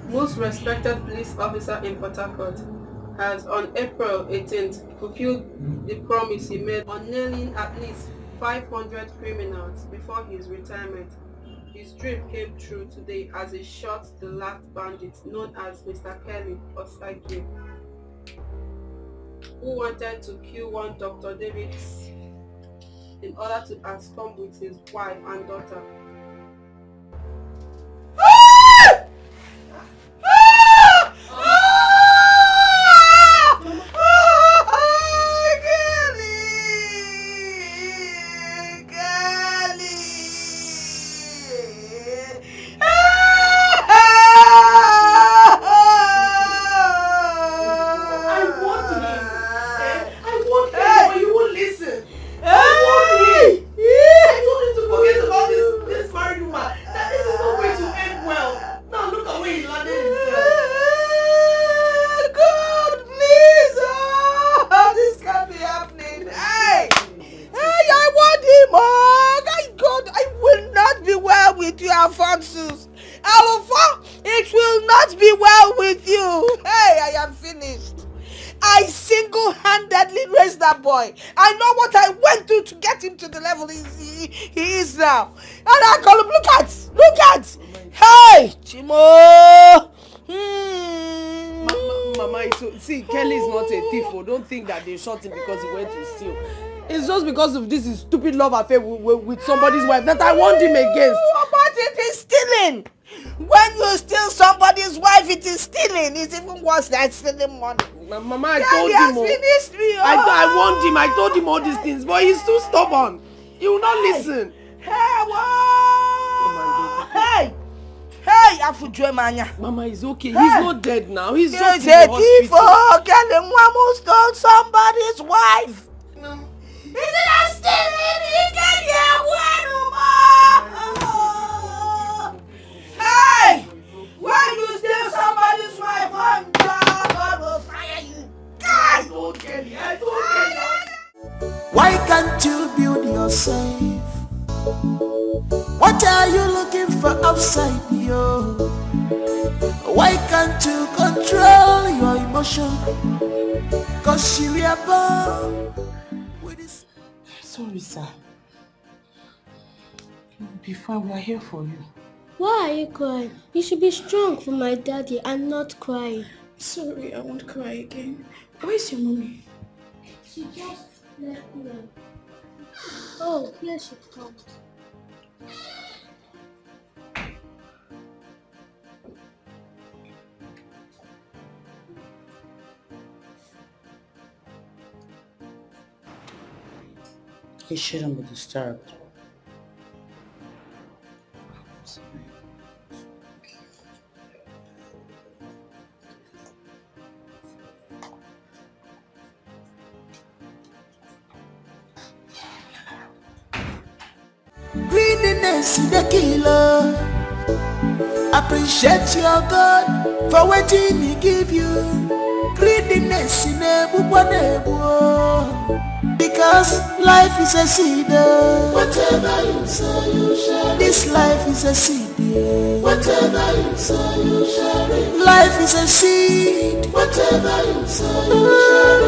Most respected police officer in Port Harcourt has on April 18th fulfilled the promise he made on nailing at least 500 criminals before his retirement. His dream came true today as he shot the last bandit known as Mr. Kelly Osage, who wanted to kill one Dr. Davis in order to abscond with his wife and daughter. I want him, but you won't listen. finished. I single-handedly raised that boy. I know what I went through to get him to the level he is now. And I call him, look at. Hey, Chimo. Mama, see, Kelly is not a thief. Don't think that they shot him because he went to steal. It's just because of this stupid love affair with somebody's wife that I warned him against. But it is stealing. When you steal somebody's wife, it is stealing. It's even worse than stealing money. Mama, I told him. Finished me. I warned him. I told him all these things, but he's too stubborn. He will not listen. Hey, Afujemanya. Mama, he's okay. He's not dead now. He's just in the hospital. Kelly Mwamu stole somebody's wife. Is it a stealing? He can hear Hey! When you steal somebody's wife, God will fire you. God! Don't kill me. Why can't you build yourself? What are you looking for outside you? Why can't you control your emotion? Cause you are born with this. Sorry, sir. You'll be fine. We are here for you. Why are you crying? You should be strong for my daddy and not crying. Sorry, I won't cry again. Where's your mommy? She just left me. Oh, here she comes. He shouldn't be disturbed. Greediness is the killer. Appreciate your God for waiting He give you. Greediness in a because life is a seed. Whatever you say, you share. This life is a seed. Whatever you say, you share. Life is a seed. Whatever you say, you share.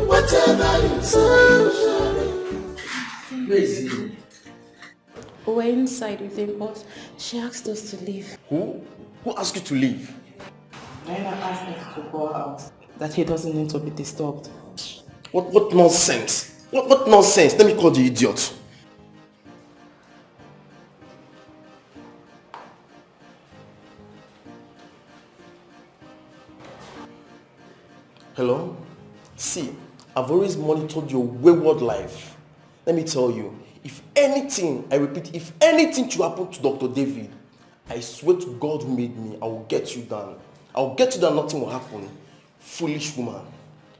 Whatever you say, you share. Where is he? We're inside with him, but she asked us to leave. Who? Who asked you to leave? Naina asked us to go out. That he doesn't need to be disturbed. What nonsense? What nonsense? Let me call the idiot. Hello? See, I've always monitored your wayward life. Let me tell you, if anything, I repeat, if anything should happen to Dr. David, I swear to God who made me, I will get you down. I will get you down, nothing will happen. Foolish woman.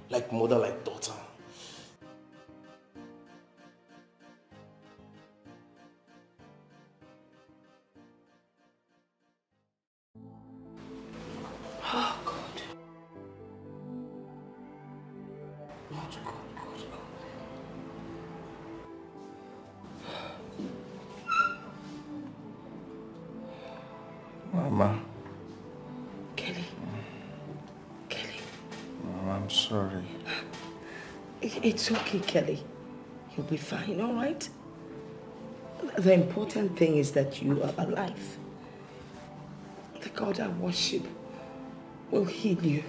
Like mother, like daughter. Oh, God. Mama. Kelly. Mama, I'm sorry. It's okay, Kelly. You'll be fine, all right? The important thing is that you are alive. The God I worship will heal you.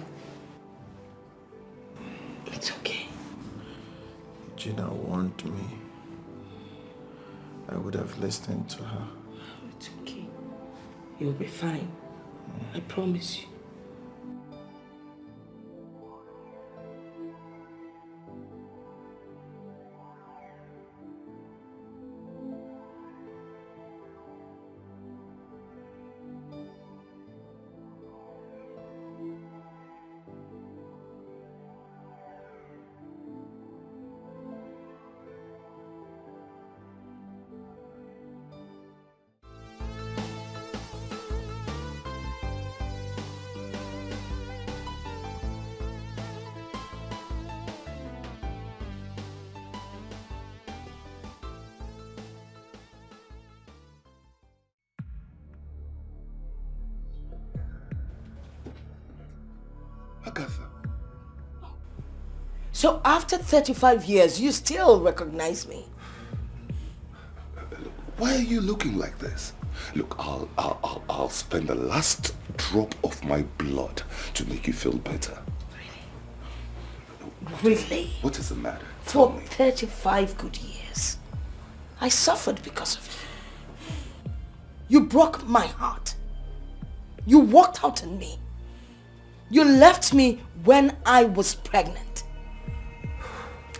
It's okay. Gina warned me. I would have listened to her. It's okay. You'll be fine. I promise you. Agatha. So after 35 years, you still recognize me? Why are you looking like this? Look, I'll spend the last drop of my blood to make you feel better. Really? What is the matter? For 35 good years, I suffered because of you. You broke my heart. You walked out on me. You left me when I was pregnant.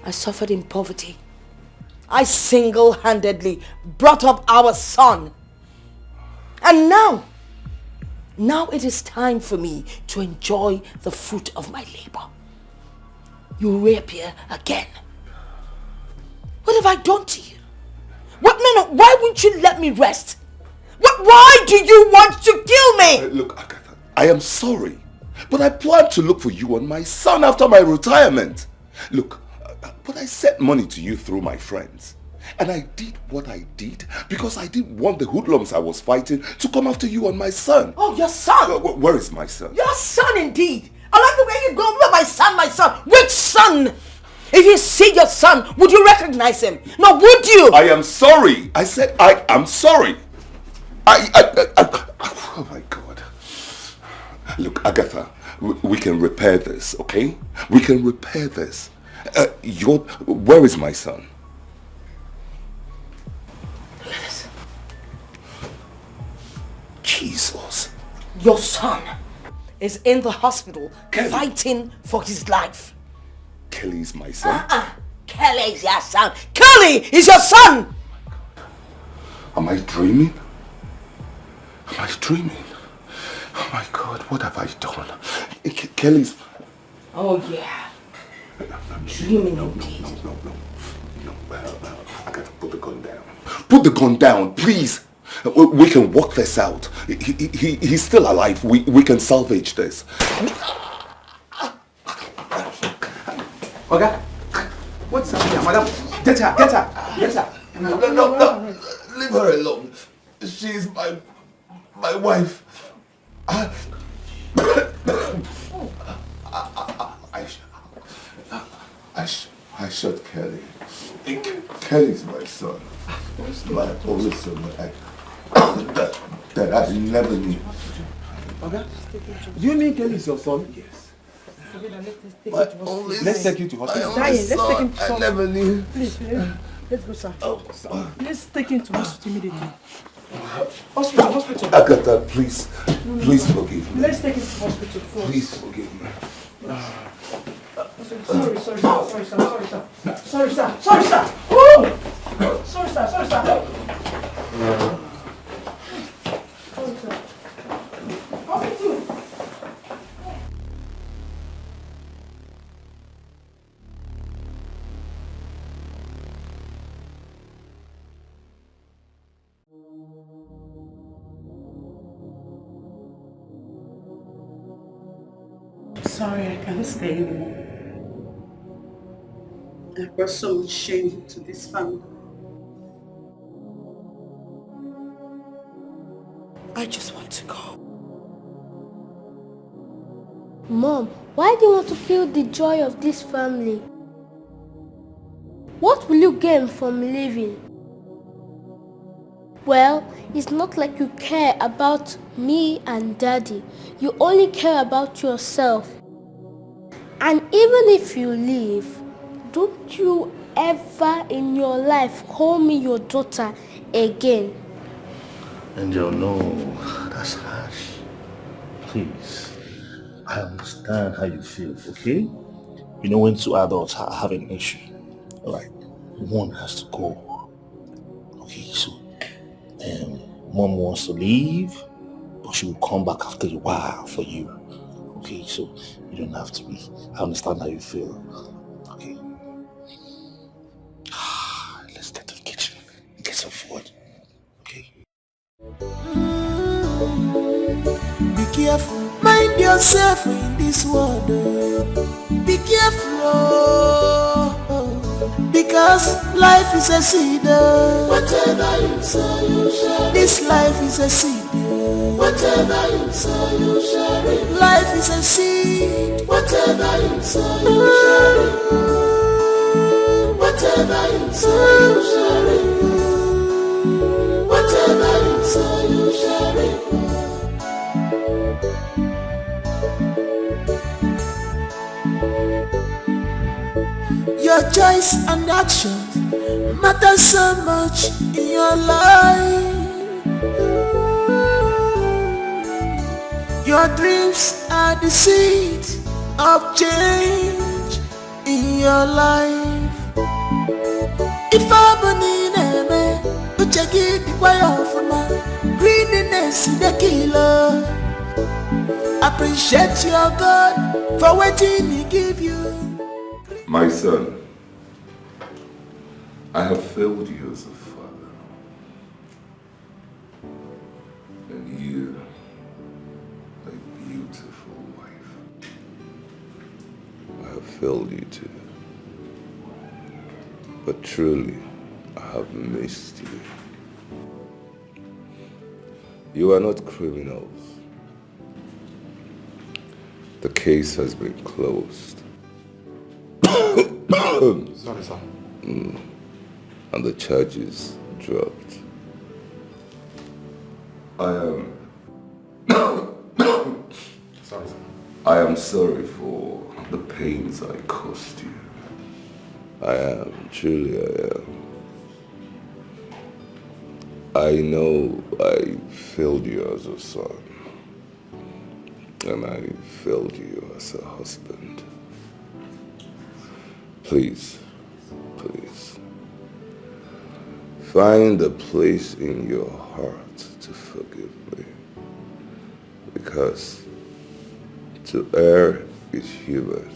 I suffered in poverty. I single-handedly brought up our son. And now it is time for me to enjoy the fruit of my labor. You reappear again. What have I done to you? What? No, why won't you let me rest? Why do you want to kill me? Look, Agatha, I am sorry, but I plan to look for you and my son after my retirement. Look, but I sent money to you through my friends. And I did what I did because I didn't want the hoodlums I was fighting to come after you and my son. Oh, your son? Where is my son? Your son indeed. I like the way you go. My son. Which son? If you see your son, would you recognize him? No, would you? I am sorry. I said I am sorry. Oh my God. Look, Agatha, we can repair this, okay? We can repair this. Where is my son? Jesus. Your son is in the hospital fighting for his life. Kelly is my son? Kelly is your son. Kelly is your son! Am I dreaming? Am I dreaming? Oh my God, what have I done? Kelly's... Oh yeah. Dreaming indeed. No. I gotta put the gun down. Put the gun down, please. We can work this out. He's still alive. We can salvage this. Okay. What's happening, madam? Get her. No. Leave her alone. She's my wife. I shot Kelly. Kelly's my son. My only son. That I never knew. Okay. Do you mean Kelly is your son? Yes. Let's take you to hospital. Let's take him to hospital. I never knew. Please, let's go, sir. Let's take him to hospital immediately. Hospital. Agatha, please forgive me. Let's take him to hospital first. Please forgive me. Sorry, sir. Woo! Sorry, sir. Sorry, I can't stay anymore. I've brought so much shame to this family. I just want to go. Mom, why do you want to kill the joy of this family? What will you gain from living? Well, it's not like you care about me and Daddy. You only care about yourself. And even if you leave, don't you ever in your life call me your daughter again. Angel, no, that's harsh. Please, I understand how you feel, okay? You know when two adults have an issue, like one has to go. Okay, so mom wants to leave, but she will come back after a while for you. Okay, so you don't have to be. I understand how you feel. Okay. Let's get to the kitchen and get some food. Okay. Be careful, mind yourself in this world. Be careful, because life is a seed. Whatever you sow, you share. This life is a seed. Whatever you sow, you share. Life is a seed. Whatever Whatever you sow, you shall reap. Whatever you sow, you shall reap. Whatever you sow, you shall reap. Your choice and action matter so much in your life. Your dreams are the seed of change in your life. If I'm an uche gi dikwa ya ofuma, greediness the killer. Appreciate your God for waiting He give you. My son, I have failed you as a father. And you, a beautiful wife. I have failed you too. But truly, I have missed you. You are not criminals. The case has been closed. Sorry, sir. And the charges dropped. Sorry, sir. I am sorry for the pains I caused you. I am, truly I am. I know I failed you as a son. And I failed you as a husband. Please, please, find a place in your heart to forgive me. Because to err is human,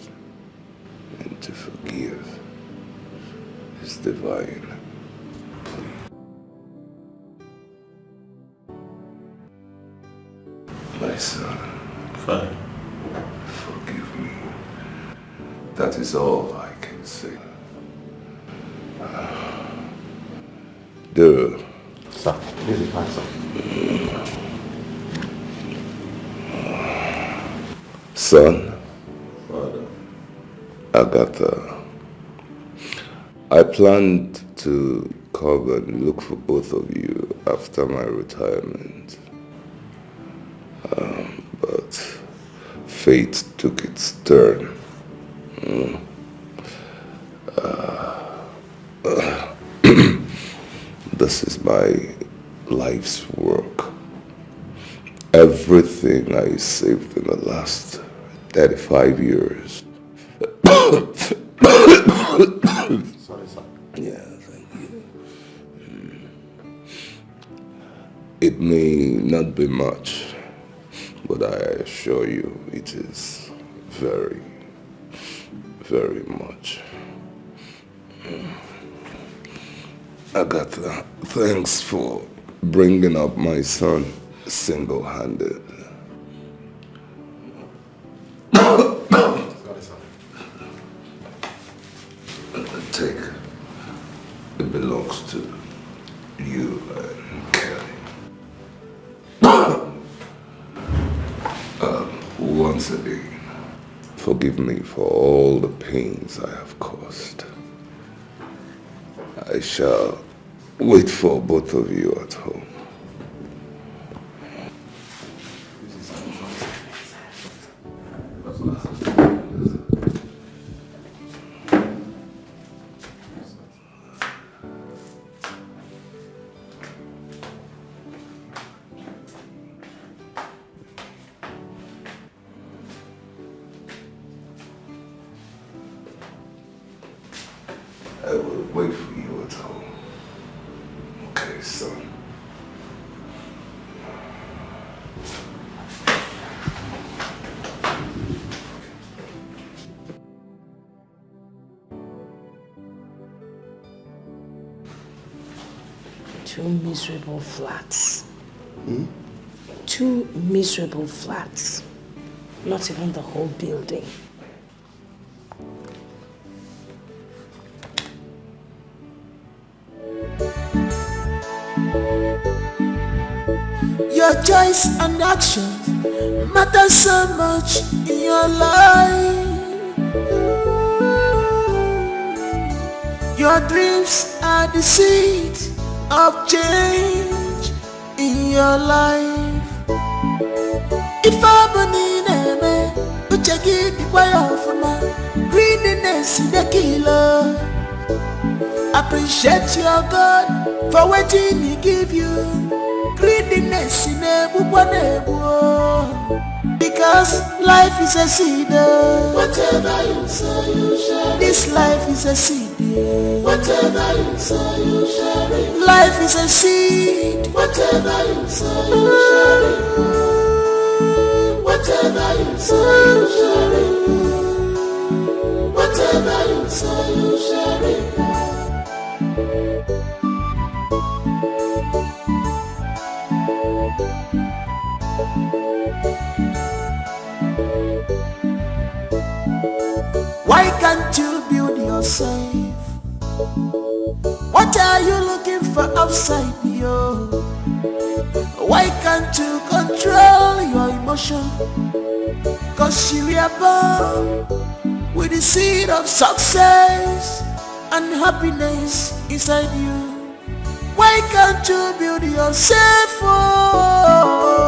and to forgive is divine. My son, Father, forgive me. That is all I can say. Dude. Sir, this is fine, sir. Son, Father, Agatha, I planned to come and look for both of you after my retirement. But fate took its turn. This is my life's work. Everything I saved in the last 35 years. sorry, sir. Yeah, thank you. It may not be much, but I assure you it is very, very much. Agatha, thanks for bringing up my son single-handed. Sorry, sir. Take. It belongs to you and Kelly. Once again, forgive me for all the pains I have caused. I shall wait for both of you at home. I will wait for you at home. Okay, son. Two miserable flats. Two miserable flats. Not even the whole building. Your choice and action matter so much in your life. Your dreams are the seed of change in your life. If I believe in uche gị dịkwa ya ọfụma. Greediness is the killer. Appreciate your God for waiting He give you. Greediness in because life is a seed. Whatever you sow, you share. This life is a seed. Whatever you sow, you share. Life is a seed. Whatever you sow, you share. Whatever you sow, you share. Whatever you sow, you share. Why can't you build yourself? What are you looking for outside you? Why can't you control your emotion? Cause you are born with the seed of success and happiness inside you. Why can't you build yourself? Oh?